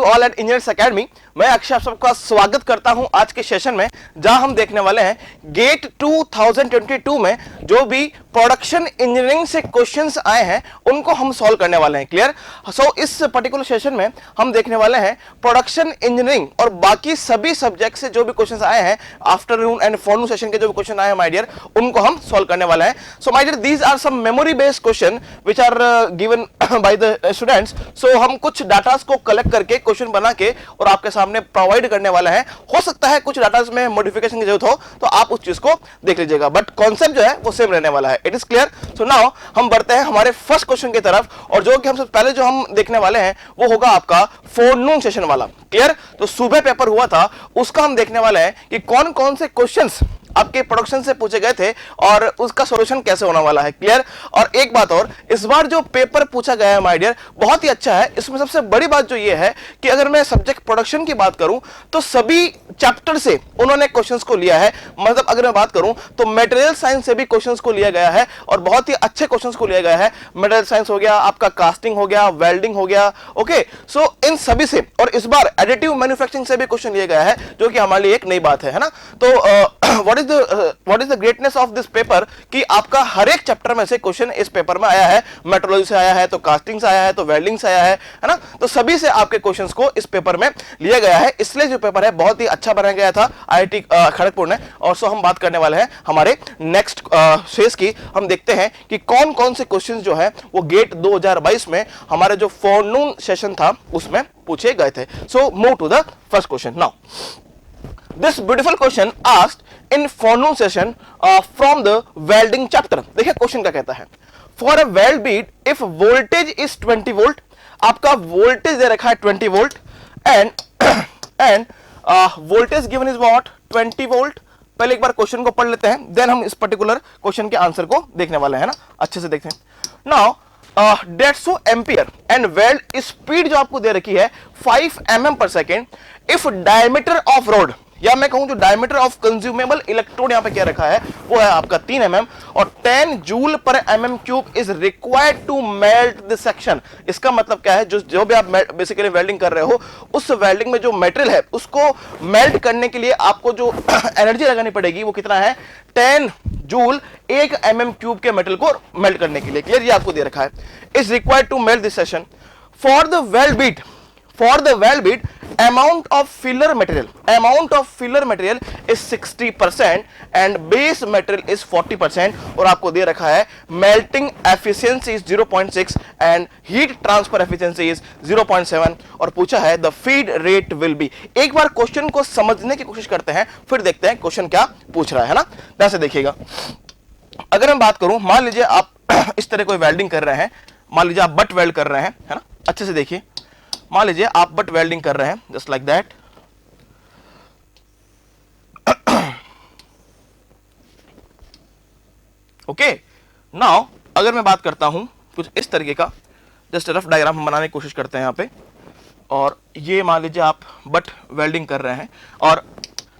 All at engineers academy. मैं अक्षय आप सबका स्वागत करता हूं आज के सेशन में, जहां हम देखने वाले हैं गेट 2022 में जो भी प्रोडक्शन इंजीनियरिंग से क्वेश्चंस आए हैं उनको हम सॉल्व करने वाले हैं। क्लियर? सो इस पर्टिकुलर सेशन में हम देखने वाले हैं प्रोडक्शन इंजीनियरिंग और बाकी सभी सब्जेक्ट से जो भी क्वेश्चंस आए हैं, आफ्टरनून एंड फॉरनून सेशन के जो भी क्वेश्चन आए हैं माय डियर, उनको हम सॉल्व करने वाले हैं। So my dear, these are some memory based question which are given by the students. So हम कुछ डाटास को कलेक्ट करके क्वेश्चन बना के और आपके सामने प्रोवाइड करने वाले हैं। हो सकता है कुछ डाटास में मॉडिफिकेशन की जरूरत हो तो आप उस चीज को देख लीजिएगा, बट कॉन्सेप्ट जो है वो सेम रहने वाला है। It is clear? So now हम बढ़ते हैं हमारे फर्स्ट क्वेश्चन की तरफ, और जो कि हम सबसे पहले जो हम देखने वाले हैं वो होगा आपका फोरनून सेशन वाला। क्लियर? तो सुबह पेपर हुआ था, उसका हम देखने वाले हैं कि कौन कौन से क्वेश्चंस आपके प्रोडक्शन से पूछे गए थे और उसका सॉल्यूशन कैसे होने वाला है। क्लियर? और एक बात और, इस बार जो पेपर पूछा गया है माय डियर बहुत ही अच्छा है। इसमें सबसे बड़ी बात जो ये है कि अगर मैं सब्जेक्ट प्रोडक्शन की बात करूं तो सभी चैप्टर से उन्होंने क्वेश्चंस को लिया है। मतलब अगर मैं बात करूं तो मटेरियल साइंस से भी क्वेश्चंस को लिया गया है और बहुत ही अच्छे क्वेश्चंस को लिया गया है। मटेरियल साइंस हो गया, आपका कास्टिंग हो गया, वेल्डिंग हो गया, ओके। सो इन सभी से, और इस बार एडिटिव मैन्युफैक्चरिंग से भी क्वेश्चन लिया गया है, जो कि हमारे लिए एक नई बात है ना। तो what is the greatness of this paper कि आपका हर एक चैप्टर में से क्वेश्चन इस पेपर में आया है। मेट्रोलॉजी से आया है, तो कास्टिंग से आया है, तो वेल्डिंग से आया है ना। तो सभी से आपके क्वेश्चंस को इस पेपर में लिया गया है, इसलिए जो पेपर है बहुत ही अच्छा बनाया गया था आईआईटी खड़गपुर ने। और सो हम बात करने वाले हैं हमारे नेक्स्ट फेज की। हम देखते हैं कि कौन कौन से क्वेश्चंस जो है वो गेट 2022 में हमारे जो फोरनून सेशन था उसमें पूछे गए थे। So move to the first question now. This beautiful question asked in forenoon session from the welding chapter। देखिए क्वेश्चन क्या कहता है। For a weld bead, if voltage is 20 volt, आपका वोल्टेज दे रखा है 20 volt and voltage given is what 20 volt. पहले एक बार question को पढ़ लेते हैं, देन हम इस पर्टिकुलर क्वेश्चन के आंसर को देखने वाले हैं ना। अच्छे से देखते हैं। Now 150 ampere and weld speed जो आपको दे रखी है 5 mm per second। If diameter of road, या मैं कहूं जो डायमीटर ऑफ कंज्यूमेबल इलेक्ट्रोड यहां पे क्या रखा है वो है आपका 3 mm, और 10 joule per mm cube is required to melt this section. इसका मतलब क्या है, जो भी आप बेसिकली वेल्डिंग कर रहे हो उस वेल्डिंग में जो मटेरियल है उसको मेल्ट करने के लिए आपको जो एनर्जी लगानी पड़ेगी वो कितना है 10 जूल 1 mm क्यूब के मेटल को मेल्ट करने के लिए। क्लियर? ये आपको दे रखा है। Is required to melt this section for the weld bead. For the weld bead, amount of filler material is 60% and base material is 40%, और आपको दे रखा है melting efficiency is 0.6 and heat transfer efficiency is 0.7, और पूछा है the feed rate will be। एक बार question को समझने की कोशिश करते हैं, फिर देखते हैं क्वेश्चन क्या पूछ रहा है ना। ध्यान से देखिएगा। अगर मैं बात करूं, मान लीजिए आप इस तरह कोई वेल्डिंग कर रहे हैं, मान लीजिए आप बट वेल्ड कर रहे हैं, है ना। अच्छे से देखिए, मान लीजिए आप बट वेल्डिंग कर रहे हैं just like that. Okay, now अगर मैं बात करता हूं कुछ इस तरीके का, जस्ट रफ डायग्राम हम बनाने की कोशिश करते हैं यहां पे, और ये मान लीजिए आप बट वेल्डिंग कर रहे हैं और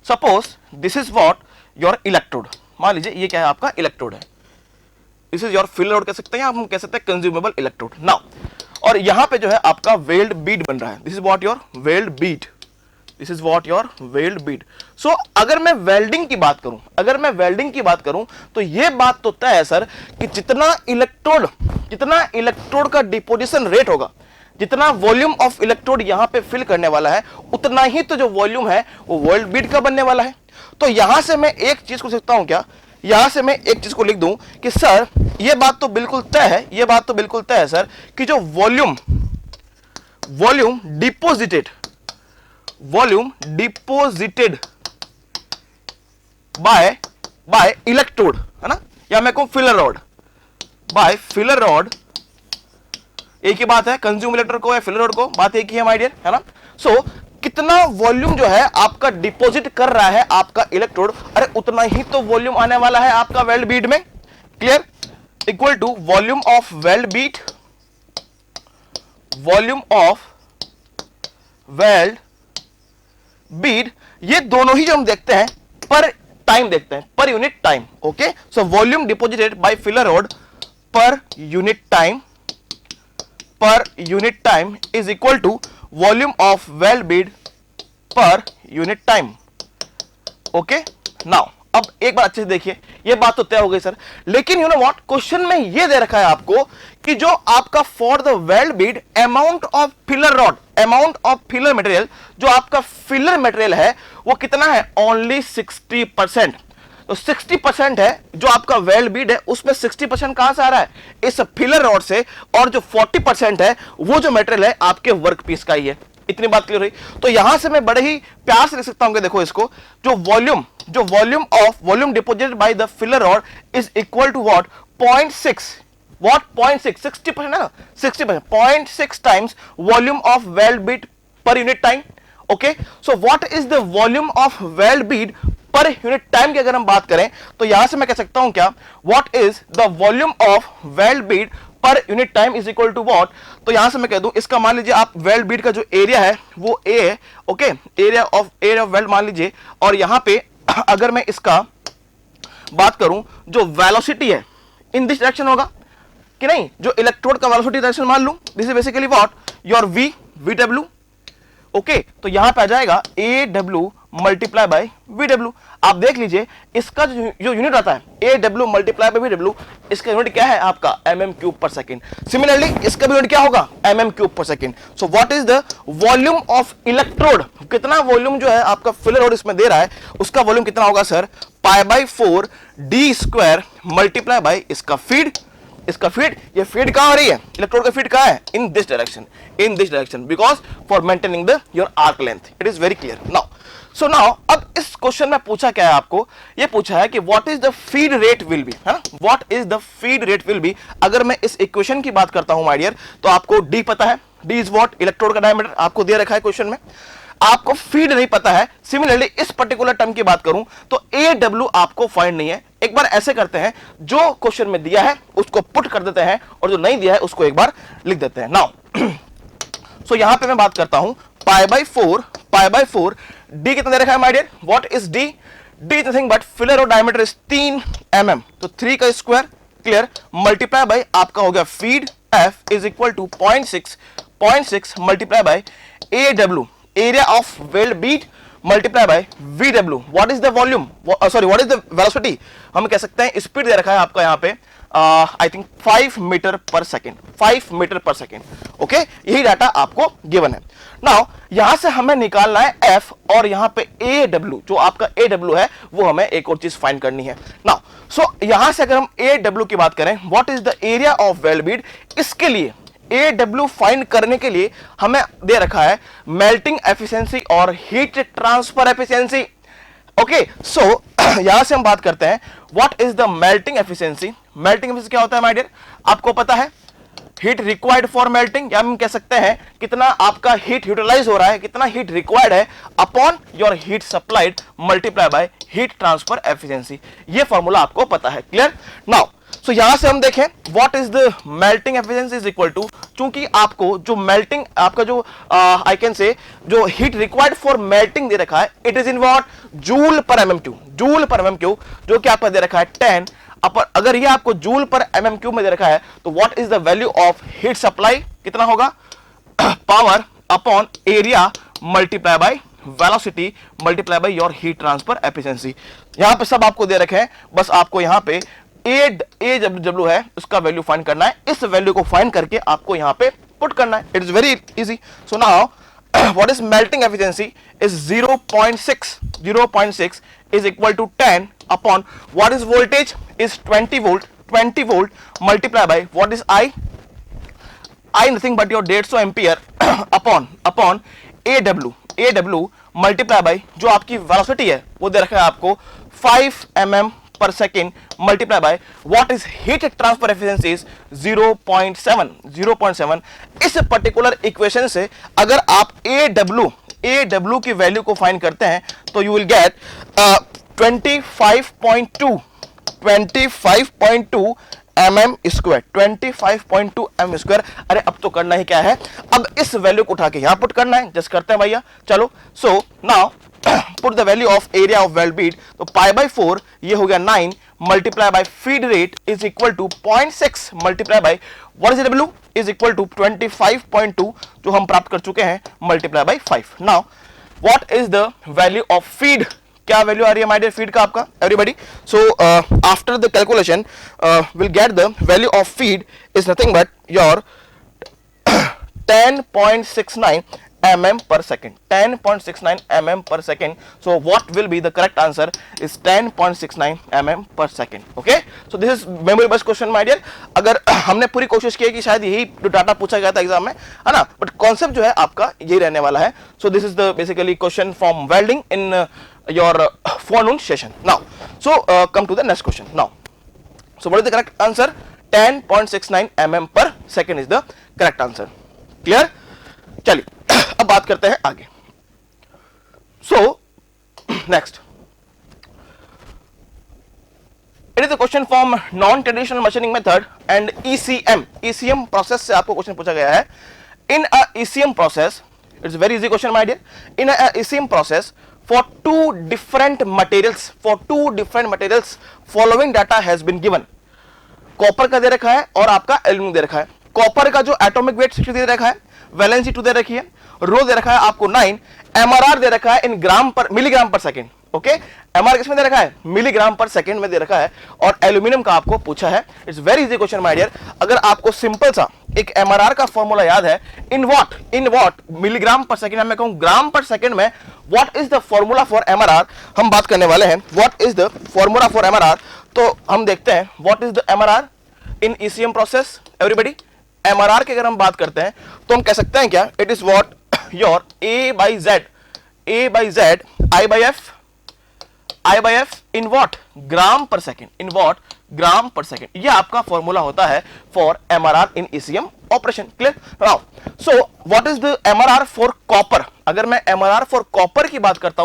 suppose this is what your electrode. मान लीजिए ये क्या है, आपका इलेक्ट्रोड है। This is your filler road कह सकते हैं, आप हम कह सकते हैं कंज्यूमेबल इलेक्ट्रोड। नाउ और यहां पे जो है आपका वेल्ड बीड बन रहा है। This is what your weld bead, this is what your weld bead. So अगर मैं वेल्डिंग की बात करूं, तो ये बात तो तय है सर कि जितना इलेक्ट्रोड का डिपोजिशन रेट होगा, जितना वॉल्यूम ऑफ इलेक्ट्रोड यहां पे फिल करने वाला है, उतना ही तो जो वॉल्यूम है वो वेल्ड बीड का बनने वाला है। तो यहां से मैं एक चीज को सकता हूं क्या, यहां से मैं एक चीज को लिख दूं कि सर ये बात तो बिल्कुल तय है, सर कि जो वॉल्यूम डिपोजिटेड बाय इलेक्ट्रोड, है ना, या मैं कहूं filler rod, by filler rod, एक ही बात है, कंज्यूम इलेक्ट्रोड को या फिलर रॉड को, बात एक ही है माय डियर, है ना। सो कितना वॉल्यूम जो है आपका डिपॉजिट कर रहा है आपका इलेक्ट्रोड, अरे उतना ही तो वॉल्यूम आने वाला है आपका वेल्ड बीड में। Clear? Equal to volume of weld bead, ये दोनों ही जो हम देखते हैं पर टाइम देखते हैं, per unit time. Okay, so volume deposited by filler rod per unit time is equal to volume of weld bead per unit time. Okay, now अब एक बार अच्छे से देखिए, ये बात तो तय हो गई सर, लेकिन यू नो व्हाट, क्वेश्चन में ये दे रखा है आपको कि जो आपका for the well Beed amount of filler rod, amount of filler material, जो आपका फिलर मटेरियल है वो कितना है, ओनली 60%। तो 60% है जो आपका वेल बीड है, उसमें 60% कहां से आ रहा है, इस फिलर रॉड से, और जो 40% है वो जो मटेरियल है आपके वर्क पीस का ही है। इतनी बात क्लियर हुई। तो यहां से मैं बड़े ही प्यार से लिख सकता हूं कि देखो इसको, जो volume deposited by the filler rod is equal to what, 0.6, what 0.6, 60% है ना, 60%, 0.6 times volume of weld bead per unit time. Okay, so what is the volume of weld bead per unit time की अगर हम बात करें तो यहां से मैं कह सकता हूं क्या, what is the volume of weld bead per unit time is equal to what. तो यहां से मैं कह दूं, इसका मान लीजिए आप वेल बीड का जो एरिया है वो ए है। ओके, एरिया ऑफ वेल मान लीजिए, और यहां पे अगर मैं इसका बात करूं, जो वेलोसिटी है इन दिस डायरेक्शन होगा कि नहीं, जो इलेक्ट्रोड का वेलोसिटी डायरेक्शन मान लूं, this is basically what, your V W. Okay, तो यहां पे आ जाएगा A W multiply by V W. आप देख लीजिए इसका जो यूनिट आता है A W multiply by V W, इसका यूनिट क्या है आपका, mm क्यूब पर सेकेंड। सिमिलरली इसका भी यूनिट क्या होगा, mm क्यूब पर second. So what is the volume of electrode, कितना वॉल्यूम जो है आपका फिलर रॉड इसमें दे रहा है, उसका वॉल्यूम कितना होगा sir, π/4 d square multiply by इसका फीड। इसका फीड, ये फीड कहां हो रही है, इलेक्ट्रोड का फीड कहां है, in this direction, because for maintaining the your arc length. It is very clear now. So now अब इस क्वेश्चन में पूछा क्या है आपको, ये पूछा है कि what is the feed rate will be, है ना, what is the feed rate will be. अगर मैं इस इक्वेशन की बात करता हूं माय डियर, तो आपको डी पता है, डी इज व्हाट, इलेक्ट्रोड का डायमीटर आपको दे रखा है क्वेश्चन में, आपको फीड नहीं पता है। सिमिलरली इस पर्टिकुलर टर्म की बात करूं तो ए डब्ल्यू आपको फाइंड नहीं है। एक बार ऐसे करते हैं, जो क्वेश्चन में दिया है उसको पुट कर देते हैं, और जो नहीं दिया है उसको एक बार लिख देते हैं। नाउ सो यहां पे मैं बात करता हूं π/4 डी कितना दे रखा है my dear, what is D, D is nothing but filler rod diameter is 3 mm, तो 3 का स्क्वायर, क्लियर, मल्टीप्लाई बाय आपका हो गया feed F is equal to 0.6 multiply by A W, area of weld bead, multiply by V W, what is the volume, sorry what is the velocity, हम कह सकते हैं speed दे रखा है आपका यहाँ पे I think 5 metre per second, 5 metre per second. Okay, यही डाटा आपको गिवन है। नाउ यहां से हमें निकालना है एफ, और यहां पे ए डब्ल्यू, जो आपका ए डब्ल्यू है वो हमें एक और चीज फाइंड करनी है। नाउ सो यहां से अगर हम ए डब्ल्यू की बात करें, what is the area of weld Beed, इसके लिए ए डब्ल्यू फाइंड करने के लिए हमें दे रखा है मेल्टिंग एफिशिएंसी और हीट ट्रांसफर एफिशिएंसी। ओके, सो यहां से हम बात करते हैं what is the melting efficiency. Melting efficiency क्या होता है माय डियर, आपको पता है, हीट रिक्वायर्ड फॉर मेल्टिंग, या हम कह सकते हैं कितना आपका हीट यूटिलाइज हो रहा है, कितना हीट रिक्वायर्ड है upon your heat supplied multiply by heat transfer efficiency. ये फॉर्मूला आपको पता है, क्लियर। नाउ सो यहां से हम देखें what is the melting efficiency is equal to, चूंकि आपको जो मेल्टिंग आपका जो आई कैन से जो हीट रिक्वायर्ड फॉर मेल्टिंग दे रखा है, it is in what, joule per mm cube, जो कि आपका दे रखा है 10 अपन। अगर ये आपको जूल पर mm क्यूब में दे रखा है तो what is the value of heat supply, कितना होगा, power upon area multiply by velocity multiply by your heat transfer efficiency. यहां पे सब आपको दे रखे हैं, बस आपको यहां पे ए डब्ल्यू है उसका वैल्यू फाइंड करना है, इस वैल्यू को फाइंड करके आपको यहां पे पुट करना है। It is very easy. So now what is melting efficiency is 0.6 is equal to 10 upon what is voltage is 20 volt multiply by what is I nothing but your 150 ampere upon AW multiply by जो आपकी velocity है वो दे रखा है आपको 5 mm per second multiply by what is heat transfer efficiency is 0.7। इस particular equation से अगर आप AW की वैल्यू को फाइंड करते हैं तो you will get 25.2 mm square, 25.2 mm square. अरे अब तो करना ही क्या है, अब इस वैल्यू को उठा के यहां पुट करना है, जस्ट करते हैं भैया, चलो। So now put the value of area of weld Beed, तो π/4 ये हो गया 9 multiply by feed rate is equal to 0.6 multiply by what is W is equal to 25.2 जो हम प्राप्त कर चुके हैं multiply by 5. Now what is the value of feed? क्या वैल्यू आ रही है माय डियर फीड का आपका everybody? So after the calculation will get the value of feed is nothing but your 10.69 mm per second. 10.69 mm per second. So what will be the correct answer is 10.69 mm per second. Okay? So this is memory based question my dear. अगर हमने पूरी कोशिश की है कि शायद यही जो डाटा पूछा गया था एग्जाम में, है ना, बट कॉन्सेप्ट जो है आपका यही रहने वाला है. So this is the basically question from welding in your forenoon session. Now, so come to the next question. Now, so what is the correct answer? 10.69 mm per second is the correct answer. Clear? चलिए अब बात करते हैं आगे. So next, it is a question from non-traditional machining method and ECM. ECM process से आपको question पूछा गया है. In a ECM process, it's a very easy question my dear. In a ECM process, for two different materials, following data has been given. Copper का दे रखा है और आपका एल्यूमिनियम दे रखा है. कॉपर का जो एटॉमिक वेट 60 दे रखा है, वैलेंसी 2 दे रखी है, रो दे रखा है आपको 9, एमआरआर दे रखा है इन ग्राम पर milligram per second. Okay, MR किसमें दे रखा है? मिलीग्राम पर सेकंड में दे रखा है और एल्यूमिनियम का आपको पूछा है. It's very easy question my dear. अगर आपको सिंपल सा एक एमआरआर का फॉर्मूला याद है, in what milligram per second, मैं कहूं ग्राम पर सेकंड में what is the formula for MRR, हम बात करने वाले हैं what is the formula for MRR. तो हम देखते हैं what is the MRR in ECM process. Everybody, MRR की अगर हम बात करते हैं तो हम कह सकते हैं क्या? It is what your A by Z I by F in what? ग्राम पर सेकेंड. In what? ग्राम पर सेकेंड. यह आपका फॉर्मूला होता है for MRR in ECM operation. Clear? Now so what is the MRR for copper? अगर मैं MRR for copper की बात करता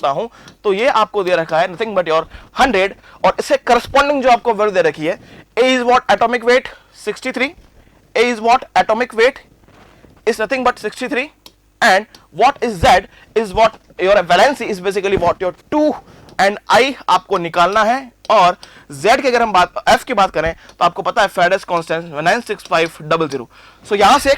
हूं, तो ये आपको दे रखा है नथिंग बट योर 100 और इससे करस्पॉन्डिंग जो आपको वैल्यू दे रखी है, A is what? Atomic weight 63. A is what? Atomic weight is nothing but 63. And what is Z is what your valency is basically what your 2 and I आपको निकालना है. और Z की अगर हम F की बात करें तो आपको पता है फेरेडेस कांस्टेंट 96500. सो यहां से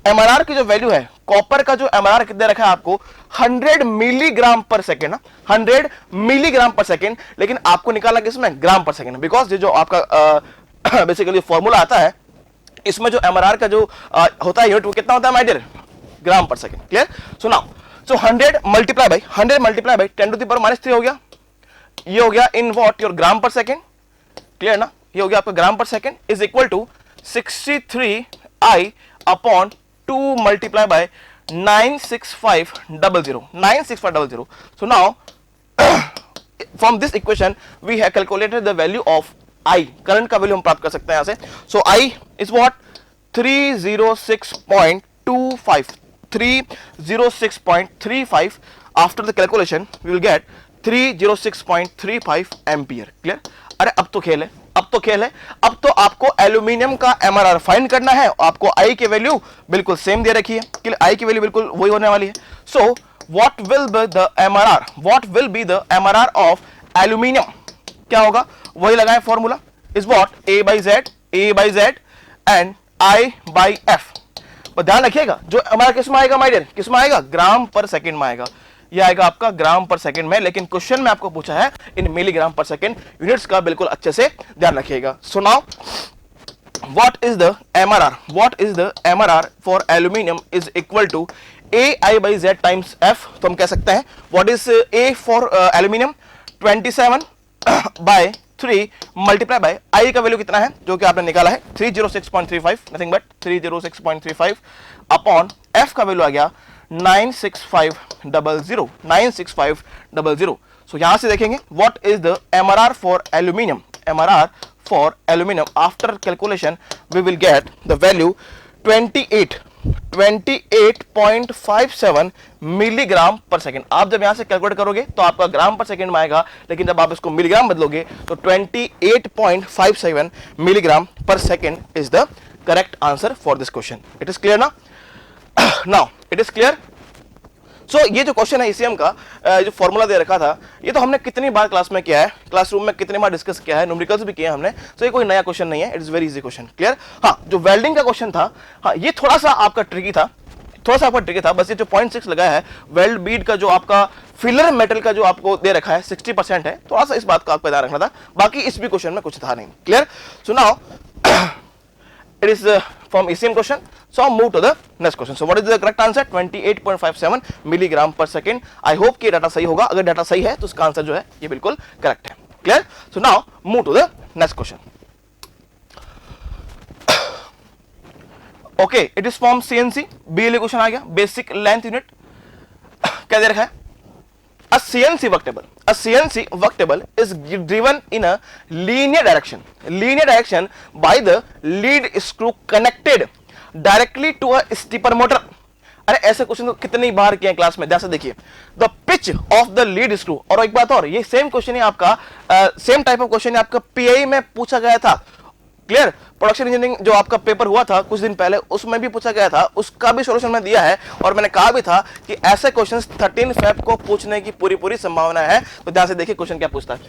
एमआरआर की जो वैल्यू है, कॉपर का जो एमआरआर कितने रखा है आपको 100 milligram per second. 100 milligram per second, लेकिन आपको निकालना किसमें? ग्राम पर सेकेंड. बिकॉज ये जो आपका बेसिकली फॉर्मूला आता है, इसमें जो एमआरआर का जो होता है यूनिट वो कितना होता है my dear? Gram per second. Clear? So now 100 multiply by 10 to the power -3 हो गया. ये हो गया in what? Your gram per second. Clear ना? ये हो गया आपका gram per second is equal to 63I upon 2 multiply by 96500. So now from this equation we have calculated the value of I. Current का वैल्यू हम प्राप्त कर सकते हैं यहां से. So I is what? 306.35. After the calculation we will get 306.35 ampere. Clear? अरे अब तो खेल है. अब तो आपको एल्यूमिनियम का एमआरआर फाइंड करना है. आपको I की वैल्यू बिल्कुल सेम दे रखी है. I की वैल्यू बिल्कुल वही होने वाली है. So what will be the MRR of aluminium? क्या होगा? वही लगाएं formula. Is what? A by Z and I by F. पर ध्यान रखिएगा जो हमारा किसमें आएगा माय डियर? किसमें आएगा? ग्राम पर सेकंड में आएगा. ये आएगा आपका ग्राम पर सेकंड में, लेकिन क्वेश्चन में आपको पूछा है in milligram per second. Units का बिल्कुल अच्छे से ध्यान रखिएगा. So now what is the MRR for aluminium is equal to AI by Z times F. तो हम कह सकते हैं what is A for aluminium? 27 by 3 multiply by I का वैल्यू कितना है जो कि आपने निकाला है? 306.35, नथिंग बट 306.35 अपॉन F का वैल्यू आ गया 96500. सो यहां से देखेंगे what is the MRR for aluminium. After calculation we will get the value 28.57 milligram per second. आप जब यहां से कैलकुलेट करोगे तो आपका ग्राम पर सेकेंड में आएगा, लेकिन जब आप इसको मिलीग्राम बदलोगे तो 28.57 milligram per second is the correct answer for this question. It is clear ना? Now it is clear. So ये जो क्वेश्चन है ईसीएम का जो फॉर्मूला दे रखा था, ये तो हमने कितनी बार क्लास में किया है, क्लासरूम में कितनी बार डिस्कस किया है, न्यूमेरिकल्स भी किए हैं हमने, तो ये कोई नया क्वेश्चन नहीं है, it is very easy question. Clear? हाँ, जो वेल्डिंग का क्वेश्चन था, हाँ ये थोड़ा सा आपका ट्रिकी था, थोड़ा सा आपका ट्रिकी था, बस ये जो 0.6 लगाया है वेल्ड बीड का, जो आपका फिलर मेटल का जो आपको दे रखा है 60% है, थोड़ा सा इस बात का आपको ध्यान रखना था, बाकी इस भी क्वेश्चन में कुछ था नहीं। Clear? So now it is from ECM question. So move to the next question. So what is the correct answer? 28.57 milligram per second. I hope कि डाटा सही होगा, अगर डाटा सही है तो इसका आंसर जो है ये बिल्कुल करेक्ट है। Clear? So now move to the next question. Okay, it is from CNC, BLE question आ गया, बेसिक लेंथ यूनिट। क्या दे रखा है? A CNC work table is driven in a linear direction by the lead screw connected directly to a stepper motor। अरे ऐसे question तो कितनी बार किए हैं क्लास में, जैसे देखिए the pitch of the lead screw. और एक बात और, ये सेम क्वेश्चन है आपका, सेम टाइप ऑफ क्वेश्चन है आपका PI में पूछा गया था। क्लियर? प्रोडक्शन इंजीनियरिंग जो आपका पेपर हुआ था कुछ दिन पहले, उसमें भी पूछा गया था, उसका भी सॉल्यूशन मैं दिया है, और मैंने कहा भी था कि ऐसे क्वेश्चंस 13 फेब को पूछने की पूरी संभावना है। तो ध्यान से देखिए क्वेश्चन क्या पूछता है।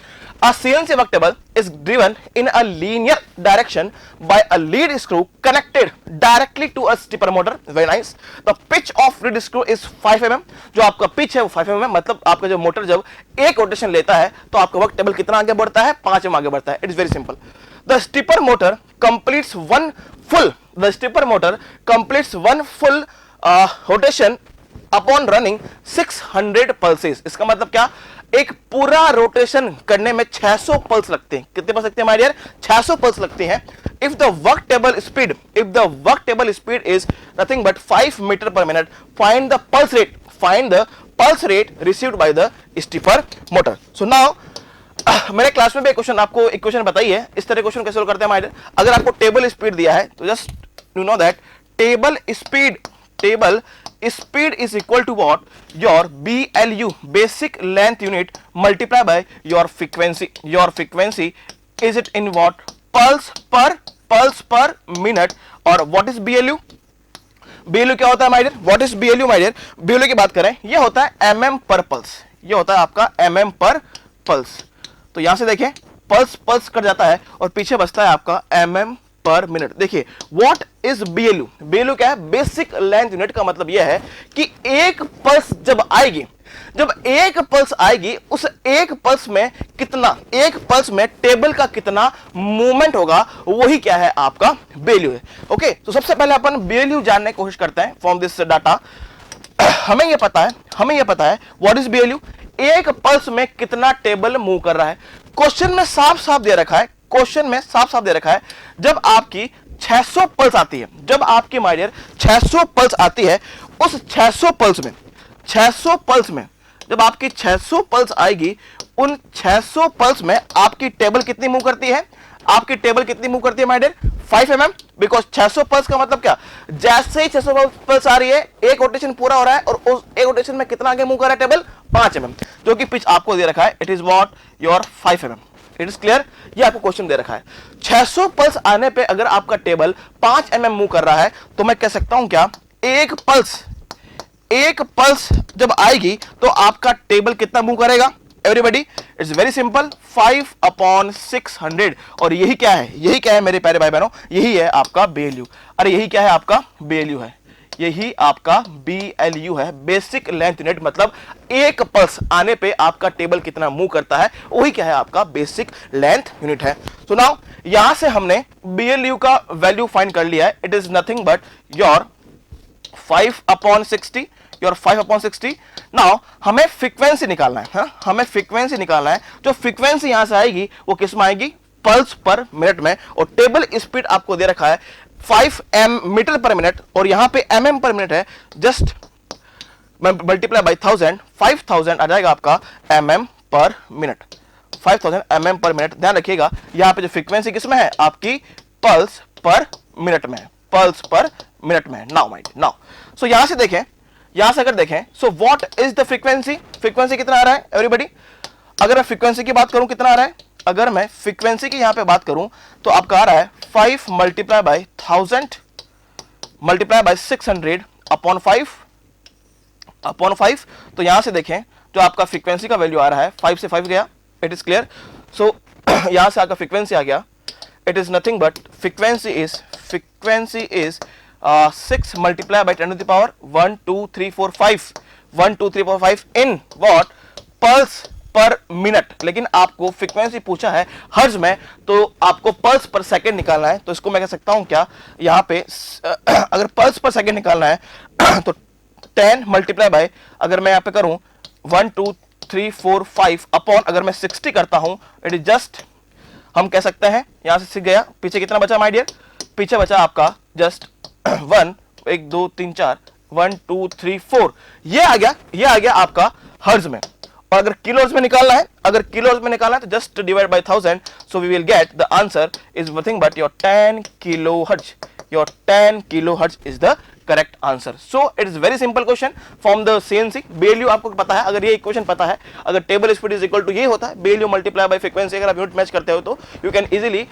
A CNC work table is driven in a linear direction by a lead screw connected directly to a stepper motor. Very nice. The pitch of lead screw is 5 mm। जो आपका पिच है वो 5 mm है, मतलब आपका जो motor जब एक रोटेशन लेता है तो आपका वर्क टेबल कितना आगे बढ़ता है? 5 mm आगे बढ़ता है। It is very simple. The stepper motor completes one full rotation upon running 600 pulses। इसका मतलब क्या? एक पूरा रोटेशन करने में 600 पल्स लगते हैं। कितने पल्स लगते हैं माय डियर? 600 पल्स लगते हैं। If the work table speed is nothing but 5 meter per minute, find the pulse rate received by the stepper motor। So now मेरे क्लास में भी क्वेश्चन आपको एक क्वेश्चन बताइए, इस तरह क्वेश्चन कैसे सोल्व करते हैं माय डियर। अगर आपको टेबल स्पीड दिया है तो just you know that table speed is equal to what? Your BLU, basic length unit, multiply by your frequency is it in what? Pulse per minute. और what is BLU? BLU क्या होता है my dear? What is BLU my dear? BLU की बात करें, ये होता है mm पर पल्स, ये होता है आपका mm पर पल्स। तो यहां से देखें पल्स कट जाता है और पीछे बचता है आपका mm पर मिनट। देखिए व्हाट इज BLU? BLU क्या है? बेसिक लेंथ यूनिट का मतलब यह है कि एक पल्स जब एक पल्स आएगी, उस एक पल्स में टेबल का कितना मूवमेंट होगा, वही क्या है? आपका BLU है। ओके, तो सबसे पहले अपन BLU जानने की कोशिश करते हैं फ्रॉम दिस डाटा। हमें यह पता है व्हाट इज BLU? एक पल्स में कितना टेबल मूव कर रहा है। क्वेश्चन में साफ साफ दे रखा है, जब आपकी 600 पल्स आती है, जब आपकी माय डियर 600 पल्स आती है, उस 600 पल्स में जब आपकी 600 पल्स आएगी, उन 600 पल्स में आपकी टेबल कितनी मूव करती है? आपकी टेबल कितनी मूव करती है my dear? 5 mm। Because 600 pulse का मतलब क्या? जैसे ही 600 पल्स आ रही है, एक रोटेशन पूरा हो रहा है, और उस एक रोटेशन में कितना आगे मूव कर रहा है टेबल? 5 mm, जो कि पिच आपको दे रखा है, it is what? Your 5 mm। It is clear? ये आपको क्वेश्चन दे रखा है। 600 पल्स आने पे अगर आपका टेबल 5 mm मूव कर रहा है, तो मैं कह सकता हूं क्या? एक पल्स जब आएगी तो आपका टेबल कितना मूव करेगा? Everybody, it's very simple, 5/600। और यही क्या है मेरे प्यारे भाई बहनों? यही है आपका BLU। अरे यही क्या है? आपका BLU है, यही आपका BLU है, बेसिक लेंथ यूनिट। मतलब एक पल्स आने पे आपका टेबल कितना मूव करता है, वही क्या है? आपका बेसिक लेंथ यूनिट है। सो नाउ यहां से हमने BLU का वैल्यू फाइंड कर लिया है। It is nothing but your 5/60, your 5/60। Now हमें फ्रीक्वेंसी निकालना है, हमें फ्रीक्वेंसी निकालना है। जो फ्रीक्वेंसी यहां से आएगी वो किस में आएगी? पल्स पर मिनट में। और टेबल स्पीड आपको दे रखा है 5 मीटर पर मिनट, और यहां पे mm पर मिनट है। जस्ट मल्टीप्लाई बाय 1000, 5000 आ जाएगा आपका mm पर मिनट, 5000 mm पर मिनट। ध्यान रखिएगा यहां पे जो फ्रीक्वेंसी किसमें है? आपकी पल्स पर मिनट में, पल्स पर मिनट में। नाउ सो यहां से देखें, अगर देखें, सो what is the frequency? Frequency कितना आ रहा है एवरीबॉडी? अगर मैं फ्रीक्वेंसी की बात करूं, कितना आ रहा है? अगर मैं फ्रीक्वेंसी की यहां पे बात करूं तो आपका आ रहा है 5 multiply by 1000 multiply bye 600 upon 5 upon 5। तो यहां से देखें जो आपका फ्रीक्वेंसी का वैल्यू आ रहा है 5 से 5 गया, इट इज क्लियर। सो यहां से आपका फ्रीक्वेंसी आ गया, it is nothing but frequency is 6 multiply by 10 to the power 1 2 3 4 5 1 2 3 4 5 in what pulse per minute. लेकिन आपको फ्रीक्वेंसी पूछा है हर्ट्ज में, तो आपको पल्स पर सेकंड निकालना है। तो इसको मैं कह सकता हूं क्या, यहां पे अगर पल्स पर सेकंड निकालना है तो 10 मल्टीप्लाई बाय, अगर मैं यहां पे करूं 1 2 3 4 5 अपॉन, अगर मैं 60 करता हूं, इट इज जस्ट, हम कह सकते हैं यहां से 6 गया, पीछे कितना बचा माय डियर, पीछे बचा आपका जस्ट 1 1 2 3 4 1 2 3 4, ये आ गया आपका हर्ट्ज में। और अगर किलोज में निकालना है, तो just divide by 1000, so we will get the answer is nothing but your 10 kilo hertz. Your 10 kilo hertz is the correct answer. So it is very simple question from the CNC. BLU आपको पता है, अगर ये equation पता है, अगर table speed is equal to ये होता है BLU मल्टीप्लाई बाय फ्रीक्वेंसी, अगर आप यूनिट मैच करते हो तो you can easily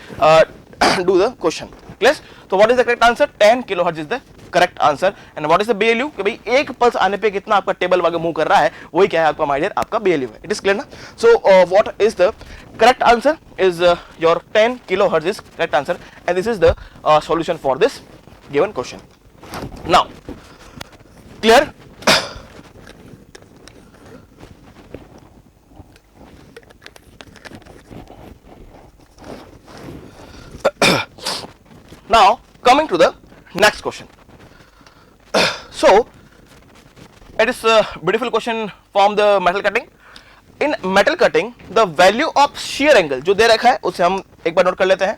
do the question. Clear? So what is the correct answer? 10 kilohertz is the correct answer. And what is the BLU? कि भाई एक पल्स आने पे कितना आपका टेबल आगे मूव कर रहा है, वही क्या है आपका माय डियर, आपका BLU है। It is clear ना? So what is the correct answer is your 10 kilohertz is correct answer, and this is the solution for this given question. Now, clear? Now coming to the next question. So it is a beautiful question from the metal cutting. In metal cutting the value of shear angle जो दे रखा है उसे हम एक बार note कर लेते हैं।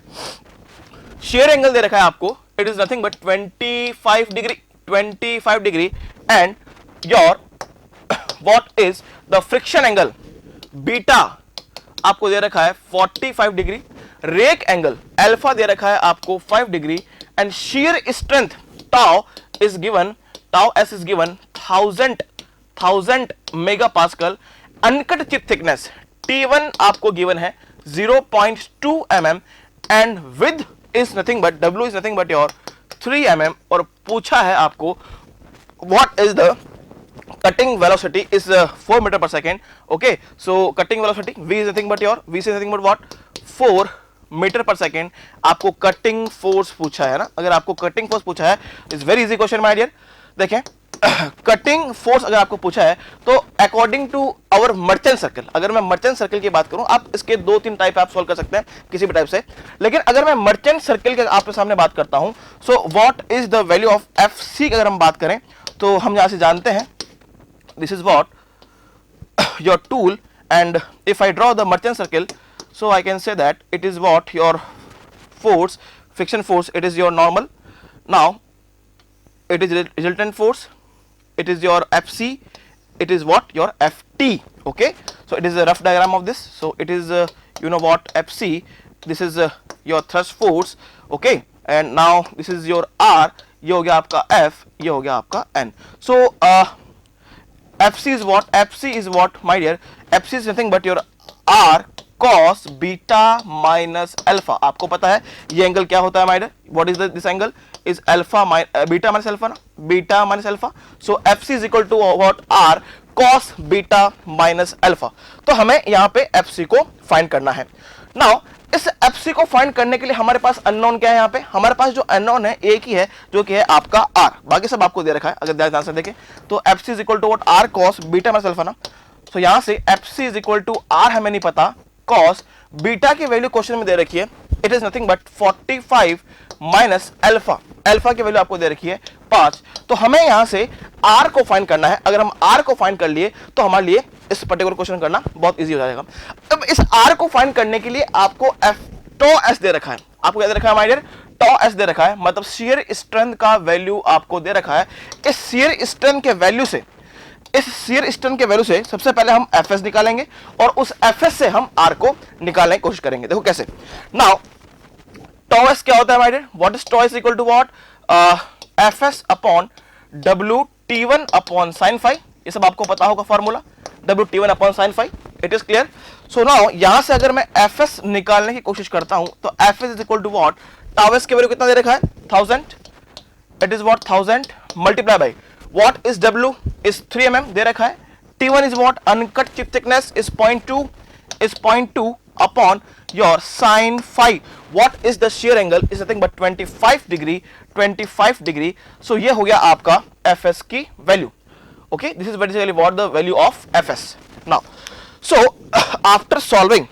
shear angle दे रखा है आपको, it is nothing but 25 degree and your what is the friction angle beta आपको दे रखा है 45 डिग्री, रेक एंगल अल्फा दे रखा है आपको 5 degree, and shear strength tau is given, tau s is given 1000 megapascal, uncut chip thickness T1 आपको given है 0.2 mm, and with is nothing but W is nothing but your 3 mm, और पूछा है आपको what is the cutting velocity is 4 meter per second. Okay, so cutting velocity V is nothing but your V is nothing but what 4 metre per second. आपको cutting force पूछा है ना, अगर आपको कटिंग फोर्स पूछा है, is very easy question my dear. देखें cutting force अगर आपको पूछा है तो according to our merchant circle, अगर मैं मर्चेंट सर्कल की बात करूं, आप इसके 2-3 टाइप आप सॉल्व कर सकते हैं किसी भी टाइप से, लेकिन अगर मैं मर्चेंट सर्कल के आपके सामने बात करता हूं, सो what is the value of FC की अगर हम बात करें तो हम यहां से जानते हैं this is what your tool, and if I draw the merchant circle, so I can say that it is what your force, friction force, it is your normal. Now it is resultant force, it is your FC, it is what your FT. Okay, so it is a rough diagram of this. So it is you know what FC, this is your thrust force. Okay, and now this is your R, ये हो गया आपका F, ये हो गया आपका N. So FC is what? FC is what, my dear? FC is nothing but your R cos beta minus alpha. आपको पता है ये एंगल क्या होता है my dear? What is this angle? Is alpha beta minus alpha ना? Beta minus alpha. So FC is equal to what? R cos beta minus alpha. तो हमें यहाँ पे FC को फाइंड करना है। Now इस FC को फाइंड करने के लिए हमारे पास अननोन क्या है, यहाँ पे हमारे पास जो अननोन है एक ही है जो कि है आपका R, बाकी सब आपको दे रखा है। अगर ध्यान से देखें तो FC is equal to what R cos beta minus alpha ना, तो यहाँ से FC is equal to R हमें नहीं पता, cos बीटा की वैल्यू क्वेश्चन में दे रखी है, it is nothing but 45 minus alpha, alpha की वैल्यू आपको दे रखी है 5। तो हमें यहाँ से R को फाइंड करना है। अगर हम R को फाइंड कर लिए तो हमारे लिए इस पर्टिकुलर क्वेश्चन करना बहुत इजी हो जाएगा। अब इस R को फाइंड करने के लिए आपको tau s दे रखा है, आपको क्या दे रखा है माय डियर, tau s दे रखा है, मतलब शियर स्ट्रेंथ का वैल्यू आपको दे रखा है। इस शियर स्ट्रेंथ के वैल्यू से, इस शियर स्ट्रेंथ के वैल्यू से सबसे पहले हम Fs निकालेंगे और उस Fs से हम R को निकालने की कोशिश करेंगे। देखो कैसे। नाउ tau s क्या होता है my dear, what is tau s equal to what, Fs upon W T1 upon sin phi, ये सब आपको पता होगा formula, W T1 upon sin phi, it is clear. So now यहां से अगर मैं Fs निकालने की कोशिश करता हूं तो Fs is equal to what, tau s की वैल्यू कितना दे रखा है 1000, it is what 1000 multiply by what is W is 3 mm दे रखा है. T1 is what? Uncut chip thickness is 0.2 upon your sin phi. What is the shear angle? Is nothing but 25 degree. So ये हो गया आपका Fs की value. Okay, this is basically what the value of Fs. Now, so after solving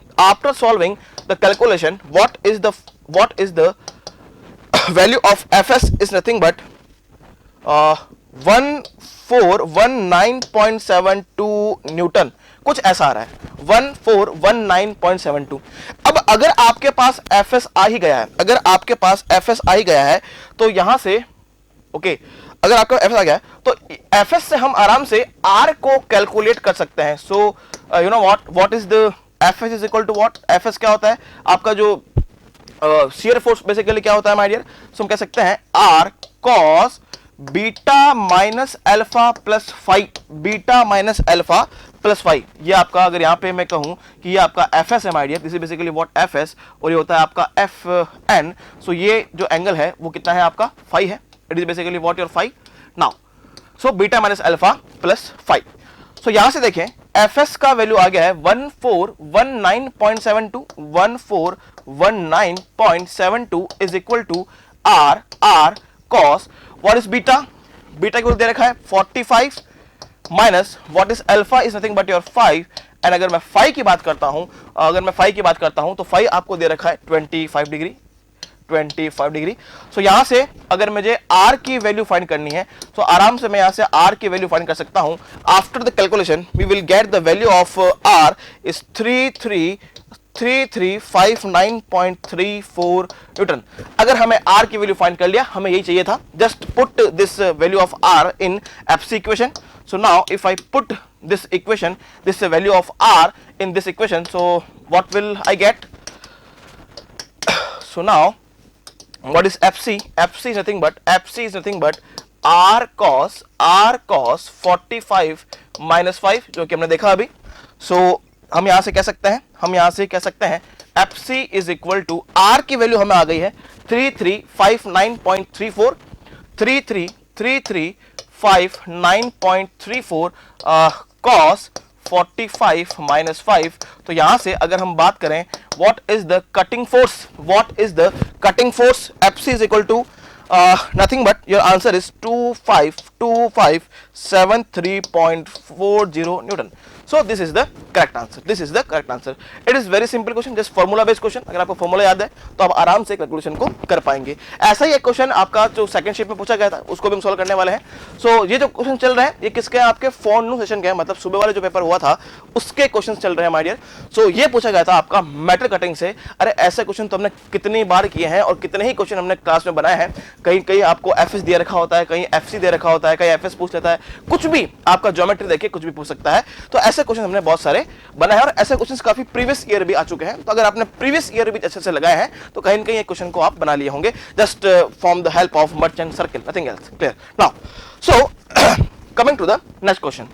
the calculation, what is the value of Fs is nothing but 1419.72 Newton, कुछ ऐसा आ रहा है 1419.72. अब अगर आपके पास Fs आ ही गया है, तो यहां से अगर आपका Fs आ गया है तो Fs से हम आराम से R को कैलकुलेट कर सकते हैं. So you know what is the Fs is equal to what. Fs क्या होता है आपका जो shear फोर्स बेसिकली क्या होता है माय डियर. सो हम कह सकते हैं R cos beta minus alpha plus five, beta minus alpha plus five. ये आपका अगर यहाँ पे मैं कहूँ कि ये आपका Fs है my dear, this is basically what Fs, और ये होता है आपका Fn. सो ये जो एंगल है वो कितना है आपका फाइव है. It is basically what your five. Now so beta minus alpha plus five. So यहाँ से देखें Fs का वैल्यू आ गया है 1419.72. 1419.72 is equal to R cos what is beta को दे रखा है 45 minus what is alpha is nothing but your 5. And अगर मैं फाई की बात करता हूं तो फाई आपको दे रखा है 25 डिग्री. सो यहां से अगर मुझे R की वैल्यू फाइंड करनी है तो आराम से मैं यहां से R की वैल्यू फाइंड कर सकता हूं. After the calculation we will get the value of R is 3359.34 newton. अगर हमें R की वैल्यू फाइंड कर लिया, हमें यही चाहिए था. Just put this value of R in FC equation. So now if I put this equation, this is the value of R in this equation, so what will I get? So now what is FC? FC is nothing but R cos 45 minus 5, जो कि हमने देखा अभी. So हम यहां से कह सकते हैं FC is equal to R की वैल्यू हमें आ गई है 3359.34. 3359.34 cos 45 minus 5. तो यहां से अगर हम बात करें what is the cutting force, FC is equal to nothing but your answer is 2573.40 Newton. So this is the correct answer. It is very simple question, just formula based question. अगर आपको formula याद है तो आप आराम से calculation को कर पाएंगे. ऐसा ही एक क्वेश्चन आपका जो सेकंड शिफ्ट में पूछा गया था उसको भी हम सॉल्व करने वाले हैं. सो ये जो क्वेश्चन चल रहे हैं ये किसके हैं? आपके फोन सेशन के, मतलब सुबह वाले जो पेपर हुआ था उसके क्वेश्चन चल रहे हैं माय डियर. सो ये पूछा गया था आपका मेटल कटिंग से. अरे ऐसे क्वेश्चन तो हमने कितनी बार किए हैं और कितने ही क्वेश्चन हमने क्लास में बनाए हैं. कहीं आपको FS दिया रखा होता है, कहीं FC दे रखा होता है, कहीं FS पूछ लेता है, कुछ भी आपका ज्योमेट्री देखिए कुछ भी पूछ सकता है. तो ऐसे क्वेश्चन हमने बहुत सारे बनाए हैं और ऐसे क्वेश्चंस काफी प्रीवियस ईयर भी आ चुके हैं. तो अगर आपने प्रीवियस ईयर भी अच्छे से लगाए हैं तो कहीं न कहीं एक क्वेश्चन को आप बना लिए होंगे just from the help of merchant circle, nothing else. Clear? Now so coming to the next question.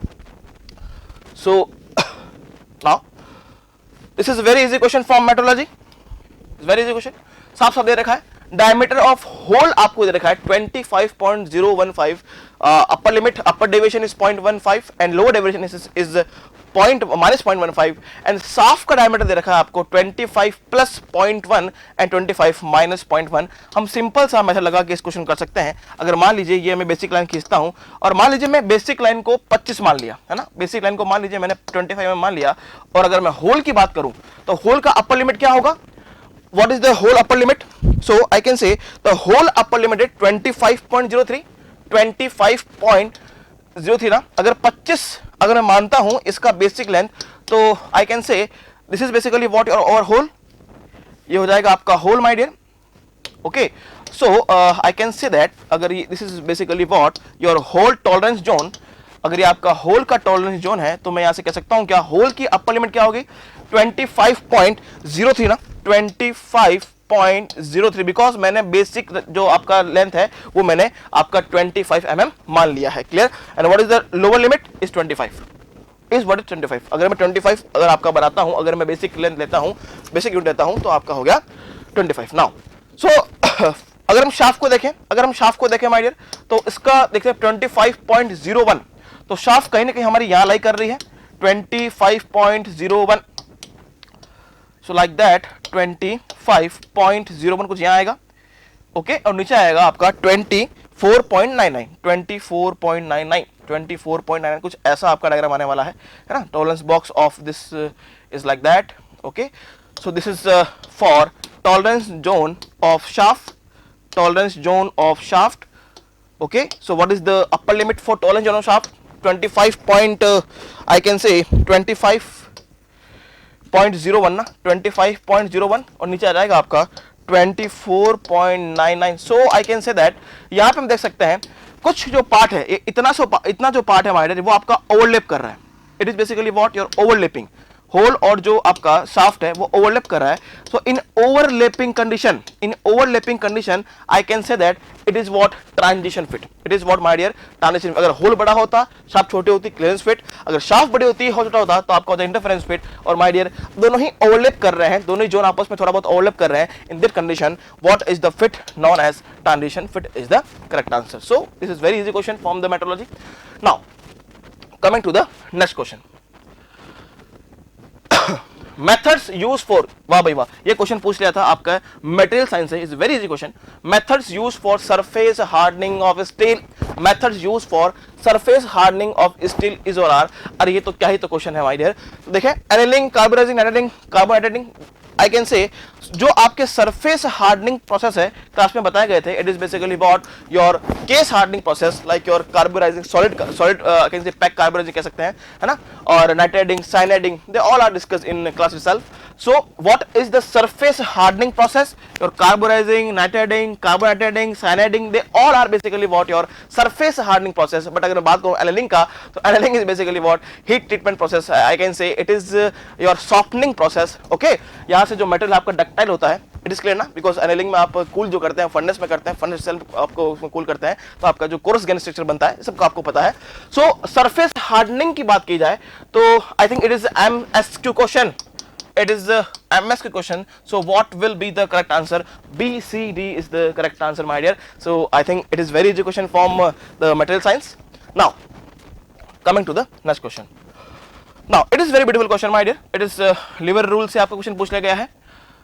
So now this is very easy question from metrology. Very easy question, साफ दे रखा है. डायमीटर ऑफ होल आपको दे रखा है 25.015. Upper limit, upper deviation is 0.15 and lower deviation is -0.15 and shaft का diameter दे रखा है आपको 25 प्लस 0.1 एंड 25 माइनस 0.1. हम सिंपल सा मेथड लगा के इस क्वेश्चन कर सकते हैं. अगर मान लीजिए ये मैं बेसिक लाइन खींचता हूं और मान लीजिए मैं बेसिक लाइन को 25 मान लिया है ना, बेसिक लाइन को मान लीजिए मैंने 25 में मान लिया, और अगर मैं होल की बात करूं तो होल का अपर लिमिट क्या होगा? What is the whole upper limit? So I can say the whole upper limit is 25.03. 25.03 ना. अगर 25 अगर मैं मानता हूं इसका बेसिक लेंथ, तो I can say this is basically what your whole, ये हो जाएगा आपका whole my dear. Okay, so I can say that अगर this is basically what your whole tolerance zone. अगर ये आपका होल का टॉलरेंस जोन है तो मैं यहां से कह सकता हूं क्या होल की अपर लिमिट क्या होगी? 25.03 ना. 25.03 बिकॉज मैंने बेसिक जो आपका लेंथ है वो मैंने आपका 25 mm मान लिया है. Clear? And what is the lower limit? Is 25. अगर मैं 25 अगर आपका बनाता हूं, अगर मैं बेसिक लेंथ लेता हूं, बेसिक यूनिट लेता हूं तो आपका हो गया 25. नाउ सो अगर हम शाफ्ट को देखें माय डियर, तो इसका देखते हैं 25.01, तो शाफ्ट कहीं ना कहीं हमारी यहां लाई कर रही है 25.01, सो लाइक दैट 25.01 कुछ यहां आएगा, ओके, और नीचे आएगा आपका 24.99 कुछ ऐसा आपका डायग्राम आने वाला है ना। Tolerance box of this is like that, okay, so this is for tolerance zone of shaft, okay, so what is the upper limit for tolerance zone of shaft? 25 point I can say 25.01 ना, 25.01, और नीचे आ जाएगा आपका 24.99, so I can say that यहाँ पे हम देख सकते हैं कुछ जो पार्ट है, इतना जो पार्ट है हमारे, वो आपका ओवरलैप कर रहा है। It is basically what your overlapping hole, और जो आपका शाफ्ट है वो ओवरलैप कर रहा है। So in overlapping condition I can say that it is what transition fit, it is what my dear transition. अगर होल बड़ा होता, शाफ्ट छोटी होती, क्लियरेंस फिट, अगर शाफ्ट बड़ी होती, होल छोटा होता, तो आपका होता है इंटरफेरेंस फिट। और माय डियर दोनों ही ओवरलैप कर रहे हैं, दोनों ही जोन आपस में थोड़ा बहुत ओवरलैप कर रहे हैं। In that condition what is the fit known as transition fit is the correct answer. So this is very easy question from the metrology. Now coming to the next question, methods use for, वाह भाई वाह, ये question पूछ लिया था आपका material science से, is very easy question. Methods use for surface hardening of steel, methods use for surface hardening of steel is और आर। अरे ये तो क्या ही तो क्वेश्चन है माय डियर। तो देखें, annealing, carbonizing, nitriding, carbonitriding, I can say जो आपके सरफेस हार्डनिंग प्रोसेस है क्लास में बताए गए थे, it is basically what your case hardening process, like your carbonizing solid can say pack carbonizing कह सकते हैं, है ना, और nitriding, cyaniding, they all are discussed in class itself. So what is the surface hardening process, your carbonizing, nitriding, carbonitriding, cyaniding, they all are basically what your surface hardening process. But अगर मैं बात करूं annealing का, तो annealing is basically what heat treatment process, I can से it is your softening process, okay. यहां से जो मेटेरियल आपका डक्टाइल होता है, इट इज क्लियर ना, बिकॉज एनेलिंग में आप कूल जो करते हैं फर्नेस में करते हैं, फर्नेस सेल्फ आपको उसमें कूल करते हैं, तो आपका जो कोरस ग्रेन स्ट्रक्चर बनता है सबको आपको पता है। सो सरफेस हार्डनिंग की बात की जाए तो आई think it is MSQ question, it is the MSQ question, so what will be the correct answer? B, C, D is the correct answer my dear. So I think it is very easy question from the material science. Now coming to the next question, now it is very beautiful question my dear, it is lever rule से आपका question पूछ लिया गया है।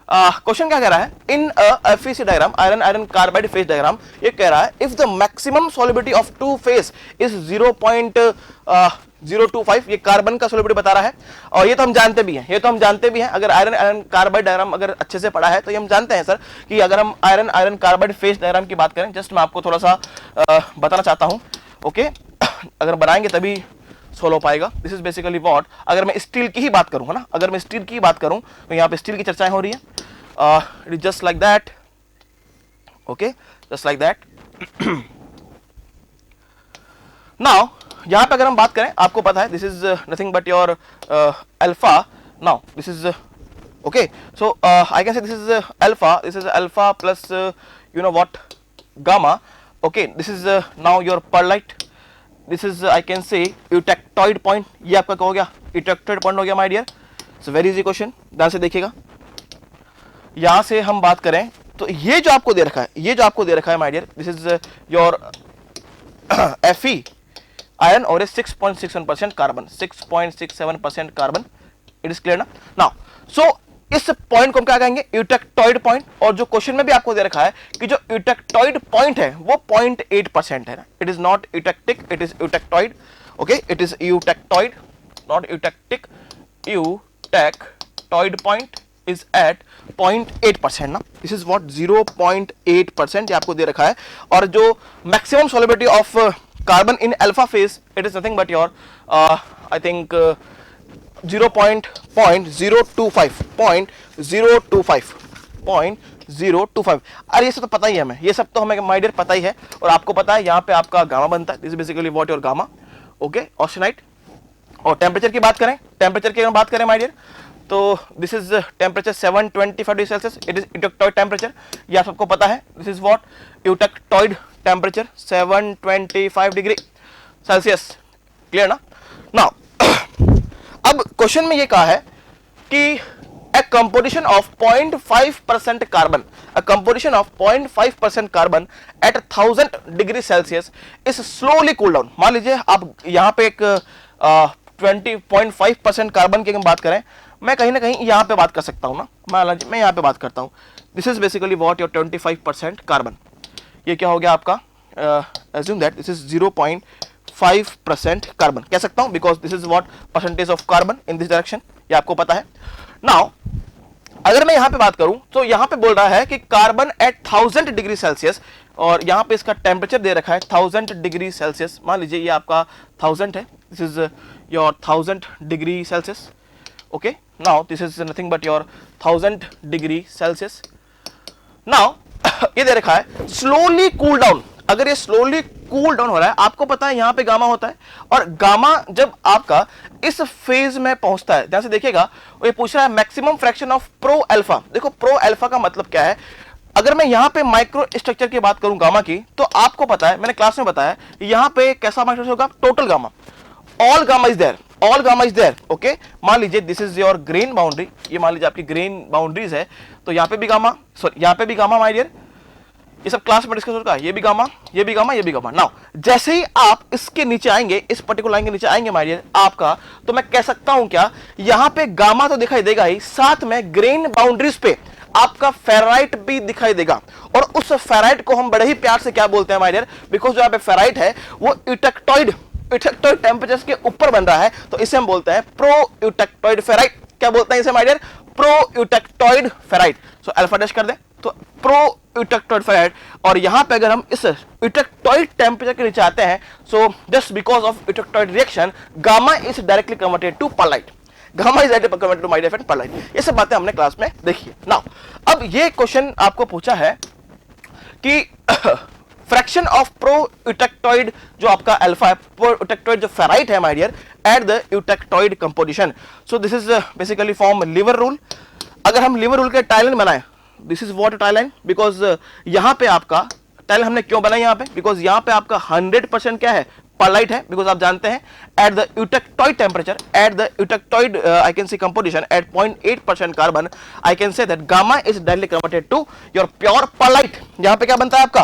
Question क्या कह रहा है, इन FeC diagram, iron iron carbide phase diagram, ये कह रहा है if the maximum solubility of two phase is 0.025, ये कार्बन का सॉल्युबिलिटी बता रहा है, और ये तो हम जानते भी हैं, अगर आयरन आयरन कार्बाइड डायग्राम अगर अच्छे से पढ़ा है तो ये हम जानते हैं सर कि अगर हम iron iron carbide phase diagram की बात करें, जस्ट मैं आपको थोड़ा सा बताना चाहता हूं, ओके, अगर बनाएंगे तभी सोल्व हो पाएगा। दिस इज बेसिकली व्हाट, अगर मैं स्टील की ही बात करूं, है ना, अगर मैं स्टील की बात करूं तो यहाँ पे स्टील की चर्चाएं हो रही है, it is just like that, okay, just like that. Now यहाँ पे अगर हम बात करें, आपको पता है this is nothing but your alpha, now this is okay, so I can say this is alpha plus you know what gamma, okay, this is now your pearlite, this is I can say eutectoid point, ये आपका क्या हो गया, eutectoid point हो गया my dear. It's very easy question, ध्यान से देखिएगा। यहां से हम बात करें तो ये जो आपको दे रखा है my dear, this is your Fe iron और 6.61% carbon, 6.67% carbon, it is clear ना। नाउ सो इस पॉइंट को हम क्या कहेंगे, यूटेक्टॉइड पॉइंट, और जो क्वेश्चन में भी आपको दे रखा है कि जो यूटेक्टॉइड पॉइंट है वो 0.8% है ना, it is not eutectic, it is eutectoid, okay, it is eutectoid, not eutectic, eutectoid point is at 0.8% ना, दिस इज व्हाट 0.8% ये आपको दे रखा है। और जो maximum solubility of carbon in alpha phase, it is nothing but your I think 0.025 अरे ये सब तो पता ही है हमें, ये सब तो हमें माय डियर पता ही है, और आपको पता है यहाँ पे आपका गामा बनता है, this is basically what your gamma, okay, austenite. और टेम्परेचर की बात करें माय डियर, तो this is temperature 725 degree Celsius, it is eutectoid temperature, ये आप सबको पता है, this is what eutectoid temperature 725 degree Celsius, clear ना। नाउ अब क्वेश्चन में ये कहा है कि a composition of 0.5% carbon, a composition of 0.5% carbon at 1000 degree Celsius is slowly cool down। मान लीजिए आप यहाँ पे एक 20.5% कार्बन की हम बात करें, मैं कहीं ना कहीं यहाँ पे बात कर सकता हूँ ना, मैं यहाँ पे बात करता हूँ, this is basically what your 25% carbon, ये क्या हो गया आपका, assume that this is 0.5% carbon कह सकता हूं because this is what percentage of carbon in this direction, ये आपको पता है। नाउ अगर मैं यहां पे बात करूं तो यहां पे बोल रहा है कि कार्बन एट 1000 डिग्री सेल्सियस, और यहां पे इसका टेम्परेचर दे रखा है 1000 डिग्री सेल्सियस। मान लीजिए ये आपका 1000 है, this is your 1000 degree Celsius. Okay, now this is nothing but your 1000 degree Celsius. Now ये दे रखा है स्लोली कूल डाउन। अगर ये स्लोली कूल डाउन हो रहा है, आपको पता है यहां पे गामा होता है, और गामा जब आपका इस फेज में पहुंचता है, ध्यान से देखिएगा, ये पूछ रहा है maximum fraction of pro alpha. देखो प्रो अल्फा का मतलब क्या है, अगर मैं यहां पे माइक्रो स्ट्रक्चर की बात करूं गामा की, तो आपको पता है, मैंने क्लास में बताया, यहां पे कैसा माइक्रो होगा, total gamma, all gamma is there, all gamma is there. Okay, मान लीजिए this is your green boundary, ये मान लीजिए आपकी ग्रीन बाउंड्रीज है, तो यहां पे भी गामा, सॉरी यहां पे भी गामा माय डियर, ये सब क्लास में डिस्कस होगा, ये भी गामा, ये भी गामा, ये भी गामा। नाउ जैसे ही आप इसके नीचे आएंगे, इस पर्टिकुलर लाइन के नीचे आएंगे माय डियर आपका, तो मैं कह सकता हूं क्या, यहां पे गामा तो दिखाई देगा ही, साथ में ग्रीन बाउंड्रीज पे आपका फेराइट भी दिखाई देगा, और उस फेराइट को हम बड़े ही प्यार से क्या बोलते हैं माय डियर, बिकॉज जो यहाँ पे फेराइट है वो यूटेक्टॉइड टेम्परेचर के ऊपर बन रहा है, तो इसे हम बोलते हैं प्रो यूटेक्टॉइड फेराइट। क्या बोलते हैं इसे my dear, pro eutectoid ferrite. So alpha dash कर दें तो प्रो यूटेक्टॉइड फेराइट, और यहां पे अगर हम इस यूटेक्टॉइड टेम्परेचर के नीचे आते हैं, so just because of eutectoid reaction gamma is directly converted to pearlite, gamma is directly converted to my dear pearlite. ये सब बातें हमने क्लास में देखी है। नाउ अब ये क्वेश्चन आपको पूछा है कि फ्रैक्शन ऑफ प्रो यूटेक्टॉइड जो आपका अल्फा है, प्रो यूटेक्टॉइड जो फेराइट है my dear, at the eutectoid composition. So this is basically form lever rule. अगर हम लिवर रूल के टाइलाइन बनाएं, this is what tie line, because यहां पे आपका टाइलाइन हमने क्यों बनाया यहां पे, बिकॉज यहां पे आपका 100% क्या है, पर्लाइट है, बिकॉज आप जानते हैं at the eutectoid temperature, at the eutectoid I can see composition at 0.8% carbon, I can say that gamma is directly converted to your pure pearlite. यहां पे क्या बनता है आपका,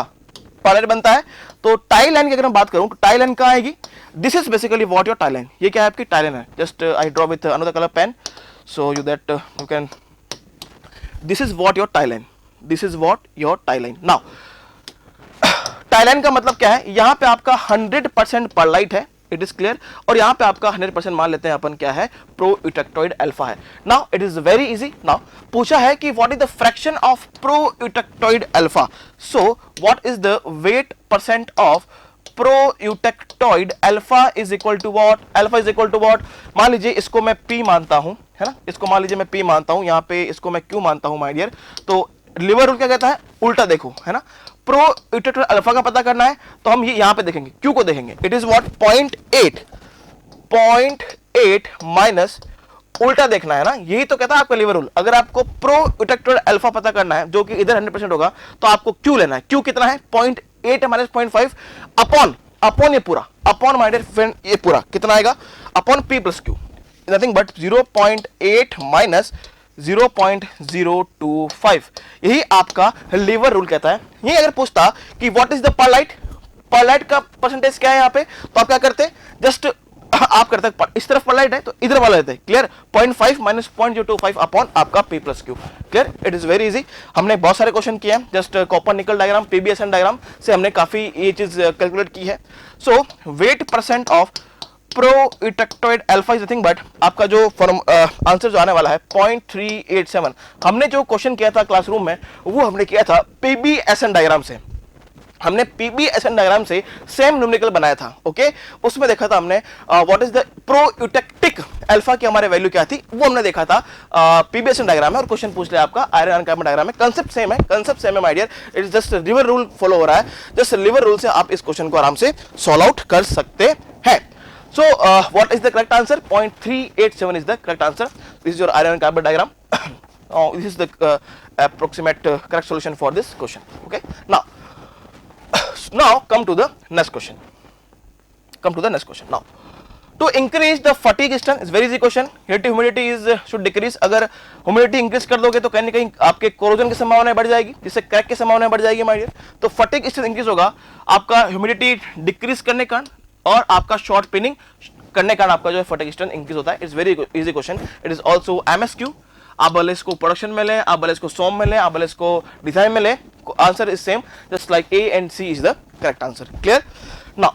पर्लाइट बनता है। तो टाई लाइन की अगर मैं बात करूं तो टाई लाइन कहां आएगी, this is basically what your tie line, ये क्या है आपकी टाई लाइन है। Just I draw with another colour pen so you that you can, this is what your tie line, this is what your tie line. Now tie line का मतलब क्या है, यहां पे आपका 100% पर्लाइट है, इट इज क्लियर, और यहां पे आपका 100% मान लेते हैं अपन क्या है, प्रो यूटेक्टॉइड अल्फा है। Now it is very easy. Now पूछा है कि what is the fraction of pro eutectoid alpha, so what is the weight percent of pro eutectoid alpha is equal to what, alpha is equal to what, मान लीजिए इसको मैं P मानता हूं, है ना, इसको मान लीजिए मैं P मानता हूं, यहां पे इसको मैं Q मानता हूं माय डियर। तो लिवर रूल क्या कहता है, उल्टा देखो, है ना, प्रो यूटेक्टॉइड अल्फा का पता करना है तो हम ये यहां पे देखेंगे, Q को देखेंगे, इट इज व्हाट 0.8 माइनस, उल्टा देखना है ना, यही तो कहता है आपका लिवर रूल। अगर आपको प्रो यूटेक्टॉइड अल्फा पता करना है जो कि इधर 100% होगा, तो आपको Q लेना है। Q कितना है, 0.8 माइनस 0.5 अपॉन ये पूरा, अपॉन माय डियर फ्रेंड ये पूरा कितना आएगा, upon P plus Q, nothing but 0.8 minus 0.025, यही आपका लिवर रूल कहता है। ये अगर पूछता कि what is the perlite, perlite का परसेंटेज क्या है यहाँ पे, तो आप क्या करते, जस्ट आप करते इस तरफ पर्लाइट है तो इधर वाला लेते हैं, क्लियर, 0.5 माइनस 0.025 अपॉन आपका P plus Q, clear, it is very easy. हमने बहुत सारे क्वेश्चन किए हैं, just copper nickel diagram, PBSN diagram से हमने काफी ये चीज कैलकुलेट की है। So weight percent of pro eutectoid alpha is nothing but आपका जो आंसर जो आने वाला है 0.387। हमने जो क्वेश्चन किया था क्लासरूम में वो हमने किया था PBSN डायग्राम से, हमने PBSN डायग्राम से सेम न्यूमेरिकल बनाया था। ओके, उसमें देखा था हमने what is the pro eutectic alpha की हमारे वैल्यू क्या थी, वो हमने देखा था PBSN डायग्राम में, और क्वेश्चन पूछ लिया आपका आयरन एंड कार्बन डायग्राम में। कंसेप्ट सेम है, कंसेप्ट सेम है my dear, it is just lever rule follow हो रहा है, जस्ट लिवर रूल से आप इस क्वेश्चन को आराम से सॉल्व आउट कर सकते हैं। So what is the correct answer? 0.387 is the correct answer. This is your iron and carbon diagram. This is the approximate correct solution for this question. Okay. Now come to the next question. Come to the next question. Now to increase the fatigue strength is very easy question. Relative humidity is should decrease. अगर humidity increase कर दोगे तो कहीं ना कहीं आपके corrosion की संभावना बढ़ जाएगी, जिससे क्रैक की संभावना बढ़ जाएगी माय डियर. तो फटीग स्ट्रेंथ इंक्रीज होगा आपका ह्यूमिडिटी डिक्रीज करने का और आपका शॉर्ट पिनिंग करने का आपका जो है फटीग स्ट्रेंथ इंक्रीज होता है. It's very easy question. It is also MSQ. आप भले इसको प्रोडक्शन में लें, आप भले इसको सॉम में लें, आप भले इसको डिजाइन में लें, answer is same. Just like A and C is the correct answer. Clear. Now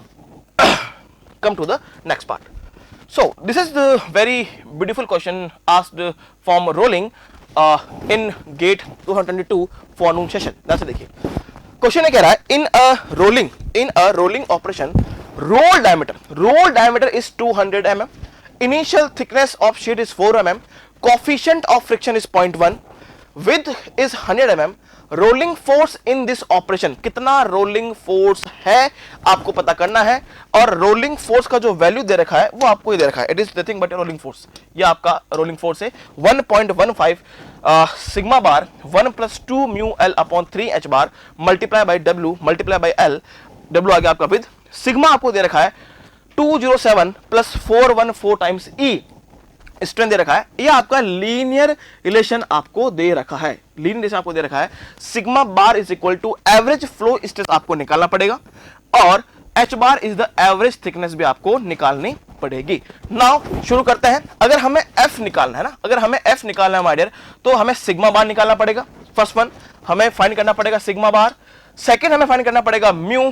come to the next part. So this is the very beautiful question asked from rolling in gate 222 forenoon session. that's देखिए question कह रहा है in a rolling operation roll diameter is 200 mm, initial thickness of sheet is 4 mm, coefficient of friction is 0.1, width is 100 mm, rolling force in this operation. कितना rolling force है आपको पता करना है, और रोलिंग फोर्स का जो वैल्यू दे रखा है वो आपको ही दे रखा है. It is nothing but rolling force. ये आपका रोलिंग फोर्स है 1.15 sigma bar 1 + 2 mu L upon 3 H bar multiply by W multiply by L. W आ गया आपका विद. सिग्मा आपको दे रखा है 207 + 414 टाइम्स ई स्ट्रेंथ दे रखा है. ये आपका लीनियर रिलेशन आपको दे रखा है. लीनियर रिलेशन आपको दे रखा है. Sigma bar is equal to average flow stress आपको निकालना पड़ेगा, और H bar is the average thickness भी आपको निकालनी पड़ेगी. नाउ शुरू करते हैं. अगर हमें एफ निकालना है ना, अगर हमें एफ निकालना है माय डियर, तो हमें सिग्मा बार निकालना पड़ेगा. फर्स्ट वन हमें फाइंड करना पड़ेगा सिग्मा बार. सेकेंड हमें फाइंड करना पड़ेगा म्यू,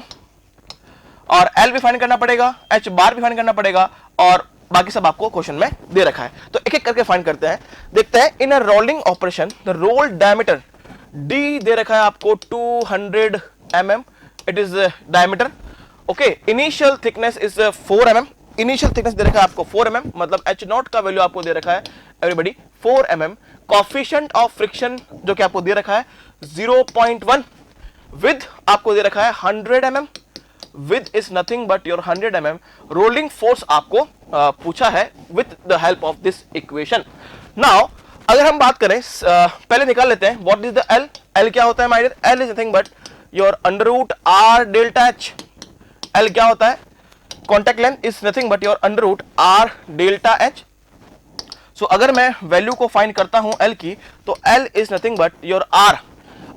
और एल भी फाइंड करना पड़ेगा, एच बार भी फाइंड करना पड़ेगा, और बाकी सब आपको क्वेश्चन में दे रखा है. तो एक एक करके फाइंड करते हैं. देखते हैं in a rolling operation the roll diameter D दे रखा है आपको 200 mm. It is diameter. Okay. Initial thickness is 4 mm. Initial thickness दे रखा है आपको 4 mm, मतलब एच नॉट का वैल्यू आपको दे रखा है everybody 4 mm. Coefficient of friction जो कि आपको दे रखा है 0.1. विद आपको दे रखा है 100 mm. Width is nothing but your 100 mm. Rolling force आपको पूछा है with the help of this equation. Now अगर हम बात करें पहले निकाल लेते हैं what is the L. L क्या होता है my dear? L is nothing but your under root R delta H. L क्या होता है? Contact length is nothing but your under root R delta H. So अगर मैं वैल्यू को find करता हूं एल की, तो L is nothing but your R.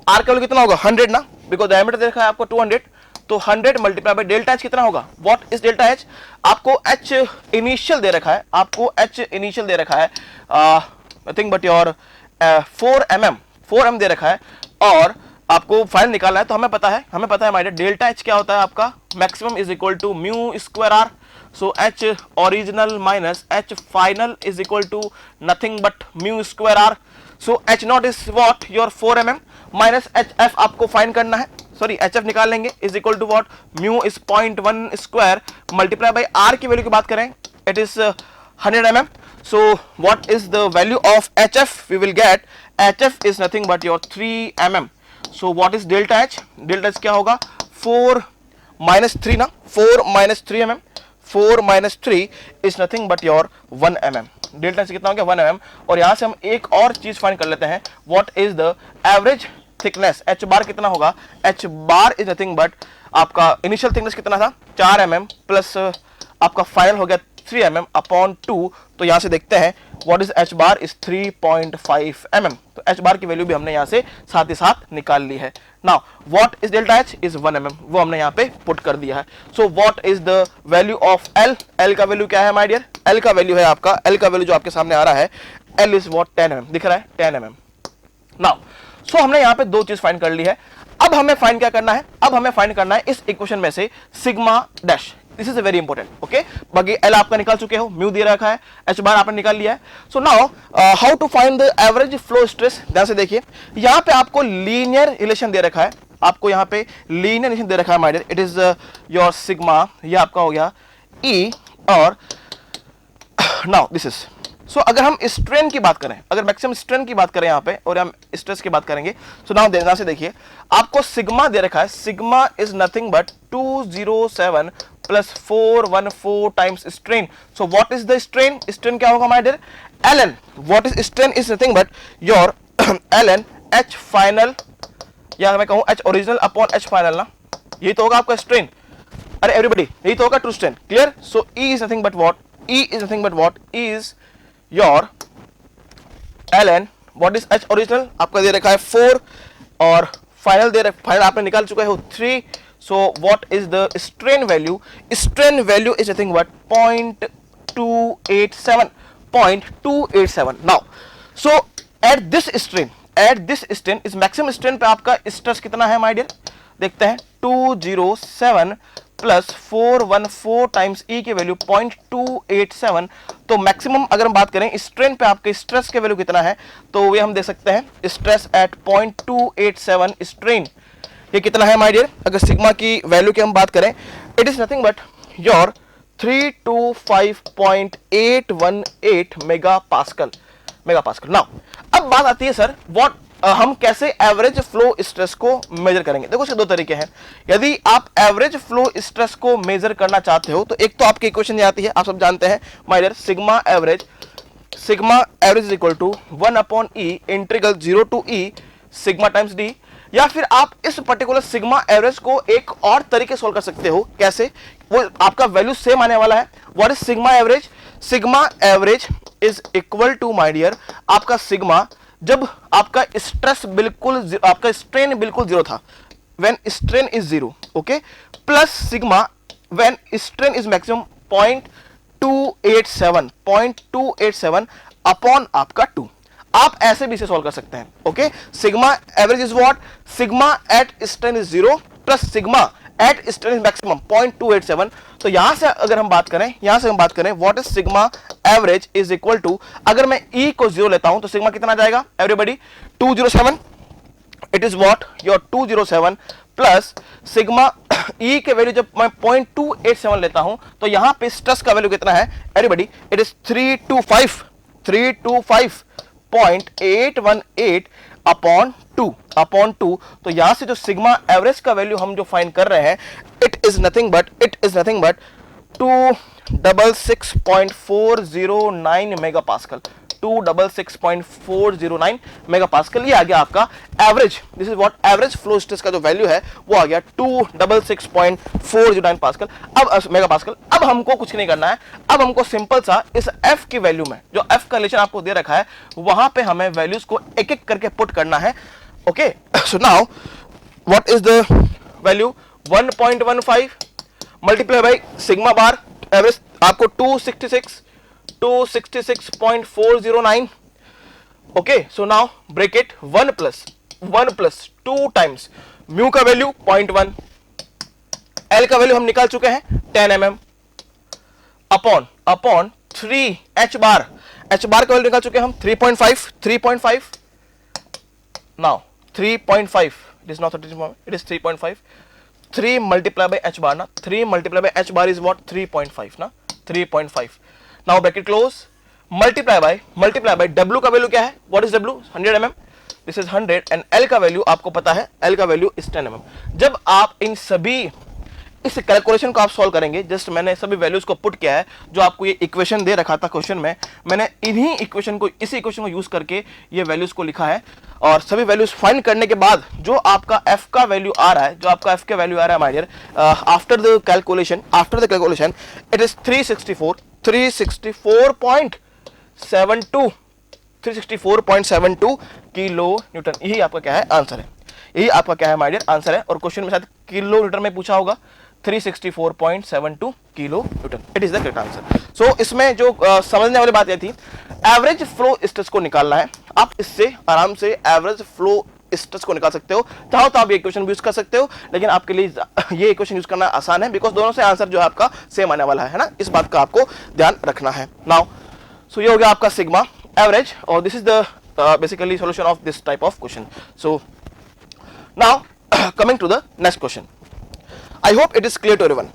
R का वैल्यू कितना होगा? 100 ना, बिकॉज डायमीटर दे रखा है आपको 200. तो 100 मल्टीप्लाई बाय डेल्टा एच कितना होगा? What is delta H? आपको एच इनिशियल दे रखा है, आपको एच इनिशियल दे रखा है नथिंग बट योर 4 mm दे रखा है, और आपको फाइनल निकालना है. तो हमें पता है माय डियर डेल्टा एच क्या होता है आपका? Maximum is equal to mu square R. So H original minus H final is equal to nothing but mu square R. So H naught is what? Your 4 mm minus H F आपको find करना है, sorry H F निकाल लेंगे, is equal to what? Mu is 0.1 square multiply by R की value की बात करें, it is 100 mm. So what is the value of H F? We will get H F is nothing but your 3 mm. So what is delta H? Delta H क्या होगा? 4 - 3 ना, 4 - 3 mm. 4 - 3 is nothing but your 1 mm. Delta H कितना हो गया? 1 mm. और यहां से हम एक और चीज फाइंड कर लेते हैं. What is the average thickness? H bar कितना होगा? H bar is nothing but आपका इनिशियल थिकनेस कितना था? 4 mm प्लस आपका फाइनल हो गया 3 mm अपॉन 2. तो यहां से देखते हैं what is H bar is 3.5 mm. तो एच बार की वैल्यू भी हमने यहां से साथ ही साथ निकाल ली है. Now what is delta H? Is 1 mm. वो हमने यहां पे पुट कर दिया है. सो what is the value of L? L का वैल्यू क्या है माय डियर? एल का वैल्यू है आपका, एल का वैल्यू जो आपके सामने आ रहा है, एल इज व्हाट? 10 mm. दिख रहा है 10 mm. नाउ सो हमने यहां पे दो चीज फाइंड कर ली है. अब हमें फाइंड क्या करना है? अब हमें फाइंड करना है इस इक्वेशन में से sigma dash. This is very important. Okay, बाकी एल आपका निकाल चुके हो, म्यू दे रखा है, एच बार आपने निकाल लिया है. So now how to find the average flow stress? ध्यान से देखिए, यहां पे आपको लीनियर रिलेशन दे रखा है, आपको यहां पे लीनियर रिलेशन दे रखा है my dear. It is your sigma, ये आपका हो गया ई, और नाउ दिस इज. सो अगर हम स्ट्रेन की बात करें, अगर मैक्सिमम स्ट्रेन की बात करें यहाँ पे, और हम स्ट्रेस की बात करेंगे, सो नाउ ध्यान से देखिए, आपको सिग्मा दे रखा है. Sigma is nothing but 207 plus 414 times strain. So what is the strain? Strain क्या होगा my dear? L. What is strain? Is nothing but your L H final, या मैं कहूं H original upon H final ना, यही तो होगा आपका स्ट्रेन. अरे एवरीबॉडी, यही तो होगा true strain. Clear? So E is nothing but what? E is nothing but what is your ln, what is H original आपका दे रखा है 4 और फाइनल दे रखा, फाइनल आपने निकाल चुका है 3. So what is the strain value? Strain value is nothing but 0.287. 0.287. Now, so at this strain इस मैक्सिमम स्ट्रेन पे आपका स्ट्रेस कितना है माय डियर? देखते हैं 207 प्लस 414 टाइम्स ई की वैल्यू 0.287. तो मैक्सिमम अगर हम बात करें स्ट्रेन पे आपके स्ट्रेस के वैल्यू कितना है, तो ये हम देख सकते हैं स्ट्रेस एट 0.287 स्ट्रेन. ये कितना है माय डियर? अगर सिग्मा की वैल्यू की हम बात करें, it is nothing but your 325.818 mega pascal. Now अब बात आती है सर व्हाट हम कैसे एवरेज फ्लो स्ट्रेस को मेजर करेंगे. देखो इसके दो तरीके हैं. यदि आप एवरेज फ्लो स्ट्रेस को मेजर करना चाहते हो तो एक तो आपकी इक्वेशन ये आती है, आप सब जानते हैं my dear, sigma average is equal to 1/e integral 0 to e sigma times d. या फिर आप इस पर्टिकुलर सिग्मा एवरेज को एक और तरीके सोल्व कर सकते हो. कैसे? वो आपका वैल्यू सेम आने वाला है. What is sigma average? Sigma average is equal to my dear आपका सिग्मा जब आपका स्ट्रेस बिल्कुल, आपका स्ट्रेन बिल्कुल जीरो था, when strain is zero, okay, plus sigma when strain is maximum 0.287 upon आपका 2. आप ऐसे भी इसे सॉल्व कर सकते हैं. Okay, sigma average is what? Sigma at strain is zero plus sigma at strain is maximum 0.287. तो यहां से अगर हम बात करें, what is sigma average is equal to, अगर मैं ई को जीरो लेता हूं तो सिग्मा कितना आ जाएगा everybody? 207. It is what your 207 plus sigma ई के वैल्यू जब मैं 0.287 लेता हूं तो यहां पे स्ट्रेस का वैल्यू कितना है एवरीबॉडी? It is 325.818 upon 2. तो यहां से जो सिग्मा एवरेज का वैल्यू हम जो फाइंड कर रहे हैं, it is nothing but 266.409 mega pascal. 266.409 mega pascal. ये आ गया आपका average. This is what average flow stress का जो वैल्यू है वो आ गया 266.409 पास्कल. अब मेगा पास्कल. अब हमको कुछ नहीं करना है. अब हमको सिंपल सा इस एफ की वैल्यू में, जो एफ का रिलेशन आपको दे रखा है, वहां पे हमें वैल्यूज को एक एक करके पुट करना है. Okay, so now what is the value? 1.15 multiply by sigma bar average आपको 266.409. Okay, so now bracket 1 plus 2 times mu का वैल्यू 0.1, एल का वैल्यू हम निकाल चुके हैं 10 mm अपॉन 3 एच बार का वैल्यू निकाल चुके हैं हम 3.5. Now 3.5, it is not 30, it is 3.5. 3 multiplied by h bar ना, 3 multiplied by h bar is what? 3.5 ना, 3.5. Now bracket close, multiply by w का वैल्यू क्या है? What is w? 100 mm. This is 100 and l का value आपको पता है, l का वैल्यू is 10 mm. जब आप इन सभी इस कैलकुलेशन को आप सॉल्व करेंगे, जस्ट मैंने सभी वैल्यूज को पुट किया है जो आपको ये इक्वेशन दे रखा था क्वेश्चन में, मैंने इसी इक्वेशन को यूज करके ये वैल्यूज को लिखा है. और सभी वैल्यूज फाइंड करने के बाद जो आपका f का वैल्यू आ रहा है, my dear, after the calculation it is 364.72 kilo newton. यही आपका क्या है? आंसर है. यही आपका क्या है माय डियर? आंसर है. और क्वेश्चन में शायद किलो न्यूटन में पूछा होगा. 364.72 kilo newton. It is the correct answer. So इसमें जो समझने वाली बात यह थी, एवरेज फ्लो स्ट्रेस को निकालना है. आप इससे आराम से एवरेज फ्लो स्ट्रेस को निकाल सकते हो. चाहो तो आप ये इक्वेशन यूज कर सकते हो, लेकिन आपके लिए ये इक्वेशन यूज करना आसान है, बिकॉज दोनों से आंसर जो है आपका सेम आने वाला है ना. इस बात का आपको ध्यान रखना है. नाउ सो ये हो गया आपका सिग्मा एवरेज, और this is the basically solution of this type of question. So now coming to the next question. I hope it is clear to everyone.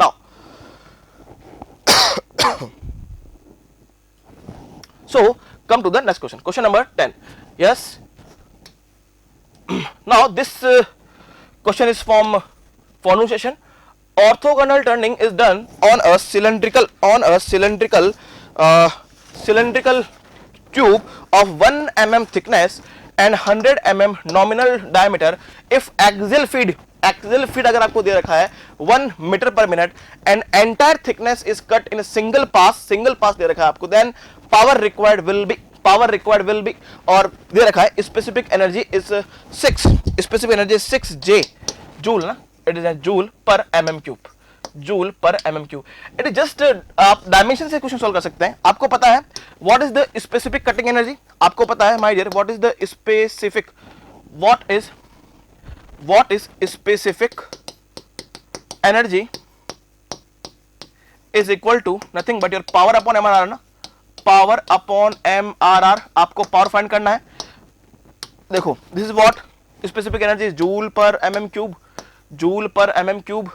Now, so come to the next question. Question number 10. Yes. Now this question is from pronunciation. Orthogonal turning is done on a cylindrical tube of 1 mm thickness and 100 mm nominal diameter if axial feed axial feed अगर आपको दे रखा है 1 meter per minute and entire thickness is cut in single pass दे रखा है आपको, then power required will be और दे रखा है specific energy is 6 J joule ना, इट इज joule per mm cube, it is just आप डायमेंशन से क्वेश्चन सॉल्व कर सकते हैं। आपको पता है what is the specific cutting energy, आपको पता है my dear what is the specific, what is specific energy is equal to nothing but your power upon MRR ना, पावर अपॉन MRR, आपको पावर फाइंड करना है। देखो this is what specific energy is joule per mm cube,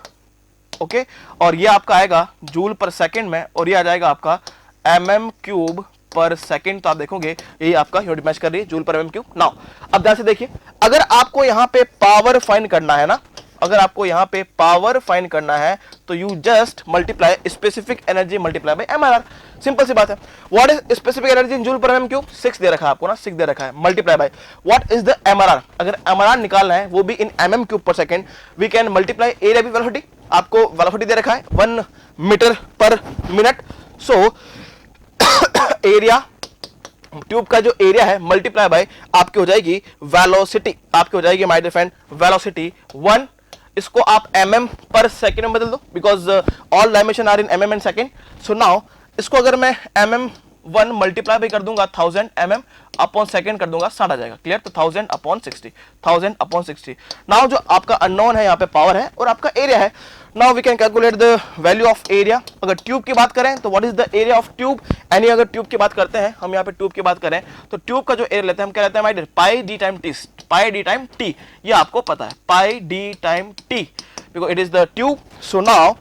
okay, और ये आपका आएगा joule पर सेकंड में और ये आ जाएगा आपका mm क्यूब पर सेकंड। तो आप देखोगे ये आपका यूनिट मैच कर रही है joule per mm cube. Now अब ध्यान से देखिए, अगर आपको यहां पे पावर फाइंड करना है ना, अगर आपको यहां पे पावर फाइंड करना है तो you just multiply specific energy multiply by MRR, simple सी बात है। What is specific energy in joule per mm cube, 6 दे रखा है आपको ना, 6 दे रखा है, multiply by what is the MRR, अगर MRR निकालना है वो भी in mm cube per second, we can multiply area भी वेलोसिटी, आपको वेलोसिटी दे रखा है 1 meter per minute, so area tube का जो एरिया है मल्टीप्लाई बाय आपकी हो जाएगी वेलोसिटी, आपकी हो जाएगी माय डियर फ्रेंड वेलोसिटी 1, इसको आप mm पर सेकंड में बदल दो because all dimension are in mm and second. So now इसको अगर मैं mm1 मल्टीप्लाई भी कर दूंगा 1000 mm अपॉन सेकंड कर दूंगा 60 आ जाएगा, क्लियर। तो 1000 अपॉन 60 नाउ जो आपका अननोन है यहाँ पे पावर है और आपका एरिया है। Now we can calculate the value of area. अगर ट्यूब की बात करें तो what is the area of tube, यानी अगर ट्यूब की बात करते हैं हम यहाँ पे ट्यूब की बात करें तो ट्यूब का जो एरिया लेते हैं हम क्या लेते हैं my dear, pi D time T, ये आपको पता है pi D time T because it is the tube. So now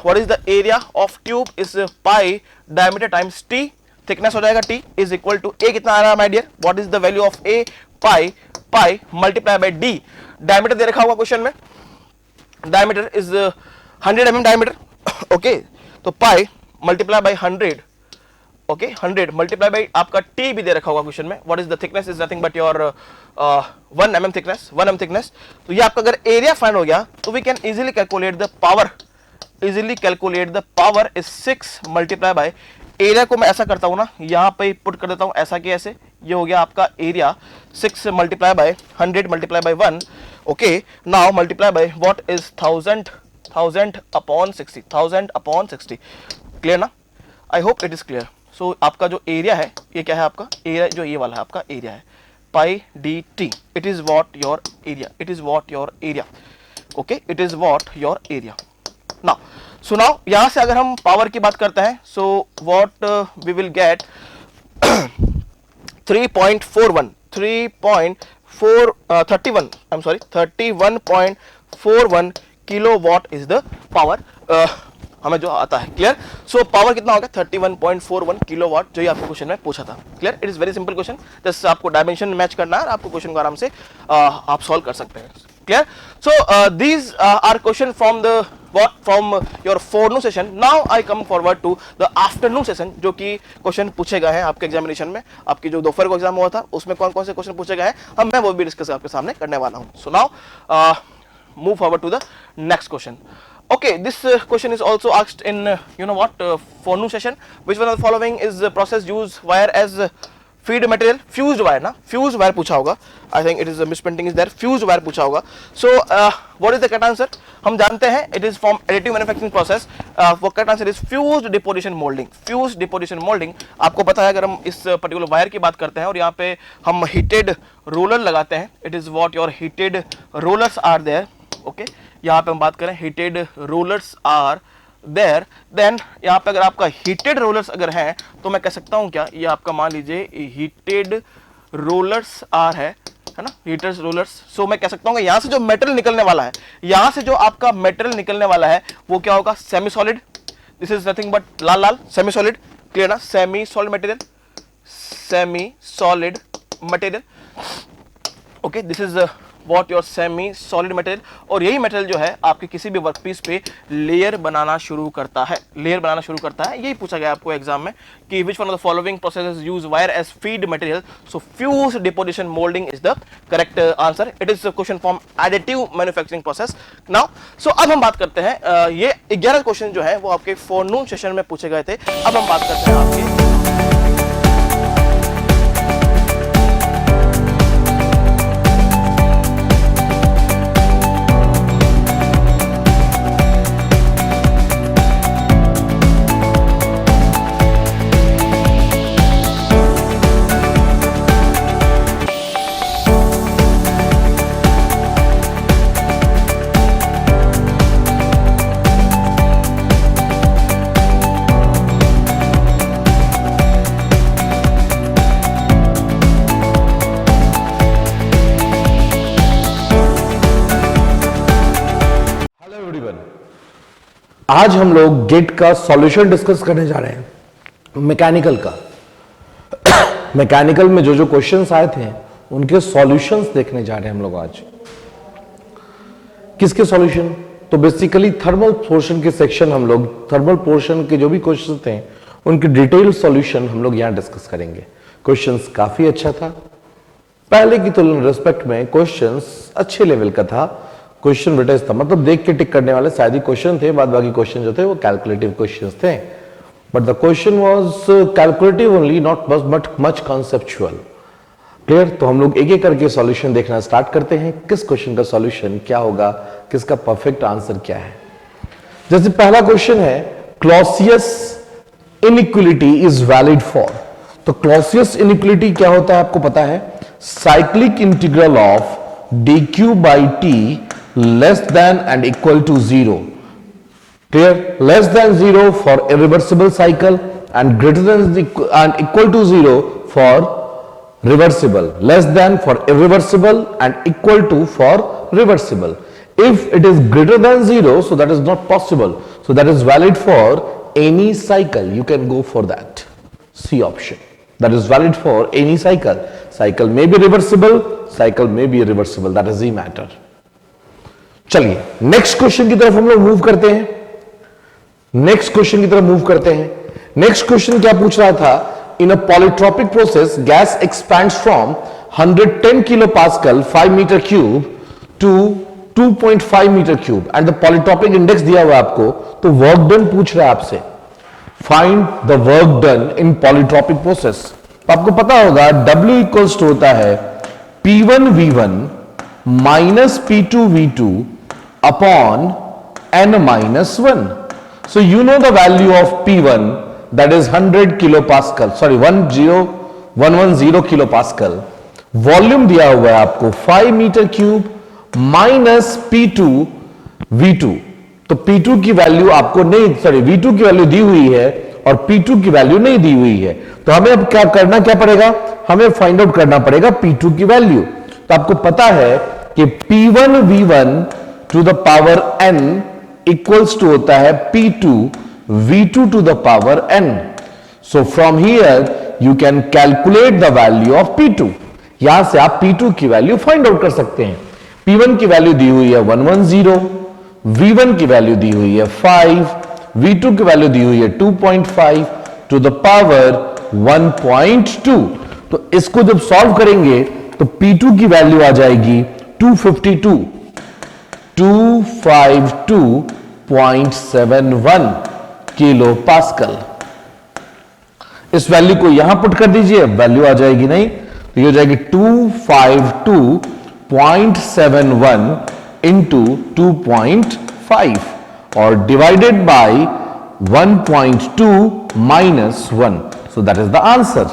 what is the area of tube is pi diameter times T, thickness हो जाएगा T is equal to A, कितना आ रहा है my dear, what is the value of A, pi multiply by D, diameter दे रखा होगा question में, diameter is 100 mm diameter, okay, तो pi multiply by 100, okay, 100 multiply by आपका टी भी दे रखा होगा क्वेश्चन में, what is the thickness is nothing but your 1 mm thickness, तो ये आपका अगर एरिया फाइंड हो गया तो we can easily calculate the power is 6 multiply by area को मैं ऐसा करता हूं ना, यहां पे पुट कर देता हूं ऐसा कि ऐसे, ये हो गया आपका area 6 multiply by 100 multiply by 1, okay, now multiply by what is 1000 upon 60, clear ना, I hope it is clear. So आपका जो एरिया है ये क्या है, आपका एरिया जो ये वाला है आपका एरिया है pi D T, it is what your area, okay, it is what your area. Now सुनाओ यहां से अगर हम पावर की बात करते हैं so what we will get 31.41 kilowatt is the power हमें जो आता है, क्लियर। सो पावर कितना होगा 31.41 किलोवाट, जो ये आपको क्वेश्चन में पूछा था, clear. It is very simple question, just आपको डायमेंशन मैच करना है और आपको क्वेश्चन को आराम से आप सॉल्व कर सकते हैं, clear. So these are question from your forenoon session. Now I come forward to the afternoon session, जो कि क्वेश्चन पूछे गए हैं आपके एग्जामिनेशन में, आपकी जो दोपहर को एग्जाम हुआ था उसमें कौन कौन से क्वेश्चन पूछे गए हैं मैं वो भी डिस्कस आपके सामने करने वाला हूं। So now move forward to the next question. Okay, this question is also asked in forenoon session. Which one of the following is the process used wire as feed material, fused wire ना, fused wire पूछा होगा, I think it is misprinting is there, fused wire पूछा होगा। So what is the correct answer, हम जानते हैं it is from additive manufacturing process, वो correct answer is fused deposition moulding. आपको पता है अगर हम इस पर्टिकुलर वायर की बात करते हैं और यहाँ पे हम हीटेड रोलर लगाते हैं, it is what your heated rollers are there, okay, यहाँ पे हम बात करें heated rollers are there, then यहाँ पे अगर आपका हीटेड रोलर्स अगर हैं तो मैं कह सकता हूँ क्या, ये आपका मान लीजिए हीटेड रोलर्स आर है ना, हीटेड रोलर्स। सो मैं कह सकता हूँ यहाँ से जो मेटल निकलने वाला है, यहाँ से जो आपका मेटल निकलने वाला है वो क्या होगा, semi solid, this is nothing but लाल सेमी सॉलिड, क्लियर ना, semi solid material, okay, this is what your semi solid material, और यही मटेरियल जो है आपके किसी भी वर्कपीस पे लेयर बनाना शुरू करता है, यही पूछा गया आपको एग्जाम में कि which one of the following processes use wire as feed material, so fuse deposition moulding is the correct answer. It is question from additive manufacturing process. Now so अब हम बात करते हैं, ये 11 क्वेश्चन जो है वो आपके फोरनून सेशन में पूछे गए थे। अब हम बात करते हैं आपके आज हम लोग गेट का सॉल्यूशन डिस्कस करने जा रहे हैं, मैकेनिकल का। मैकेनिकल में जो जो क्वेश्चंस आए थे उनके सॉल्यूशंस देखने जा रहे हैं हम लोग आज। किसके सॉल्यूशन? तो बेसिकली थर्मल पोर्शन के सेक्शन, हम लोग थर्मल पोर्शन के जो भी क्वेश्चंस थे उनके डिटेल सॉल्यूशन हम लोग यहां डिस्कस करेंगे। क्वेश्चंस काफी अच्छा था, पहले की तुलना रिस्पेक्ट में क्वेश्चंस अच्छे लेवल का था। क्वेश्चन ब्रिटिश था, मतलब देख के टिक करने वाले शायद ही क्वेश्चन थे, बाद बाकी क्वेश्चन जो थे वो कैलकुलेटिव क्वेश्चंस थे, but the question was calculative only, not but much conceptual. Clear? तो हम लोग एक एक करके सॉल्यूशन देखना स्टार्ट करते हैं, किस क्वेश्चन का सॉल्यूशन क्या होगा, किसका परफेक्ट आंसर क्या है। जैसे पहला क्वेश्चन है, Clausius inequality is valid for. तो क्लॉसियस इनइक्वालिटी क्या होता है आपको पता है? Cyclic integral of dq by t less than and equal to 0. Clear? Less than 0 for irreversible cycle and greater than and equal to 0 for reversible. Less than for irreversible and equal to for reversible. If it is greater than 0, so that is not possible. So that is valid for any cycle. You can go for that. C option. That is valid for any cycle. Cycle may be reversible, cycle may be irreversible. That is the matter. चलिए next question की तरफ हम लोग move करते हैं। Next question क्या पूछ रहा था? In a polytropic process gas expands from 110 kilopascal 5 meter cube to 2.5 meter cube and the polytropic index दिया हुआ आपको, तो वर्क डन पूछ रहा है आपसे। Find the work done in polytropic process. आपको पता होगा W इक्वल्स टू होता है P1 V1 minus P2 V2 upon n minus 1. So you know the value of P1, that is 100 kilopascal, sorry 110 kilopascal. Volume दिया हुआ है आपको 5 metre cube minus P2 V2। तो P2 की वैल्यू आपको नहीं, सॉरी V2 की वैल्यू दी हुई है और P2 की वैल्यू नहीं दी हुई है। तो हमें अब क्या पड़ेगा? हमें फाइंड आउट करना पड़ेगा P2 की वैल्यू। तो आपको पता है कि P1 V1 to the power n equals to होता है P2 V2 to the power n। So from here you can calculate the value of P2। यहां से आप P2 की वैल्यू फाइंड आउट कर सकते हैं। P1 की वैल्यू दी हुई है 110, V1 की वैल्यू दी हुई है 5, V2 की वैल्यू दी हुई है 2.5 टू द पावर 1.2। तो इसको जब सॉल्व करेंगे तो P2 की वैल्यू आ जाएगी 252.71 किलो पास्कल। इस वैल्यू को यहां पुट कर दीजिए, वैल्यू आ जाएगी नहीं, तो ये हो जाएगी 252.71 इंटू 2.5 और divided by 1.2 minus 1। So that is the answer.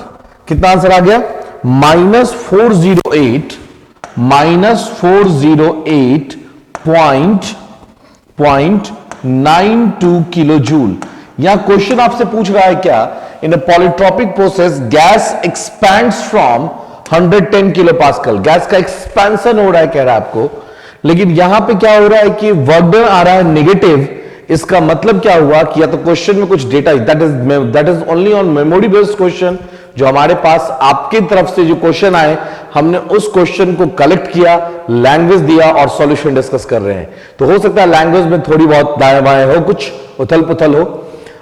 कितना आंसर आ गया? -408.92 किलो जूल। यहां क्वेश्चन आपसे पूछ रहा है क्या? In a polytropic process gas expands from 110 kilo pascal. Gas का एक्सपेंशन हो रहा है कह रहा है आपको, लेकिन यहां पे क्या हो रहा है कि वर्क डन आ रहा है नेगेटिव। इसका मतलब क्या हुआ कि या तो क्वेश्चन में कुछ data, that is only on memory based question, जो हमारे पास आपकी तरफ से जो क्वेश्चन आए, हमने उस क्वेश्चन को कलेक्ट किया, लैंग्वेज दिया और सॉल्यूशन डिस्कस कर रहे हैं। तो हो सकता है लैंग्वेज में थोड़ी बहुत दाएं बाएं हो, कुछ उथल पुथल हो।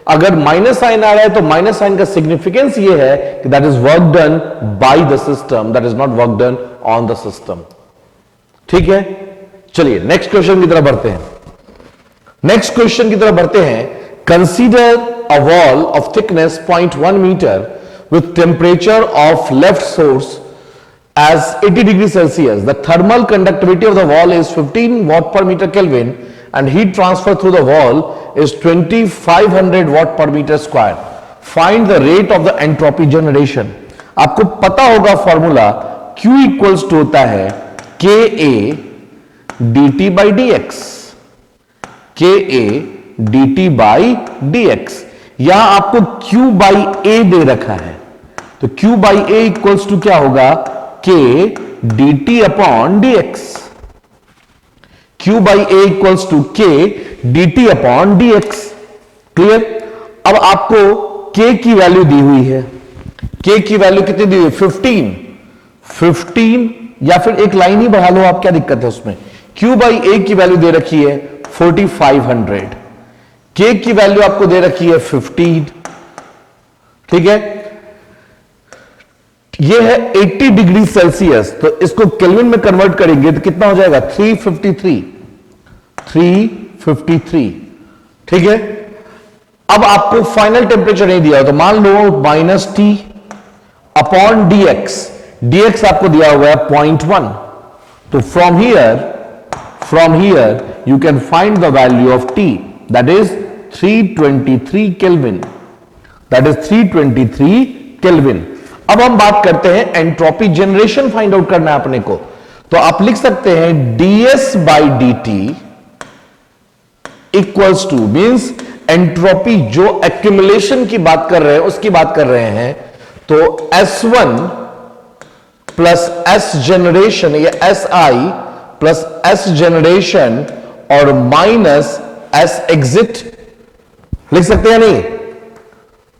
अगर माइनस साइन आ रहा है तो माइनस साइन का सिग्निफिकेंस ये है कि that is work done by the system, that is not work done on the system. ठीक है, चलिए नेक्स्ट क्वेश्चन की तरफ बढ़ते हैं। नेक्स्ट क्वेश्चन की तरफ बढ़ते हैं। Consider a wall of thickness 0.1 metre with temperature of left source as 80 degrees Celsius. The thermal conductivity of the wall is 15 watt per meter Kelvin and heat transfer through the wall is 2500 watt per meter square. Find the rate of the entropy generation. आपको पता होगा formula Q equals to होता है KA dt by dx. KA dt by dx. यहां आपको Q by A दे रखा है, तो Q by A equals to क्या होगा K dt upon dx. Q by A equals to K dt upon dx. Clear? अब आपको K की वैल्यू दी हुई है। K की वैल्यू कितनी दी हुई है? 15 या फिर एक लाइन ही बढ़ा लो आप, क्या दिक्कत है उसमें। Q by A की वैल्यू दे रखी है 4500, K की वैल्यू आपको दे रखी है 15। ठीक है, ये है 80 डिग्री सेल्सियस, तो इसको केल्विन में कन्वर्ट करेंगे तो कितना हो जाएगा? 353। ठीक है, अब आपको फाइनल टेम्परेचर नहीं दिया हो तो मान लो -T अपॉन dx आपको दिया हुआ है 0.1। तो from here you can find the value of T, that is 323 kelvin. That is 323 kelvin. अब हम बात करते हैं एंट्रोपी जनरेशन फाइंड आउट करना है अपने को, तो आप लिख सकते हैं ds by dt equals to, means entropy जो एक्यूमुलेशन की बात कर रहे हैं उसकी बात कर रहे हैं, तो S1 प्लस S जनरेशन या SI प्लस S जनरेशन और माइनस S एग्जिट। लिख सकते हैं नहीं?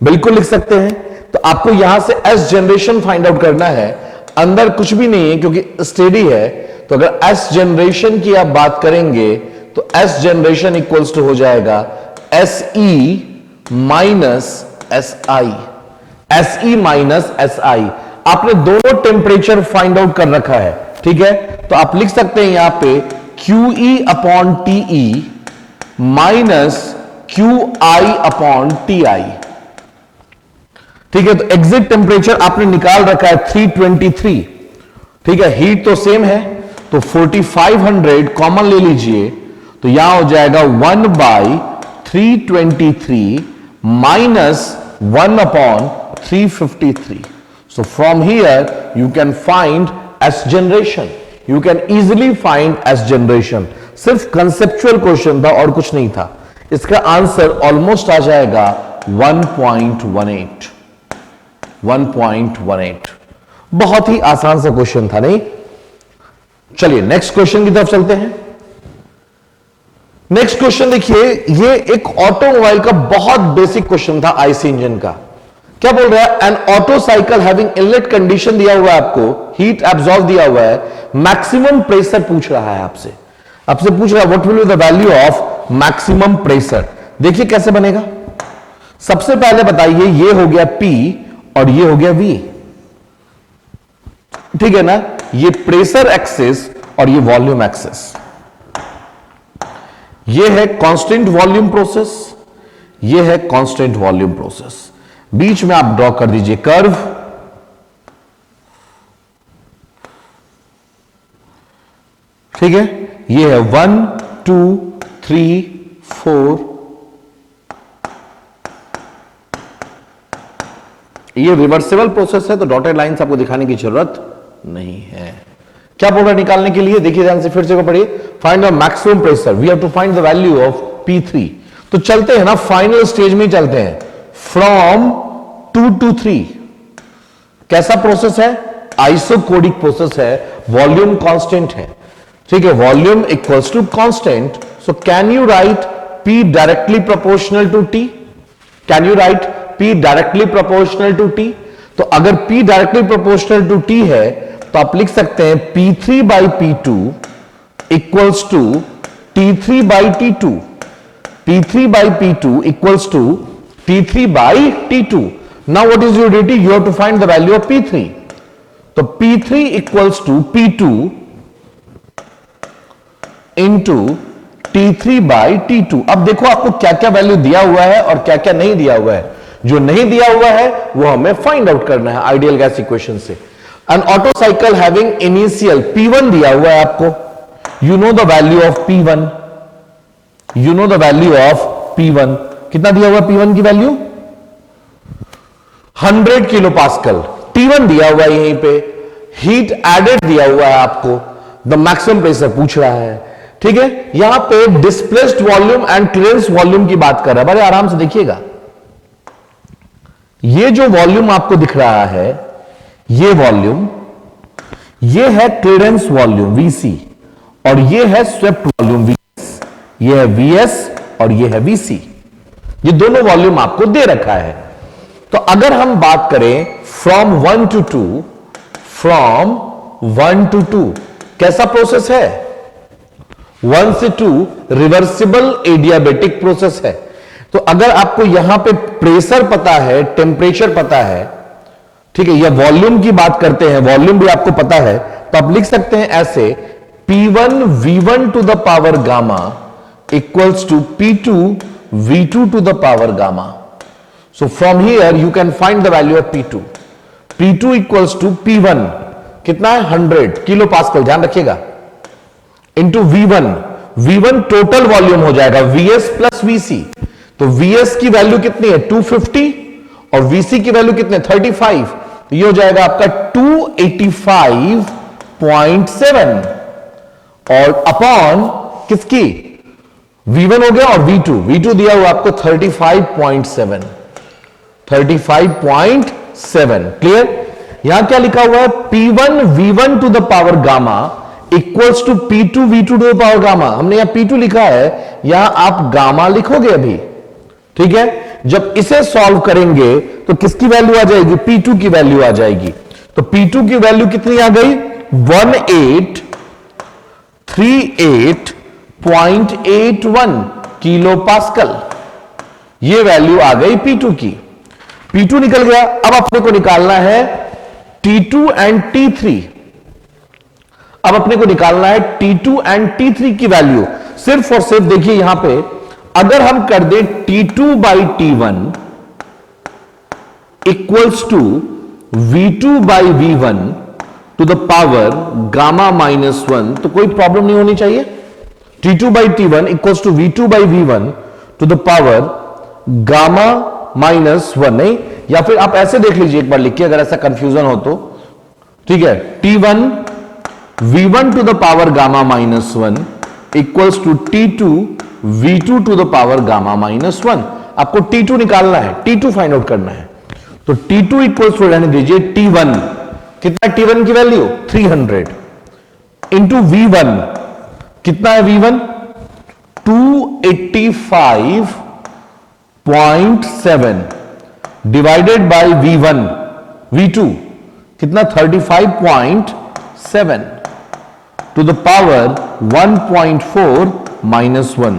बिल्कुल लिख सकते हैं। तो आपको यहां से S जनरेशन फाइंड आउट करना है, अंदर कुछ भी नहीं है क्योंकि स्टेडी है, तो अगर S जनरेशन की आप बात करेंगे तो S जनरेशन इक्वल्स टू हो जाएगा SE minus SI। SE minus SI। आपने दोनों टेम्परेचर फाइंड आउट कर रखा है, ठीक है, तो आप लिख सकते हैं यहां पे QE upon TE minus QI upon TI। ठीक है, तो एग्जिट टेम्परेचर आपने निकाल रखा है 323। ठीक है, हीट तो सेम है, तो 4500 कॉमन ले लीजिए, तो यहां हो जाएगा 1 by 323 minus 1 upon 353। So from here you can find S generation. You can easily find S generation. सिर्फ कंसेप्चुअल क्वेश्चन था और कुछ नहीं था। इसका आंसर ऑलमोस्ट आ जाएगा 1.18। 1.18। बहुत ही आसान सा क्वेश्चन था, नहीं? चलिए नेक्स्ट क्वेश्चन की तरफ चलते हैं। नेक्स्ट क्वेश्चन देखिए, ये एक ऑटोमोबाइल का बहुत बेसिक क्वेश्चन था आईसी इंजन का। क्या बोल रहा है? N auto cycle having inlet condition दिया हुआ है आपको, हीट एब्जॉर्ब दिया हुआ है, मैक्सिमम प्रेशर पूछ रहा है आपसे पूछ रहा है what will be the value of maximum pressure. देखिए कैसे बनेगा। सबसे पहले बताइए, ये हो गया P और ये हो गया V, ठीक है ना? ये प्रेशर एक्सिस और ये वॉल्यूम एक्सिस। ये है कांस्टेंट वॉल्यूम प्रोसेस, ये है कांस्टेंट वॉल्यूम प्रोसेस। बीच में आप ड्रॉ कर दीजिए कर्व। ठीक है, ये है 1 2 3 4। ये रिवर्सिबल प्रोसेस है, तो डॉटेड लाइंस आपको दिखाने की जरूरत नहीं है। क्या बोल रहा है निकालने के लिए? देखिए ध्यान से, फिर से पढ़िए। Find the maximum pressure, we have to find the value of P3। तो चलते हैं ना, फाइनल स्टेज में चलते हैं, फ्रॉम 2 to 3। कैसा प्रोसेस है? आइसोकोडिक प्रोसेस है, वॉल्यूम कांस्टेंट है। ठीक है, volume equals to constant. So can you write P directly proportional to T? Can you write P directly proportional to T? तो अगर P directly proportional to T है तो आप लिख सकते हैं P3 by P2 equals to T3 by T2. P3 by P2 equals to T3 by T2. Now what is your duty? You have to find the value of P3. तो P3 equals to P2 into T3 by T2. अब देखो आपको क्या क्या value दिया हुआ है और क्या क्या नहीं दिया हुआ है. जो नहीं दिया हुआ है वो हमें फाइंड आउट करना है आइडियल गैस इक्वेशन से. An auto cycle having initial P1 दिया हुआ है आपको. You know the value of P1. You know the value of P1. कितना दिया हुआ P1 की वैल्यू? 100 kilo pascal. T1 दिया हुआ है यहीं पे. हीट एडेड दिया हुआ है आपको. द मैक्सिमम प्रेशर पूछ रहा है. ठीक है, यहां पे displaced volume and clearance volume की बात कर रहा है. बड़े आराम से देखिएगा. ये जो वॉल्यूम आपको दिख रहा है, ये वॉल्यूम, ये है क्लियरेंस वॉल्यूम VC और ये है स्वेप्ट वॉल्यूम VS. ये है VS और ये है VC. ये दोनों वॉल्यूम आपको दे रखा है. तो अगर हम बात करें फ्रॉम 1 to 2, फ्रॉम 1 to 2 कैसा प्रोसेस है? 1 से 2 रिवर्सिबल एडियाबेटिक प्रोसेस है. तो अगर आपको यहां पे प्रेशर पता है, टेम्परेचर पता है, ठीक है, या वॉल्यूम की बात करते हैं, वॉल्यूम भी आपको पता है, तो आप लिख सकते हैं ऐसे P1 V1 to the power gamma equals to P2 V2 to the power gamma. So from here you can find the value of P2. P2 equals to P1 कितना है? 100 किलो पास्कल, ध्यान रखिएगा, into V1. V1 total volume हो जाएगा VS plus VC. तो VS की value कितनी है? 250 और VC की वैल्यू कितने? 35. तो ये हो जाएगा आपका 285.7 और अपॉन किसकी? V1 हो गया और V2 दिया हुआ आपको 35.7. 35.7. क्लियर? यहां क्या लिखा हुआ है? P1 V1 to the power gamma equals to P2 V2 to the power gamma. हमने यहां P2 लिखा है, यहां आप गामा लिखोगे अभी. ठीक है, जब इसे सॉल्व करेंगे तो किसकी वैल्यू आ जाएगी? P2 की वैल्यू आ जाएगी. तो P2 की वैल्यू कितनी आ गई? 1838.81 किलो पास्कल. ये वैल्यू आ गई P2 की. P2 निकल गया. अब अपने को निकालना है T2 एंड T3. अब अपने को निकालना है T2 एंड T3 की वैल्यू. सिर्फ और सिर्फ देखिए यहां पे अगर हम कर दें T2 by T1 equals to V2 by V1 to the power gamma -1, तो कोई प्रॉब्लम नहीं होनी चाहिए. T2 by T1 equals to V2 by V1 to the power gamma -1. नहीं, या फिर आप ऐसे देख लीजिए एक बार लिख के, अगर ऐसा कंफ्यूजन हो तो. ठीक है, T1 V1 to the power gamma -1 equals to T2 V2 to the power gamma -1. आपको T2 निकालना है, T2 फाइंड आउट करना है. तो T2 इक्वल्स टू रहने दीजिए T1. कितना T1 की वैल्यू? 300 into V1. कितना है V1? 285.7 divided by V1. V2 कितना? 35.7 to the power 1.4 -1.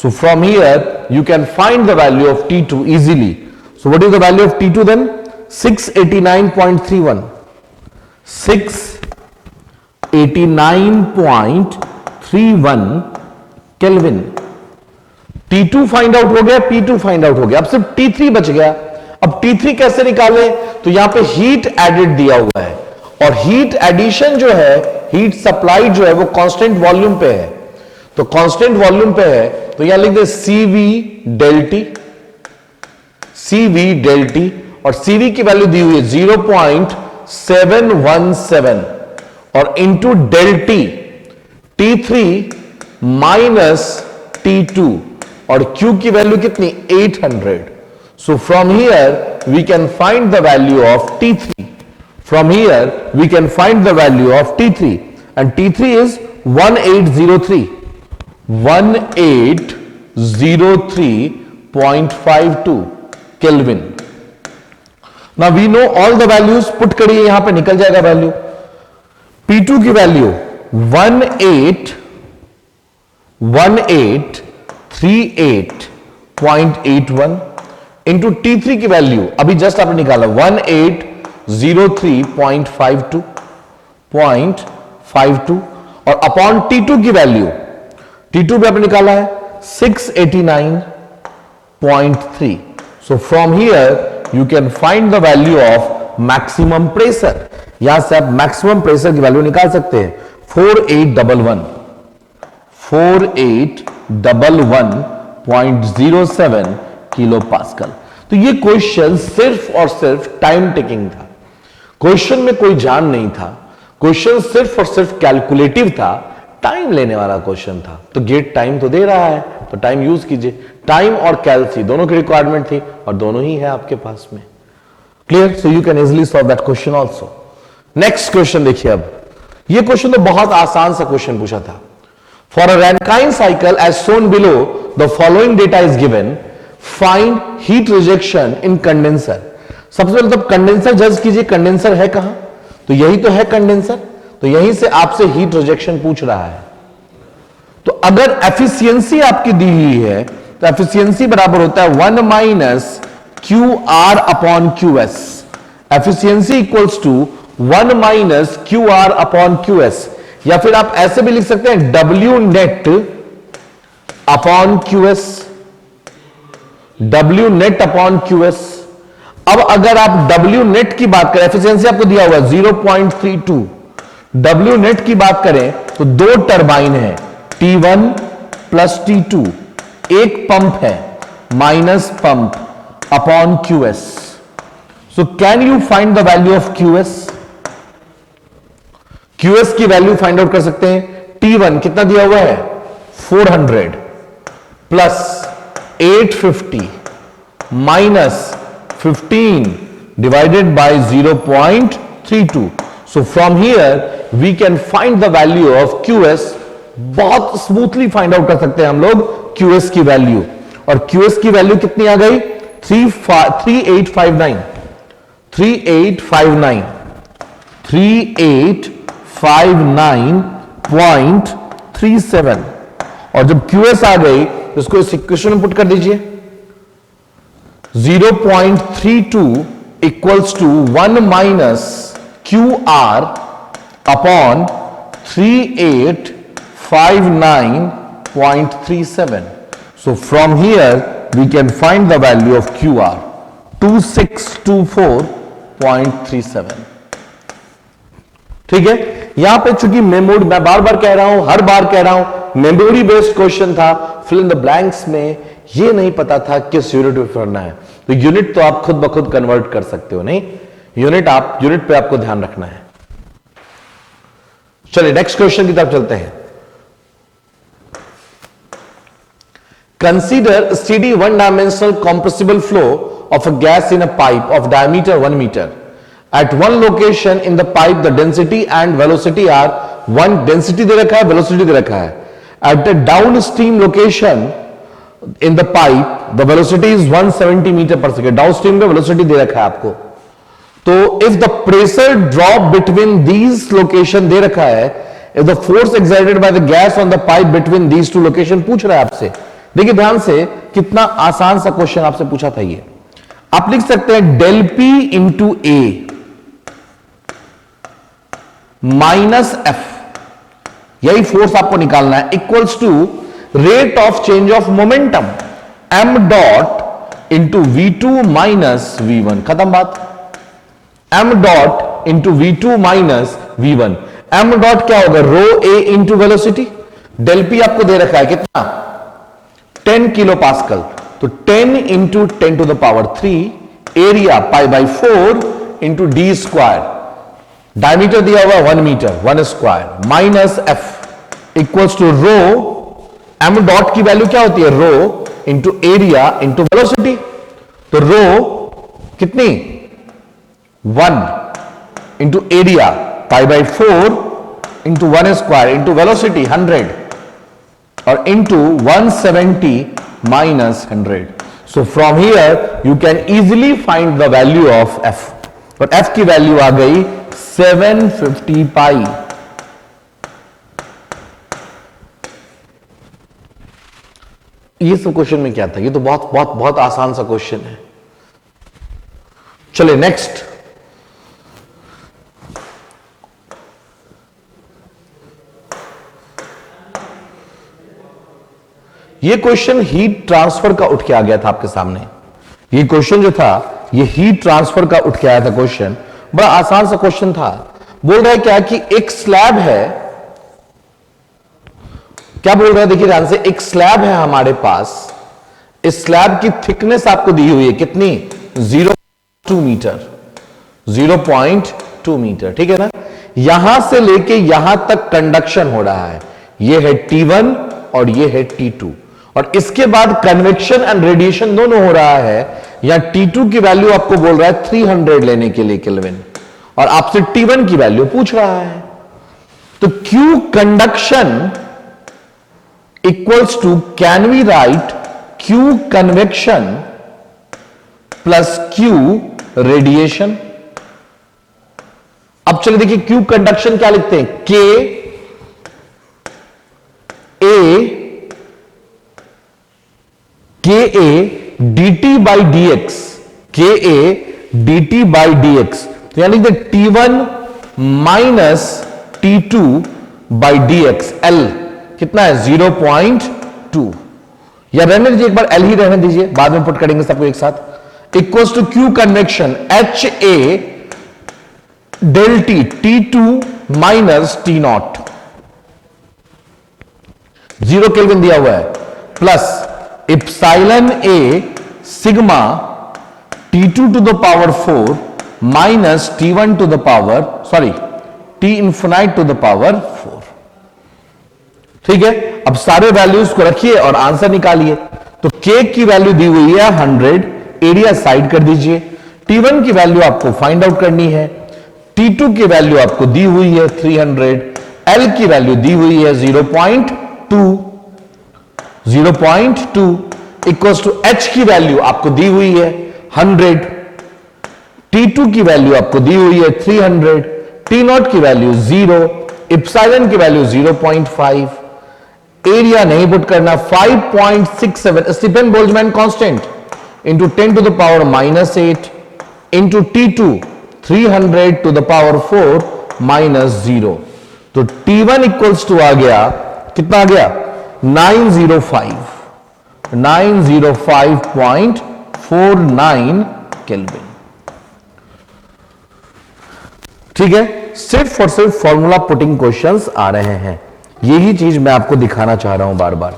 So from here you can find the value of T2 easily. So what is the value of T2 then? 689.31. 689.31 kelvin. T2 find out हो गया, P2 find out हो गया. अब सिर्फ T3 बच गया. अब T3 कैसे निकाले? तो यहां पे हीट एडेड दिया हुआ है और हीट एडिशन जो है, हीट सप्लाई जो है वो कांस्टेंट वॉल्यूम पे है. तो कांस्टेंट वॉल्यूम पे है तो यहां लिख दे CV del T और CV की वैल्यू दी हुई है 0.717 और into del T3 minus T2 और Q की वैल्यू कितनी? 800. So from here we can find the value of T3. From here we can find the value of T3 and T3 is 1803.52 kelvin. ना we know all the values, put करिए यहां पे निकल जाएगा value. P2 की value 1838.81 into T3 की value अभी just आपने निकाला 1803.52 और अपॉन T2 की वैल्यू, T2 भी आपने निकाला है 689.3। सो from here you can find the value of maximum pressure. यहां से आप मैक्सिमम प्रेशर की वैल्यू निकाल सकते हैं 4811.07 किलो पास्कल। तो ये क्वेश्चन सिर्फ और सिर्फ टाइम टेकिंग था, क्वेश्चन में कोई जान नहीं था, क्वेश्चन सिर्फ और सिर्फ कैलकुलेटिव था, टाइम लेने वाला क्वेश्चन था। तो गेट टाइम तो दे रहा है तो टाइम यूज कीजिए। टाइम और कैलसी दोनों की रिक्वायरमेंट थी और दोनों ही है आपके पास में। Clear? So you can easily solve that question also. Next question देखिए। अब ये क्वेश्चन तो बहुत आसान सा क्वेश्चन पूछा था। For a Rankine cycle as shown below the following data is given, find heat rejection in condenser. सबसे पहले तो कंडेंसर जज कीजिए, कंडेंसर है कहां? तो यही तो है कंडेंसर, तो यहीं से आपसे हीट रिजेक्शन पूछ रहा है। तो अगर एफिशिएंसी आपकी दी हुई है तो एफिशिएंसी बराबर होता है 1 minus Q R upon Q S. Efficiency equals to 1 minus Q R upon Q S, या फिर आप ऐसे भी लिख सकते हैं W net upon Q S, W net upon Q S. अब अगर आप डब्ल्यू नेट की बात करें, एफिशिएंसी आपको दिया हुआ है 0.32, डब्ल्यू नेट की बात करें तो दो टरबाइन है T1 प्लस T2, एक पंप है minus pump upon QS। So can you find the value of QS? QS की वैल्यू फाइंड आउट कर सकते हैं। T1 कितना दिया हुआ है 400 plus 850 minus 15 divided by 0.32. So from here we can find the value of QS। बहुत smoothly find out कर सकते हैं हम लोग QS की वैल्यू। और QS की वैल्यू कितनी आ गई 3859.37। और जब QS आ गई तो इसको इस इक्वेशन में पुट कर दीजिए। 0.32 equals to 1 minus Q R upon 3859.37। So from here we can find the value of Q R 2624.37। ठीक है। यहां पे चूंकि मेमोरी, मैं बार बार कह रहा हूं, हर बार कह रहा हूं, मेमोरी बेस्ड क्वेश्चन था। फिल इन द ब्लैंक्स में ये नहीं पता था किस यूनिट पे करना है, तो यूनिट तो आप खुद ब खुद कन्वर्ट कर सकते हो। नहीं, यूनिट पे आपको ध्यान रखना है। चलिए नेक्स्ट क्वेश्चन की तरफ चलते हैं। Consider steady one dimensional compressible flow of a gas in a pipe of diameter 1 meter. At one location in the pipe the density and velocity are one, density दे रखा है, velocity दे रखा है। At the downstream location in the pipe the velocity is 170 meter per second। downstream में velocity दे रखा है आपको। तो if the pressure drop between these location दे रखा है, if the force exerted by the gas on the pipe between these two location पूछ रहा है आपसे। देखिए ध्यान से, कितना आसान सा क्वेश्चन आपसे पूछा था ये। आप लिख सकते हैं del P into A minus F, यही फोर्स आपको निकालना है, equals to rate of change of momentum m dot into V2 minus V1। खत्म बात। m dot into V2 minus V1। m dot क्या होगा rho A into velocity. Del P आपको दे रखा है कितना 10 किलो पास्कल, तो 10 into 10 to the power 3, area pi by 4 into D square, diameter दिया हुआ 1 metre 1 square, minus F equals to rho, M dot की वैल्यू क्या होती है rho into area into velocity. तो रो कितनी 1 into area pi by 4 into 1 square into velocity 100 और into 170 minus 100। So from here you can easily find the value of f. और f की value आ गई 750 पाई। ये सब क्वेश्चन में क्या था? ये तो बहुत बहुत बहुत आसान सा क्वेश्चन है। चले नेक्स्ट। ये क्वेश्चन हीट ट्रांसफर का उठ के आ गया था आपके सामने। ये क्वेश्चन जो था ये हीट ट्रांसफर का उठ के आया था क्वेश्चन। बड़ा आसान सा क्वेश्चन था। बोल रहा है क्या कि एक स्लैब है, क्या बोल रहा है देखिए ध्यान से, एक स्लैब है हमारे पास। इस स्लैब की थिकनेस आपको दी हुई है कितनी? 0.2 मीटर, 0.2 मीटर, ठीक है ना। यहां से लेके यहां तक कंडक्शन हो रहा है। यह है T1 और यह है T2, और इसके बाद कन्वेक्शन एंड रेडिएशन दोनों हो रहा है। यहां T2 की वैल्यू आपको बोल रहा है 300 लेने के लिए केल्विन, और आपसे T1 की वैल्यू पूछ रहा है। तो Q conduction equals to, can we write Q convection plus Q radiation. अब चलिए देखिए Q कंडक्शन क्या लिखते हैं? K A dt by dx, Ka dt by dx, तो यानी कि T1 minus T2 by dx, L कितना है? 0.2, या रहने दीजिए एक बार L ही रहने दीजिए, बाद में पुट करेंगे सबको एक साथ। Equals to Q convection HA del T, T2 minus T0, 0 kelvin दिया हुआ है, plus epsilon A sigma T2 to the power 4 minus T1 to the power, sorry T infinite to the power 4। ठीक है, अब सारे वैल्यूज को रखिए और आंसर निकालिए। तो K की वैल्यू दी हुई है 100, एरिया साइड कर दीजिए। T1 की वैल्यू आपको फाइंड आउट करनी है। T2 की वैल्यू आपको दी हुई है 300, L की वैल्यू दी हुई है 0.2 इक्वल्स टू H की वैल्यू आपको दी हुई है 100, T2 की वैल्यू आपको दी हुई है 300, T0 की वैल्यू 0, इप्सिलॉन की वैल्यू 0.5, एरिया नहीं पुट करना, 5.67 Stefan Boltzmann constant into 10 to the power -8 into T2 300 to the power 4 -0। तो T1 इक्वल्स टू आ गया, कितना आ गया? 905.49 केल्विन। ठीक है, सिर्फ और सिर्फ फॉर्मूला पुटिंग क्वेश्चंस आ रहे हैं। यही चीज मैं आपको दिखाना चाह रहा हूं, बार बार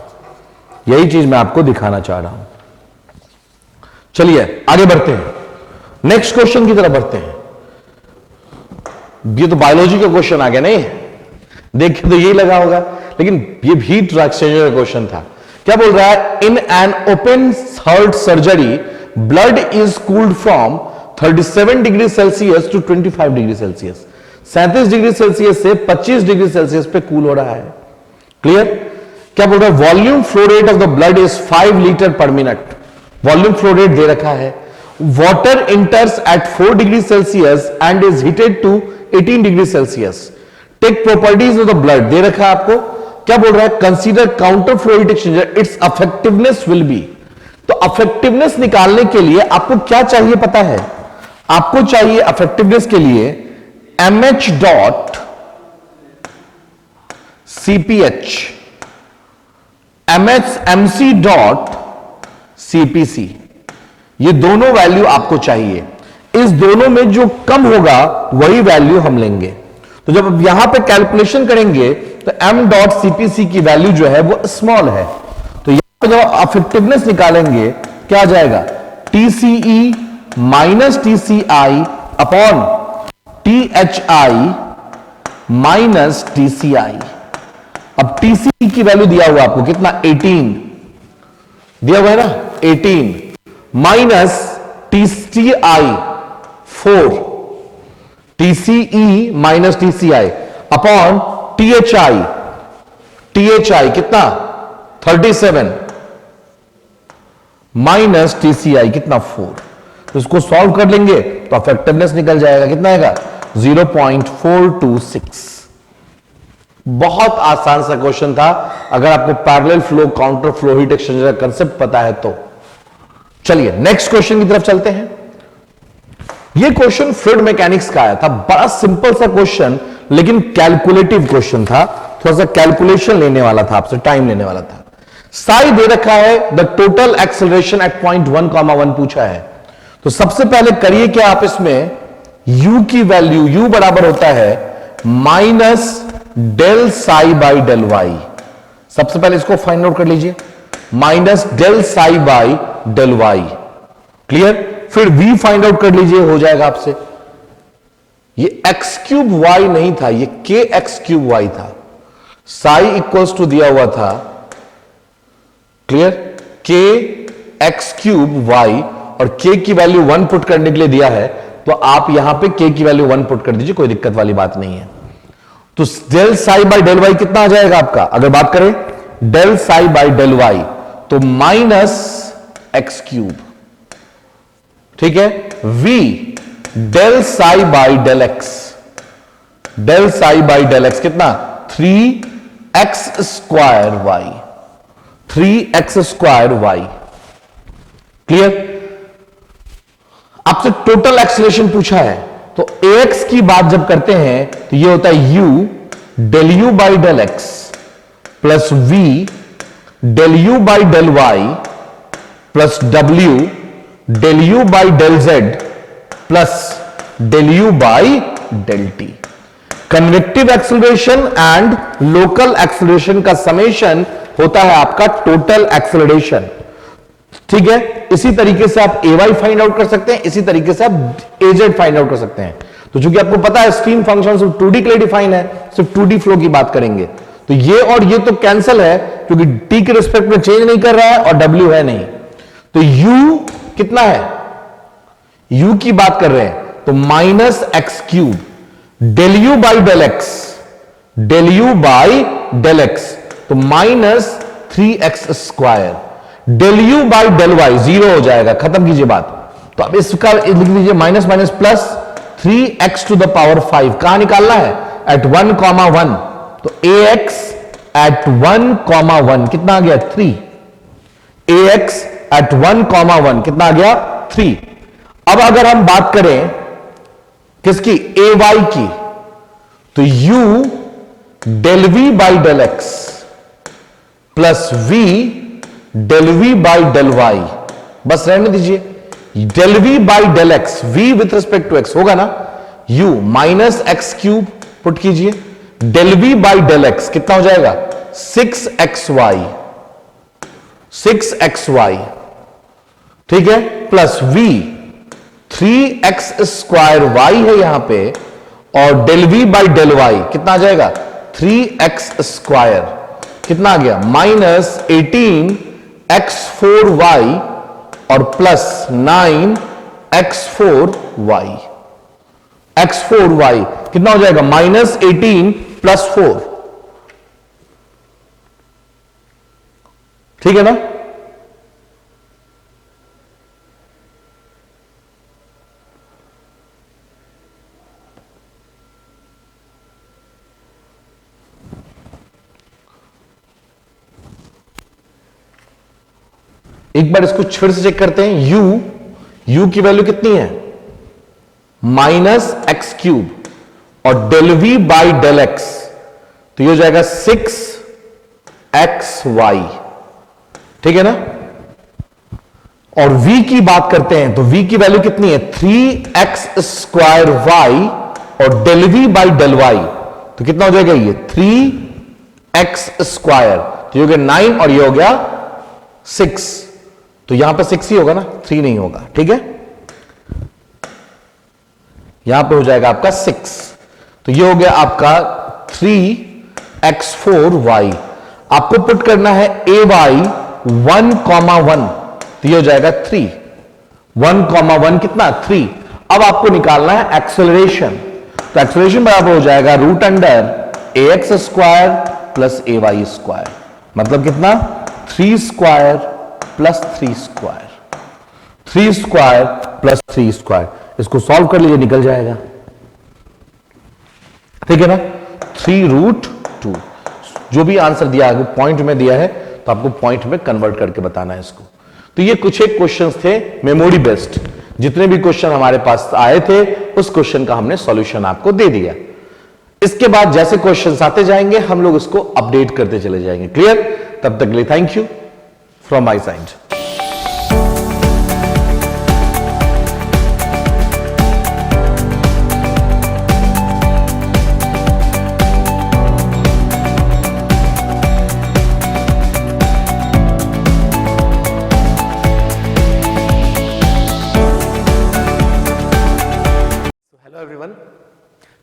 यही चीज मैं आपको दिखाना चाह रहा हूं। चलिए आगे बढ़ते हैं, नेक्स्ट क्वेश्चन की तरफ बढ़ते हैं। ये तो बायोलॉजी का क्वेश्चन आ गया, नहीं देखिए तो यही लगा होगा, लेकिन ये हीट एक्सचेंजर का क्वेश्चन था। क्या बोल रहा है? In an open heart surgery blood is cooled from 37 degree Celsius to 25 degree Celsius. 37 degree Celsius से 25 डिग्री सेल्सियस पे कूल हो रहा है। क्लियर? क्या बोल रहा है? Volume flow rate of the blood is 5 litre per minute. Volume flow rate दे रखा है। Water enters at 4 degree Celsius and is heated to 18 degree Celsius. Take properties of the blood दे रखा है आपको। क्या बोल रहा है? Consider counter flow heat exchanger, its effectiveness will be. तो अफेक्टिवनेस निकालने के लिए आपको क्या चाहिए पता है? आपको चाहिए अफेक्टिवनेस के लिए MH dot CPH, MC dot CPC, ये दोनों वैल्यू आपको चाहिए। इस दोनों में जो कम होगा वही वैल्यू हम लेंगे। तो जब यहां पे कैलकुलेशन करेंगे तो M डॉट CPC की वैल्यू जो है वो स्मॉल है। तो यहां पे जब अफेक्टिवनेस निकालेंगे क्या आ जाएगा? TCE minus TCI upon THI minus TCI। अब TCE की वैल्यू दिया हुआ आपको कितना? 18 दिया हुआ है ना, 18 minus TCI 4, TCE minus TCI upon THI कितना? 37 माइनस टीसीआई कितना 4। तो इसको सॉल्व कर लेंगे तो इफेक्टिवनेस निकल जाएगा, कितना आएगा 0.426। बहुत आसान सा क्वेश्चन था अगर आपको parallel flow, counter flow, heat exchanger का कंसेप्ट पता है तो। चलिए नेक्स्ट क्वेश्चन की तरफ चलते हैं। यह क्वेश्चन फ्लूइड मैकेनिक्स का आया था, बड़ा सिंपल सा क्वेश्चन लेकिन कैलकुलेटिव क्वेश्चन था, थोड़ा सा कैलकुलेशन लेने वाला था, आपसे टाइम लेने वाला था। साई दे रखा है, the total acceleration at point 1,1 पूछा है। तो सबसे पहले करिए क्या आप इसमें u की वैल्यू, u बराबर होता है minus del psi by del Y. सबसे पहले इसको फाइंड आउट कर लीजिए, minus del psi by del Y. Clear? फिर v फाइंड आउट कर लीजिए, हो जाएगा आपसे। ये x क्यूब y नहीं था, ये k x क्यूब y था। साई इक्वल्स टू दिया हुआ था, clear, k x cube y, और k की वैल्यू 1 पुट करने के लिए दिया है, तो आप यहां पे k की वैल्यू 1 पुट कर दीजिए, कोई दिक्कत वाली बात नहीं है। तो del psi by del Y कितना आ जाएगा आपका, अगर बात करें del psi by del Y, तो माइनस एक्स क्यूब, ठीक है, v del psi by del x, del psi by del x कितना 3x square Y, 3x square Y. Clear? आपसे टोटल एक्सीलरेशन पूछा है, तो ax की बात जब करते हैं तो ये होता है u del u by del x plus v del u by del Y plus w del u by del z plus del u by del t। Convective acceleration and local acceleration का summation होता है आपका total acceleration. ठीक है, इसी तरीके से आप ay फाइंड आउट कर सकते हैं, इसी तरीके से आप az फाइंड आउट कर सकते हैं। तो चूंकि आपको पता है स्ट्रीम फंक्शन सिर्फ 2D के लिए डिफाइन है, सिर्फ 2D फ्लो की बात करेंगे, तो ये और ये तो कैंसिल है क्योंकि t के रिस्पेक्ट में चेंज नहीं कर रहा है और w है नहीं। तो u कितना है, u की बात कर रहे हैं तो minus x cube del u by del x, del u by del x, तो minus 3x square, del u by del y 0 हो जाएगा, खत्म कीजिए बात। तो अब इसका लिख लीजिए minus minus plus 3x to the power 5। कहां निकालना है, एट 1,1, तो ax एट 1,1 कितना आ गया 3, ax एट 1,1 कितना आ गया 3। अब अगर हम बात करें किसकी, ay की, तो u del v by del x plus v del v by del y, बस रहने दीजिए, del v by del x, v with respect to x होगा ना, u minus x cube put कीजिए, del v by del x कितना हो जाएगा 6xy, 6xy, ठीक है, plus v 3x square y है यहां पे, और del v by del Y कितना आ जाएगा 3x स्क्वायर, कितना आ गया माइनस 18x4y और प्लस 9x4y, x4y कितना हो जाएगा माइनस 18 प्लस 4, ठीक है ना। एक बार इसको फिर से चेक करते हैं, u की वैल्यू कितनी है माइनस एक्स क्यूब और del v by del x, तो ये हो जाएगा 6xy, ठीक है ना। और v की बात करते हैं तो v की वैल्यू कितनी है 3x स्क्वायर y और del v by del y, तो कितना हो जाएगा ये 3x स्क्वायर, तो ये हो गया 9 और ये हो गया 6, तो यहां पे 6 ही होगा ना, 3 नहीं होगा, ठीक है। यहां पे हो जाएगा आपका 6, तो ये हो गया आपका 3x4y। आपको पुट करना है ay 1,1, तो ये हो जाएगा 3, 1,1 कितना 3। अब आपको निकालना है एक्सेलरेशन, तो एक्सेलरेशन बराबर हो जाएगा root under ax square plus ay square, मतलब कितना 3 square plus 3 square. 3 square plus 3 square, इसको सॉल्व कर लीजिए, निकल जाएगा, ठीक है ना। 3√2 जो भी आंसर दिया है पॉइंट में दिया है तो आपको पॉइंट में कन्वर्ट करके बताना है इसको। तो ये कुछ एक क्वेश्चंस थे मेमोरी बेस्ड, जितने भी क्वेश्चन हमारे पास आए थे उस क्वेश्चन का हमने सॉल्यूशन आपको दे दिया। इसके बाद जैसे क्वेश्चंस आते जाएंगे हम लोग इसको अपडेट करते चले जाएंगे। क्लियर? तब तक के लिए thank you from my side.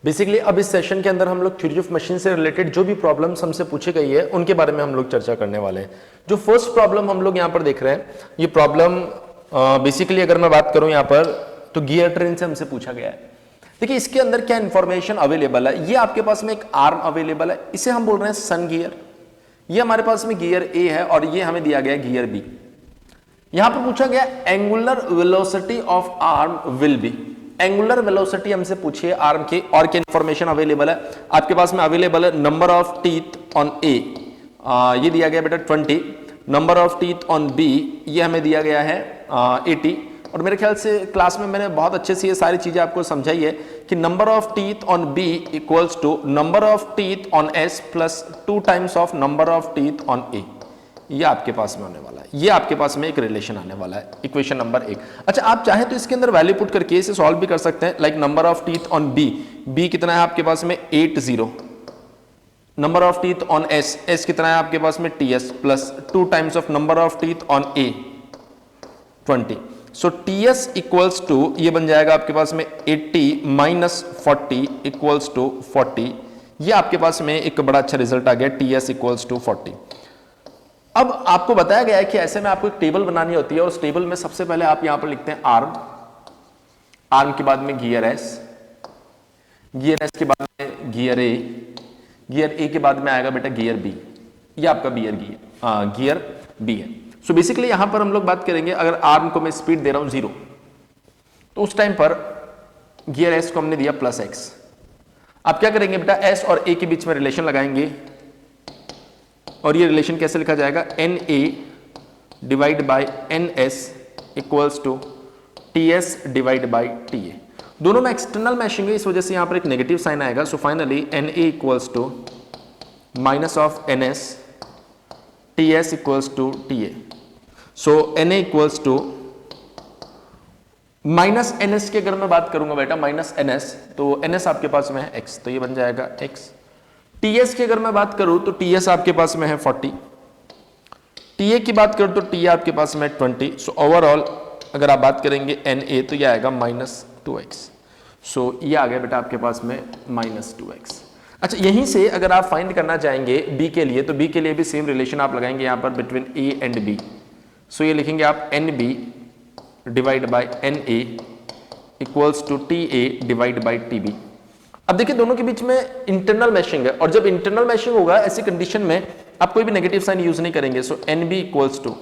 Basically अब इस सेशन के अंदर हम लोग थ्योरी ऑफ मशीन से रिलेटेड जो भी प्रॉब्लम्स हमसे पूछी गई है उनके बारे में हम लोग चर्चा करने वाले हैं। जो फर्स्ट प्रॉब्लम हम लोग यहाँ पर देख रहे हैं, ये प्रॉब्लम बेसिकली अगर मैं बात करूं यहाँ पर तो गियर ट्रेन से हमसे पूछा गया है। देखिए इसके अंदर क्या इंफॉर्मेशन अवेलेबल है, ये आपके पास में एक आर्म अवेलेबल है, इसे हम बोल रहे हैं सन गियर। ये हमारे पास में गियर ए है और ये हमें दिया गया गियर बी। यहां पर पूछा गया angular velocity of arm will be. Angular velocity हमसे पूछिए आर्म के, और क्या इंफॉर्मेशन अवेलेबल है आपके पास में अवेलेबल है। Number of teeth on A ये दिया गया बेटा 20, number of teeth on B ये हमें दिया गया है 80। और मेरे ख्याल से क्लास में मैंने बहुत अच्छे से ये सारी चीजें आपको समझाई है कि number of teeth on B equals to number of teeth on S plus 2 times of number of teeth on A. ये आपके पास में होने वाला है, ये आपके पास में एक रिलेशन आने वाला है, इक्वेशन नंबर 1। अच्छा आप चाहे तो इसके अंदर वैल्यू पुट करके इसे सॉल्व भी कर सकते हैं। Like number of teeth on B, B कितना है आपके पास में 80, number of teeth on S, S कितना है आपके पास में TS plus 2 times of number of teeth on A 20। So TS equals to ये बन जाएगा आपके पास में 80 माइनस 40 इक्वल्स टू 40। ये आपके पास में एक बड़ा अच्छा रिजल्ट आ गया, टीएस इक्वल्स टू 40। अब आपको बताया गया है कि ऐसे में आपको एक टेबल बनानी होती है और उस टेबल में सबसे पहले आप यहां पर लिखते हैं आर्म, आर्म के बाद में गियर एस, गियर एस के बाद में गियर ए, गियर ए के बाद में आएगा बेटा गियर बी। ये आपका गियर बी है। सो बेसिकली यहां पर हम लोग बात करेंगे, अगर आर्म को मैं स्पीड दे रहा हूं 0 तो उस टाइम पर गियर एस को हमने दिया +x। आप क्या करेंगे बेटा, एस और ए के बीच में रिलेशन लगाएंगे और ये रिलेशन कैसे लिखा जाएगा, N A divide by N S equals to T S divide by T A. दोनों में एक्सटर्नल मैशिंग है, इस वजह से यहां पर एक नेगेटिव साइन आएगा। So finally N A equals to minus of N S T S equals to T A. So N A equals to minus N S की अगर मैं बात करूंगा बेटा माइनस एन एस, तो एन एस आपके पास में है एक्स, तो ये बन जाएगा एक्स। टीएस की अगर मैं बात करूं तो टीएस आपके पास में है 40, टीए की बात करूं तो टी आपके पास में 20। सो ओवरऑल अगर आप बात करेंगे एन ए तो ये आएगा -2x। सो ये आ गया बेटा आपके पास में -2x। अच्छा यहीं से अगर आप फाइंड करना चाहेंगे बी के लिए, तो बी के लिए भी सेम रिलेशन आप लगाएंगे यहां पर between A and B. So ये लिखेंगे आप N B divide by N A equals to T A divide by T B. अब देखिए दोनों के बीच में इंटरनल मैशिंग है, और जब इंटरनल मैशिंग होगा ऐसी कंडीशन में आप कोई भी नेगेटिव साइन यूज नहीं करेंगे। So N B equals to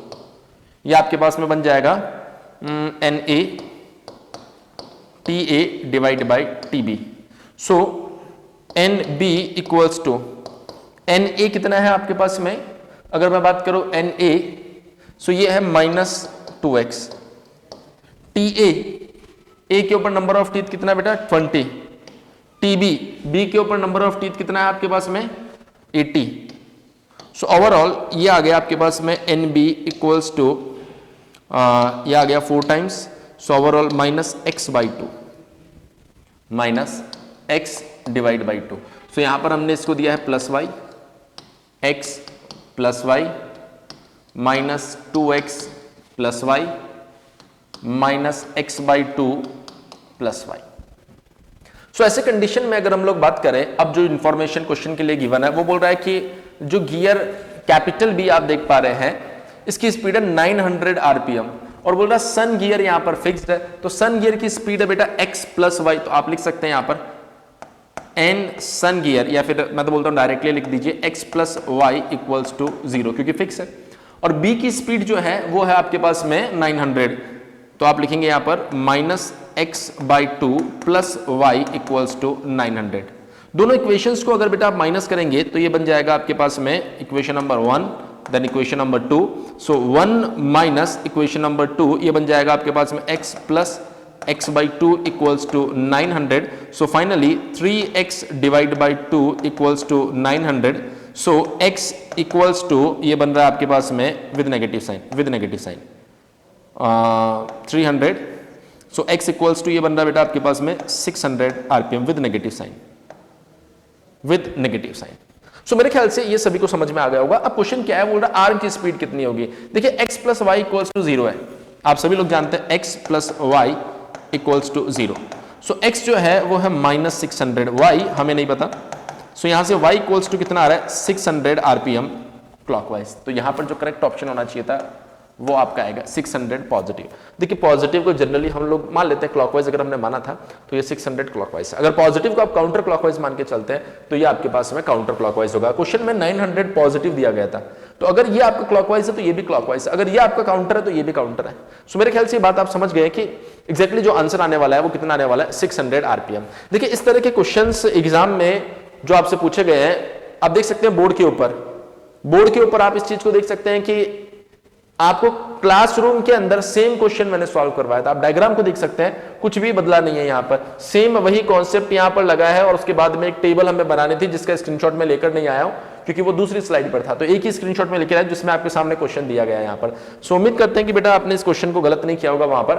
ये आपके पास में बन जाएगा N A T A divide by T B. So N B equals to N A कितना है आपके पास में, अगर मैं बात करूं एन ए, सो ये है -2x। टी ए के ऊपर नंबर ऑफ टीथ कितना बेटा 20, टीबी बी के ऊपर नंबर ऑफ टीथ कितना है आपके पास में 80। सो ओवरऑल ये आ गया आपके पास में एन बी इक्वल्स टू ये आ गया 4 times. So overall -x/2 -x divide by 2। सो यहां पर हमने इसको दिया है +y, x + y -2x + y -x/2 + y। सो ऐसे कंडीशन में अगर हम लोग बात करें, अब जो इंफॉर्मेशन क्वेश्चन के लिए गिवन है वो बोल रहा है कि जो गियर कैपिटल बी आप देख पा रहे हैं इसकी स्पीड है 900 आरपीएम, और बोल रहा है सन गियर यहां पर फिक्स्ड है, तो सन गियर की स्पीड है बेटा x + y। तो आप लिख सकते हैं यहां पर एन सन गियर, या फिर मैं तो बोलता हूं डायरेक्टली लिख दीजिए x + y इक्वल्स टू 0 क्योंकि फिक्स है। और b की स्पीड जो है वो है आपके पास में 900, तो आप लिखेंगे यहां पर -x/2 plus y equals to 900। दोनों इक्वेशंस को अगर बेटा आप माइनस करेंगे तो ये बन जाएगा आपके पास में equation number 1 then equation number 2। So 1 minus equation number 2 ये बन जाएगा आपके पास में x plus x/2 equals to 900। So finally 3x divide by 2 equals to 900। So x equals to ये बन रहा है आपके पास में with negative sign 300। So x equals to ये बन रहा है बेटा आपके पास में 600 आरपीएम विद नेगेटिव साइन। सो मेरे ख्याल से ये सभी को समझ में आ गया होगा। अब क्वेश्चन क्या है, बोल रहा है आर्म की स्पीड कितनी होगी। देखिए x प्लस वाई इक्वल्स टू 0 है, आप सभी लोग जानते हैं x प्लस Y equals to 0। So x जो है वो है -600, y हमें नहीं पता। सो यहां से y इक्वल्स टू कितना आ रहा है 600 आरपीएम क्लॉकवाइज। तो यहां पर जो करेक्ट ऑप्शन होना चाहिए था वो आपका आएगा 600 पॉजिटिव। देखिए पॉजिटिव को जनरली हम लोग मान लेते हैं क्लॉकवाइज, अगर हमने माना था तो ये 600 क्लॉकवाइज। अगर पॉजिटिव को आप काउंटर क्लॉकवाइज मान के चलते हैं तो ये आपके पास में काउंटर क्लॉकवाइज होगा। क्वेश्चन में 900 पॉजिटिव दिया गया था, तो अगर ये आपका क्लॉकवाइज है तो ये भी क्लॉकवाइज है, अगर ये आपका काउंटर है तो ये भी काउंटर है। सो मेरे ख्याल से ये बात आप समझ गए कि एग्जैक्टली जो आंसर आने वाला है वो कितना आने वाला है 600 आरपीएम। देखिए इस तरह के क्वेश्चंस एग्जाम में जो आपसे पूछे गए हैं आप देख सकते हैं बोर्ड के ऊपर आप इस चीज को देख सकते हैं कि आपको क्लासरूम के अंदर सेम क्वेश्चन मैंने सॉल्व करवाया था। आप डायग्राम को देख सकते हैं, कुछ भी बदला नहीं है यहाँ पर, सेम वही कॉन्सेप्ट यहाँ पर लगा है। और उसके बाद में एक टेबल हमें बनानी थी जिसका स्क्रीनशॉट में लेकर नहीं आया हूं क्योंकि वो दूसरी स्लाइड पर था, तो एक ही स्क्रीनशॉट में लेकर आया जिसमें आपके सामने क्वेश्चन दिया गया है यहाँ पर। सो उम्मीद करते हैं कि बेटा आपने इस क्वेश्चन को गलत नहीं किया होगा वहां पर।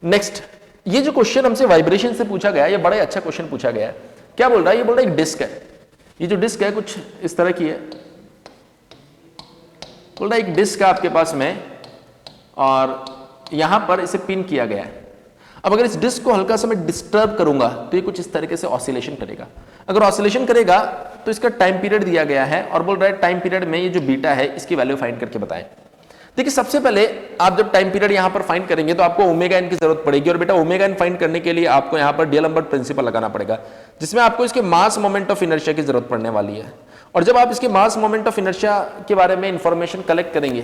नेक्स्ट, ये जो क्वेश्चन हमसे वाइब्रेशन से पूछा गया है, ये बड़ा ही अच्छा क्वेश्चन पूछा गया है। क्या बोल रहा है, ये बोल रहा है एक डिस्क है, ये जो डिस्क है कुछ इस तरह की है, बोल रहा है एक डिस्क है आपके पास में और यहां पर इसे पिन किया गया है। अब अगर इस डिस्क को हल्का सा मैं डिस्टर्ब करूंगा तो ये कुछ इस तरीके से ऑसिलेशन करेगा। अगर ऑसिलेशन करेगा तो इसका टाइम पीरियड दिया गया है और बोल रहा है टाइम पीरियड में ये जो बीटा है इसकी वैल्यू फाइंड करके बताएं। देखिए सबसे पहले आप जब टाइम पीरियड यहां पर फाइंड करेंगे तो आपको ओमेगा एन की जरूरत पड़ेगी और बेटा ओमेगा एन फाइंड करने के लिए आपको यहां पर डीएलम्बर्ट प्रिंसिपल लगाना पड़ेगा, जिसमें आपको इसके मास मोमेंट ऑफ इनर्शिया की जरूरत पड़ने वाली है। और जब आप इसके मास मोमेंट ऑफ इनर्शिया के बारे में इंफॉर्मेशन कलेक्ट करेंगे,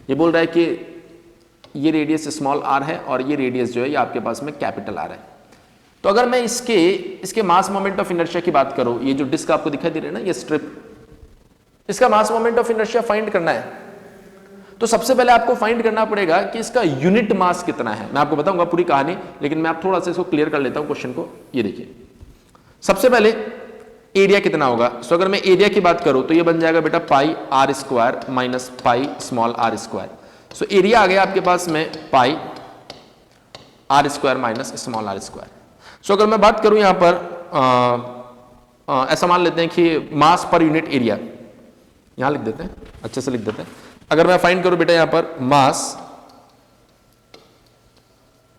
ये बोल रहा है कि ये रेडियस स्मॉल आर है और ये रेडियस जो है ये आपके पास में कैपिटल आर है। तो अगर मैं इसके मास मोमेंट ऑफ इनर्शिया की बात करूं, ये जो डिस्क आपको दिखाई दे रही है ना, ये स्ट्रिप, इसका mass moment of inertia find करना है तो सबसे पहले आपको फाइंड करना पड़ेगा कि इसका यूनिट मास कितना है। मैं आपको बताऊंगा पूरी कहानी, लेकिन मैं आप थोड़ा सा इसको क्लियर कर लेता हूं क्वेश्चन को। ये देखिए सबसे पहले एरिया कितना होगा। सो अगर मैं एरिया की बात करूं तो ये बन जाएगा बेटा pi are square minus pi small are square. So area आ गया आपके पास में pi are square minus small are square. So अगर मैं बात करूं यहां पर ऐसा मान लेते हैं कि मास पर यूनिट एरिया, यहां लिख देते हैं, अच्छे से लिख देते हैं। अगर मैं फाइंड करूं बेटा यहां पर मास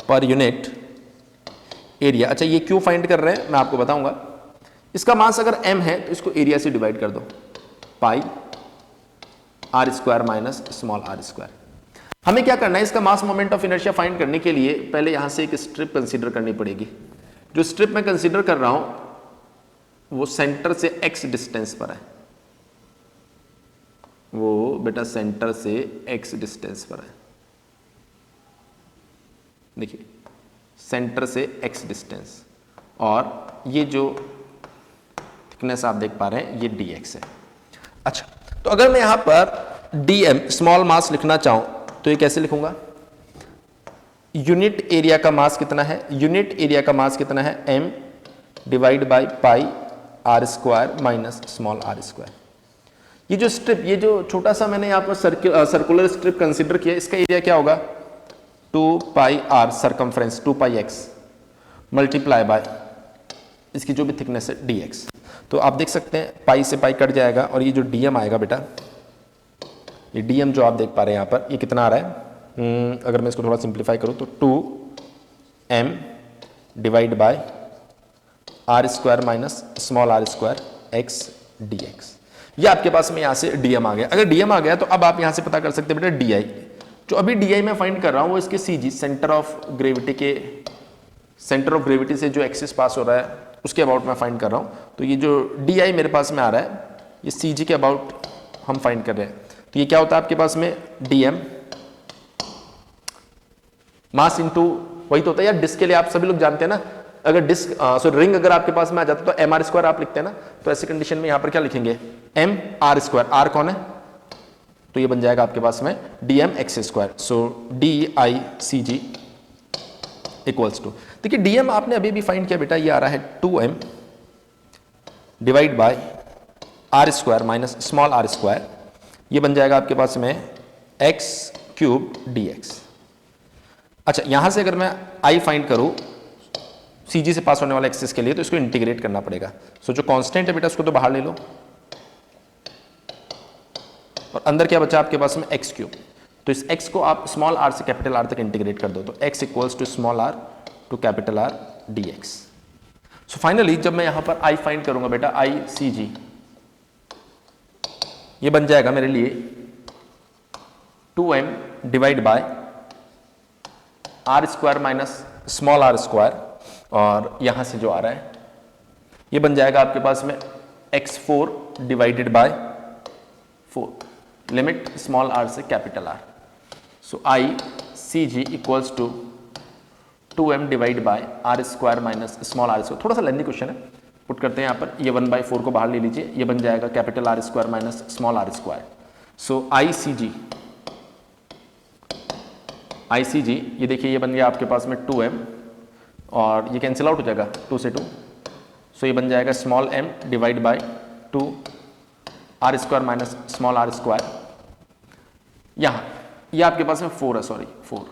पर यूनिट एरिया, अच्छा ये क्यों फाइंड कर रहे हैं मैं आपको बताऊंगा। इसका मास अगर m है तो इसको एरिया से डिवाइड कर दो, pi are square minus small are square. हमें क्या करना है, इसका mass moment of inertia find करने के लिए पहले यहां से एक स्ट्रिप कंसीडर करनी पड़ेगी। जो स्ट्रिप मैं कंसीडर कर रहा हूं वो सेंटर से x डिस्टेंस पर है, वो बेटा सेंटर से x डिस्टेंस पर है। देखिए सेंटर से x डिस्टेंस और ये जो थिकनेस आप देख पा रहे हैं ये dx है। अच्छा तो अगर मैं यहां पर dm स्मॉल मास लिखना चाहूं तो ये कैसे लिखूंगा, यूनिट एरिया का मास कितना है, यूनिट एरिया का मास कितना है m divide by pi are square minus small are square. ये जो स्ट्रिप, ये जो छोटा सा मैंने यहाँ पर सर्कुलर स्ट्रिप कंसीडर किया, इसका एरिया क्या होगा 2 pi r circumference 2 pi x multiply by इसकी जो भी थिकनेस है dx। तो आप देख सकते हैं पाई से पाई कट जाएगा और ये जो dm आएगा बेटा, ये dm जो आप देख पा रहे हैं यहाँ पर, ये कितना आ रहा है, अगर मैं इसको थोड़ा सिंप्लीफाई करूँ तो 2m divide by R square minus small are square X dx। ये आपके पास में यहाँ से dm आ गया। अगर dm आ गया तो अब आप यहाँ से पता कर सकते हैं बेटा di, जो अभी di मैं फाइंड कर रहा हूँ वो इसके cg सेंटर ऑफ ग्रेविटी से जो एक्सिस पास हो रहा है उसके अबाउट मैं फाइंड कर रहा हूँ। तो ये जो di मेरे पास में आ रहा है ये cg के अबाउट हम फाइंड कर रहे हैं। तो ये क्या होता है आपके पास में dm मास इंटू वही तो होता है यार, डिस्क के लिए आप सभी लोग जानते हैं ना, अगर डिस्क रिंग अगर आपके पास में आ जाता तो mr स्क्वायर आप लिखते हैं ना, तो ऐसी कंडीशन में यहां पर क्या लिखेंगे mr स्क्वायर, r कौन है, तो ये बन जाएगा आपके पास में dm(x square), so DICG equals to, देखिए dm आपने अभी भी फाइंड किया बेटा, ये आ रहा है 2m divide by r square minus small r square, ये बन जाएगा आपके पास में x³ dx। अच्छा यहां से अगर मैं i फाइंड करूं CG से पास होने वाला एक्सिस के लिए, तो इसको इंटीग्रेट करना पड़ेगा, सो जो कांस्टेंट है बेटा उसको तो बाहर ले लो, और अंदर क्या बचा आपके पास में x³, तो इस x को आप स्मॉल r से कैपिटल R तक इंटीग्रेट कर दो, तो x equals to small r to capital R dx। So finally जब मैं यहां पर i फाइंड करूंगा बेटा, ICG, ये बन जाएगा मेरे लिए 2m divide by r square minus small r square, और यहां से जो आ रहा है ये बन जाएगा आपके पास में x4 divided by 4, limit small r से capital R, so ICG equals to 2m divide by r square minus small r square. थोड़ा सा लेंथी क्वेश्चन है, पुट करते हैं यहाँ पर, ये 1/4 को बाहर ले लीजिए, ये बन जाएगा capital R square minus small r square, so ICG ये देखिए ये बन गया आपके पास में 2m, और ये कैंसिल आउट हो जाएगा 2 से 2, सो ये बन जाएगा small m divide by 2 r square minus small r square, यहाँ ये आपके पास में 4 है, सॉरी 4,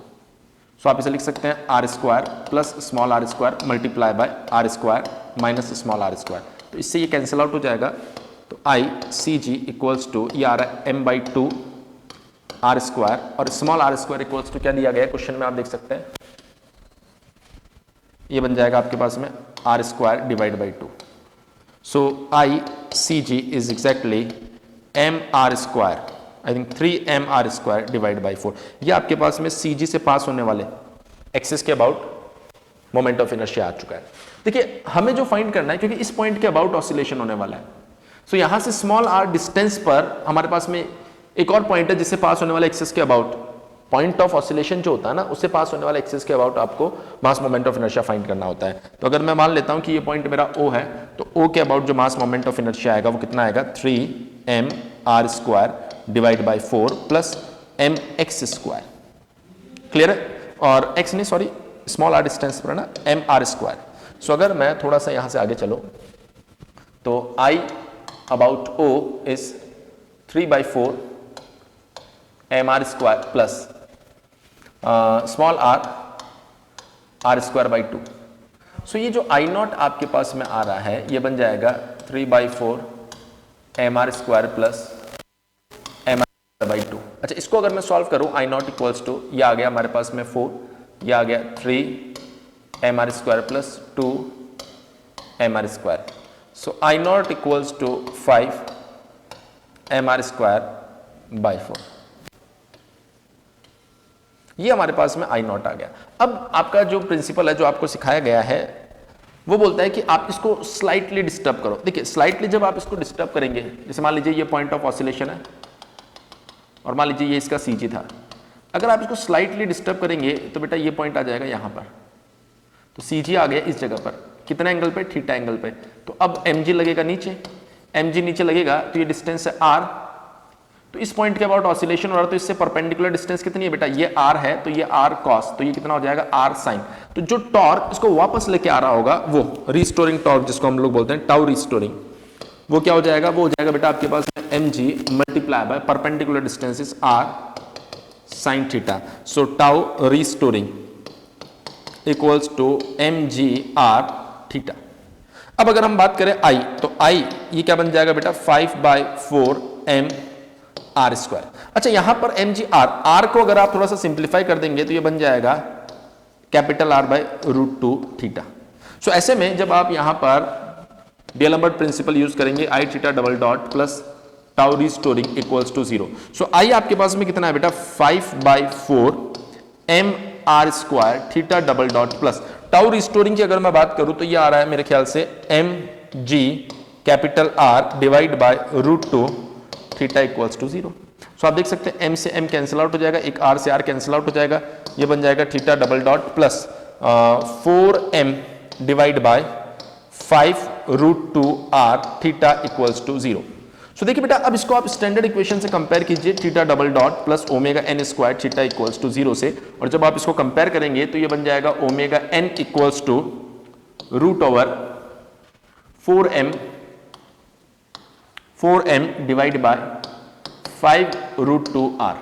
सो आप इसे लिख सकते हैं r square plus small r square multiply bye r square minus small r square, तो इससे ये कैंसिल आउट हो जाएगा, तो ICG इक्वल्स टू ये आ रहा है m/2 r स्क्वायर, और small r square equals to क्या दिया गया है क्वेश्चन में आप देख सकते हैं, ये बन जाएगा आपके पास में r square divide by 2, so ICG is exactly mr square, I think 3mr square divide by 4, ये आपके पास में CG से पास होने वाले एक्सिस के अबाउट मोमेंट ऑफ इनर्शिया आ चुका है। देखिए हमें जो फाइंड करना है, क्योंकि इस पॉइंट के अबाउट ऑसिलेशन होने वाला है, सो यहां से स्मॉल r डिस्टेंस पर हमारे पास में एक और पॉइंट है जिससे पास होने वाले एक्सिस के अबाउट, पॉइंट ऑफ ऑसिलेशन जो होता है ना, उससे पास होने वाले एक्सिस के अबाउट आपको मास मोमेंट ऑफ इनर्शिया फाइंड करना होता है। तो अगर मैं मान लेता हूं कि ये पॉइंट मेरा O है, तो O के अबाउट जो मास मोमेंट ऑफ इनर्शिया आएगा वो कितना आएगा, 3mr square divide by 4 plus mx square, clear है, और x नहीं सॉरी स्मॉल r डिस्टेंस पर ना mr स्क्वायर। सो अगर मैं थोड़ा सा यहां से आगे चलो, तो I about O is 3/4 mr square plus small r square by 2, सो ये जो I0 आपके पास में आ रहा है ये बन जाएगा 3/4 mr square plus mr by 2। अच्छा इसको अगर मैं सॉल्व करूं, I0 इक्वल्स टू ये आ गया हमारे पास में 4, ये आ गया 3 mr square plus 2 mr square, so I0 equals to 5 mr square by 4, ये हमारे पास में I0 आ गया। अब आपका जो प्रिंसिपल है जो आपको सिखाया गया है वो बोलता है कि आप इसको स्लाइटली डिस्टर्ब करो। देखिए स्लाइटली जब आप इसको डिस्टर्ब करेंगे, जैसे मान लीजिए ये पॉइंट ऑफ ऑसिलेशन है और मान लीजिए ये इसका CG था, अगर आप इसको स्लाइटली डिस्टर्ब करेंगे तो बेटा ये पॉइंट आ जाएगा यहाँ पर, तो CG आ गया इस जगह पर, कितना एंगल पे, थीटा एंगल पे, तो अब mg लगेगा नीचे, mg नीचे लगेगा तो ये डिस्टेंस है r, तो इस पॉइंट के अबाउट ऑसिलेशन हो रहा है, तो इससे परपेंडिकुलर डिस्टेंस कितनी है बेटा, ये r है, तो ये r cos, तो ये कितना हो जाएगा r sin, तो जो टॉर्क इसको वापस लेके आ रहा होगा वो रिस्टोरिंग टॉर्क जिसको हम लोग बोलते हैं टाउ रिस्टोरिंग, वो क्या हो जाएगा, वो हो जाएगा बेटा आपके पास mg multiply by perpendicular distance is r sin theta, so tau restoring equals to mg r theta. अब अगर हम बात करें I, तो I ये क्या बन जाएगा बेटा 5/4 m r स्क्वायर। अच्छा यहां पर mg r को अगर आप थोड़ा सा सिंप्लीफाई कर देंगे तो ये बन जाएगा कैपिटल R बाय √2 थीटा। सो ऐसे में जब आप यहां पर डीएलम्बर्ट प्रिंसिपल यूज करेंगे I theta double dot plus tau restoring equals to 0, so I आपके पास में कितना है बेटा 5/4 m r square theta double dot plus tau restoring की अगर मैं बात करूं तो ये आ रहा है मेरे ख्याल से mg capital R divide by √2 theta equals to 0। So आप देख सकते हैं m से m कैंसिल आउट हो जाएगा, एक r से r कैंसिल आउट हो जाएगा, ये बन जाएगा theta double dot plus 4m divide by 5√2r theta equals to 0। So देखिए बेटा, अब इसको आप स्टैंडर्ड इक्वेशन से कंपेयर कीजिए, theta double dot plus omega N square theta equals to 0 से, और जब आप इसको कंपेयर करेंगे तो ये बन जाएगा omega n equals to root over 4m divide by 5√2r।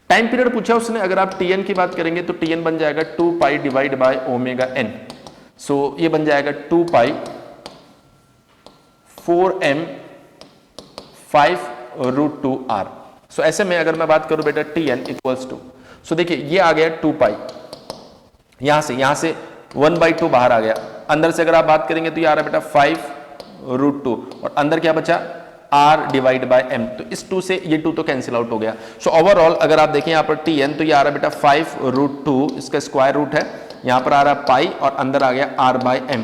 Time period पूछा उसने, अगर आप tn की बात करेंगे तो tn बन जाएगा 2 pi divide by omega n। सो ये बन जाएगा 2 पाई 4m 5√2r। सो ऐसे में अगर मैं बात करूं बेटा tn इक्वल्स टू, सो देखिए ये आ गया 2 पाई, यहां से 1/2 बाहर आ गया, अंदर से अगर आप बात करेंगे तो ये आ रहा है बेटा 5√2, और अंदर क्या बचा r डिवाइड बाय m। तो इस 2 से ये 2 तो कैंसिल आउट हो गया। सो ओवरऑल अगर आप देखें यहाँ पर tn, तो ये आ रहा है बेटा 5√2, इसका स्क्वायर रूट है, यहाँ पर आ रहा है पाई और अंदर आ गया r बाय m।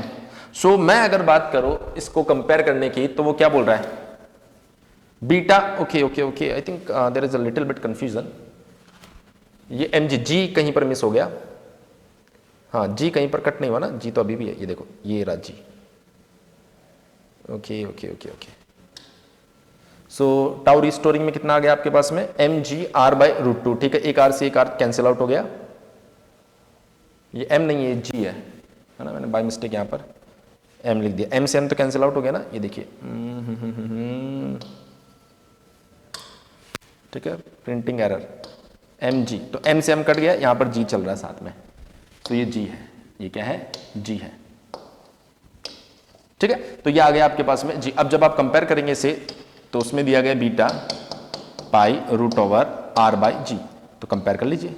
सो मैं अगर बात करूं इसको कंपेयर करने की तो वो क्या बोल रहा है बीटा, okay I think there is a little bit confusion, ये mg जी कहीं पर मिस हो गया, हाँ जी कहीं पर कट नहीं हुआ ना, जी तो अभी भी है, ये देखो ये रहा जी। ओके सो टाउ रिस्टोरिंग में कितना आ गया आपके पास में mg r/√2, ठीक है, एक r से एक r कैंसिल आउट हो गया, ये m नहीं है g है ना, मैंने बाय मिस्टेक यहाँ पर m लिख दिया, m से m तो कैंसिल आउट हो गया ना, ये देखिए ठीक है, प्रिंटिंग एरर, mg, तो m से m कट गया, यहाँ पर g चल रहा है साथ में, तो ये g है, ये क्या है g है, ठीक है। तो ये आ गया आपके पास में g। अब जब आप कंपेयर करेंगे इसे तो उसमें दिया गया beta pi root over r by g, तो कंपेयर कर लीजिए।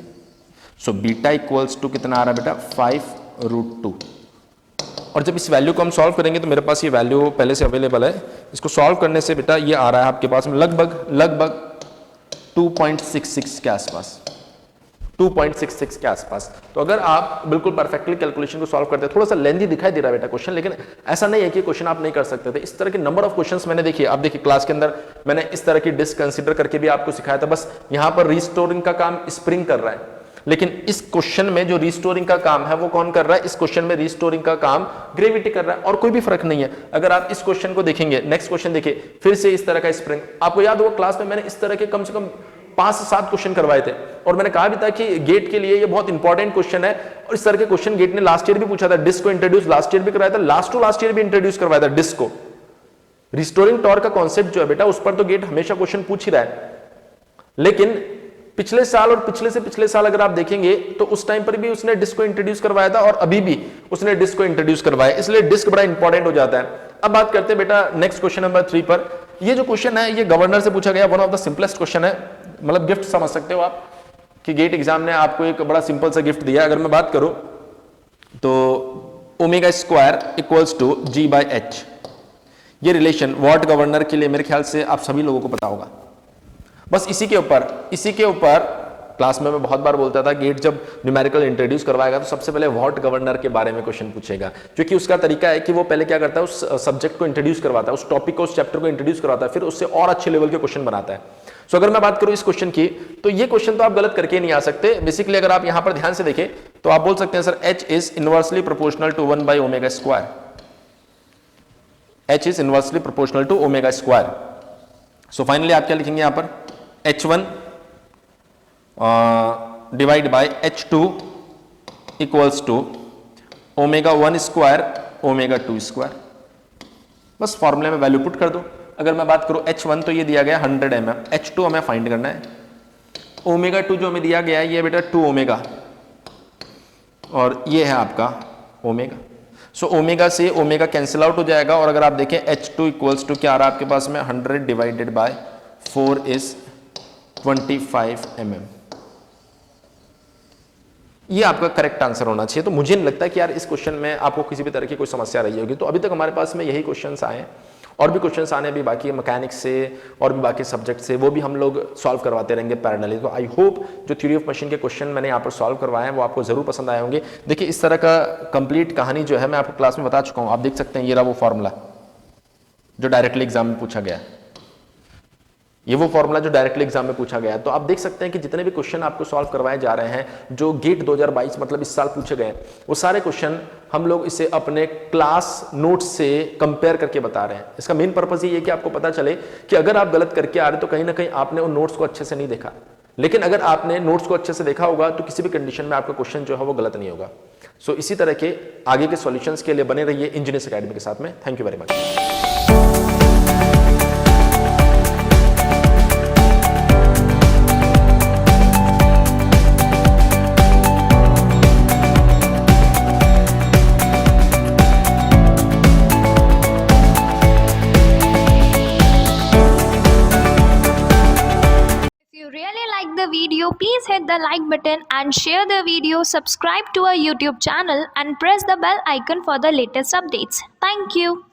सो बीटा इक्वल्स टू कितना आ रहा है बेटा 5√2, और जब इस वैल्यू को हम सॉल्व करेंगे तो मेरे पास ये वैल्यू पहले से अवेलेबल है, इसको सॉल्व करने से बेटा ये आ रहा है आपके पास में लगभग 2.66 के आसपास, 2.66 के आसपास। तो अगर आप बिल्कुल परफेक्टली कैलकुलेशन को सॉल्व करते हैं, थोड़ा सा लेंथी दिखाई दे रहा है बेटा क्वेश्चन, लेकिन ऐसा नहीं है कि क्वेश्चन आप नहीं कर सकते थे। इस तरह के नंबर ऑफ क्वेश्चंस मैंने देखिए, आप देखिए क्लास के अंदर मैंने इस तरह की डिस्क कंसीडर करके भी आपको सिखाया था, बस यहां पर रिस्टोरिंग का काम स्प्रिंग कर रहा है, लेकिन इस क्वेश्चन में जो रिस्टोरिंग का काम है वो कौन कर रहा है, इस क्वेश्चन में रिस्टोरिंग का काम ग्रेविटी कर रहा है, और कोई भी फर्क नहीं है। अगर आप इस क्वेश्चन को देखेंगे, नेक्स्ट क्वेश्चन देखिए, फिर से इस तरह का स्प्रिंग, आपको याद होगा क्लास में मैंने इस तरह के कम से कम 5 से 7 क्वेश्चन करवाए थे, और मैंने कहा भी था कि गेट के लिए ये बहुत इंपॉर्टेंट क्वेश्चन है, और इस तरह के क्वेश्चन गेट ने लास्ट ईयर भी पूछा था, डिस्क को इंट्रोड्यूस लास्ट ईयर भी करवाया था, लास्ट ईयर भी इंट्रोड्यूस करवाया था डिस्क को। रिस्टोरिंग टॉर्क का कॉन्सेप्ट जो है बेटा, उस पर तो गेट हमेशा क्वेश्चन पूछ ही रहा है, लेकिन पिछले साल और पिछले से पिछले साल अगर आप देखेंगे तो उस टाइम पर भी उसने डिस्क को इंट्रोड्यूस करवाया था, और अभी भी उसने डिस्क को इंट्रोड्यूस करवाया, इसलिए डिस्क बड़ा इंपॉर्टेंट हो जाता है। अब बात करते हैं बेटा नेक्स्ट क्वेश्चन नंबर 3 पर। ये जो क्वेश्चन है ये गवर्नर से पूछा गया, one of the simplest question है, मतलब गिफ्ट समझ सकते हो आप कि गेट एग्जाम ने आपको एक बड़ा सिंपल सा गिफ्ट दिया। अगर मैं बात करूं तो omega square equals to g by h, ये रिलेशन वॉट गवर्नर के लिए मेरे ख्याल से आप सभी लोगों को पता होगा। बस इसी के ऊपर क्लास में मैं बहुत बार बोलता था, गेट जब न्यूमेरिकल इंट्रोड्यूस करवाएगा तो सबसे पहले व्हाट गवर्नर के बारे में क्वेश्चन पूछेगा, क्योंकि उसका तरीका है कि वो पहले क्या करता है, उस सब्जेक्ट को इंट्रोड्यूस करवाता है, उस टॉपिक को, उस चैप्टर को इंट्रोड्यूस करवाता है, फिर उससे और अच्छे लेवल के क्वेश्चन बनाता है। सो अगर मैं बात करूं इस क्वेश्चन की, तो ये क्वेश्चन तो आप गलत करके नहीं आ सकते। बेसिकली अगर आप यहां पर ध्यान से देखें तो आप बोल सकते हैं sir h is inversely proportional to 1 by omega square, h is inversely proportional to omega square. So finally आप क्या लिखेंगे यहां पर, H1 divide by H2 equals to omega 1 square omega 2 square. बस फॉर्मूले में वैल्यू पुट कर दो। अगर मैं बात करूं H1 तो ये दिया गया 100 mm, H2 हमें फाइंड करना है, ओमेगा 2 जो हमें दिया गया है ये बेटा 2 ओमेगा, और ये है आपका ओमेगा। सो ओमेगा से ओमेगा कैंसिल आउट हो जाएगा, और अगर आप देखें H2 इक्वल्स टू क्या आ रहा है आपके पास में, 100 डिवाइडेड बाय 4 इज 25 mm। ये आपका करेक्ट आंसर होना चाहिए। तो मुझे नहीं लगता कि यार इस क्वेश्चन में आपको किसी भी तरह की कोई समस्या रही होगी। तो अभी तक हमारे पास में यही क्वेश्चंस आए हैं, और भी क्वेश्चंस आने भी बाकी है मैकेनिक्स से और भी बाकी सब्जेक्ट से, वो भी हम लोग सॉल्व करवाते रहेंगे पैरेलली। तो आई होप जो थ्योरी ऑफ मशीन के क्वेश्चन मैंने यहाँ पर सॉल्व करवाए हैं वो आपको जरूर पसंद आए होंगे। देखिए इस तरह का कंप्लीट कहानी जो है मैं आपको क्लास में बता चुका हूँ, आप देख सकते हैं ये रहा वो फॉर्मूला जो डायरेक्टली एग्जाम में पूछा गया। ये वो फॉर्मूला जो डायरेक्टली एग्जाम में पूछा गया है। तो आप देख सकते हैं कि जितने भी क्वेश्चन आपको सॉल्व करवाए जा रहे हैं जो गेट 2022 मतलब इस साल पूछे गए वो सारे क्वेश्चन हम लोग इसे अपने क्लास नोट्स से कंपेयर करके बता रहे हैं। इसका मेन पर्पस ये है कि आपको पता चले कि अगर आप गलत करके आ रहे तो कहीं ना कहीं आपने उन नोट्स को अच्छे से नहीं देखा, लेकिन अगर आपने नोट्स को अच्छे से देखा होगा तो किसी भी कंडीशन में आपका क्वेश्चन जो है वो गलत नहीं होगा। सो इसी तरह के आगे के सॉल्यूशंस के लिए बने रहिए इंजीनियर्स एकेडमी के साथ में। Thank you very much. If you really like the video, please hit the like button and share the video, subscribe to our YouTube channel and press the bell icon for the latest updates. Thank you.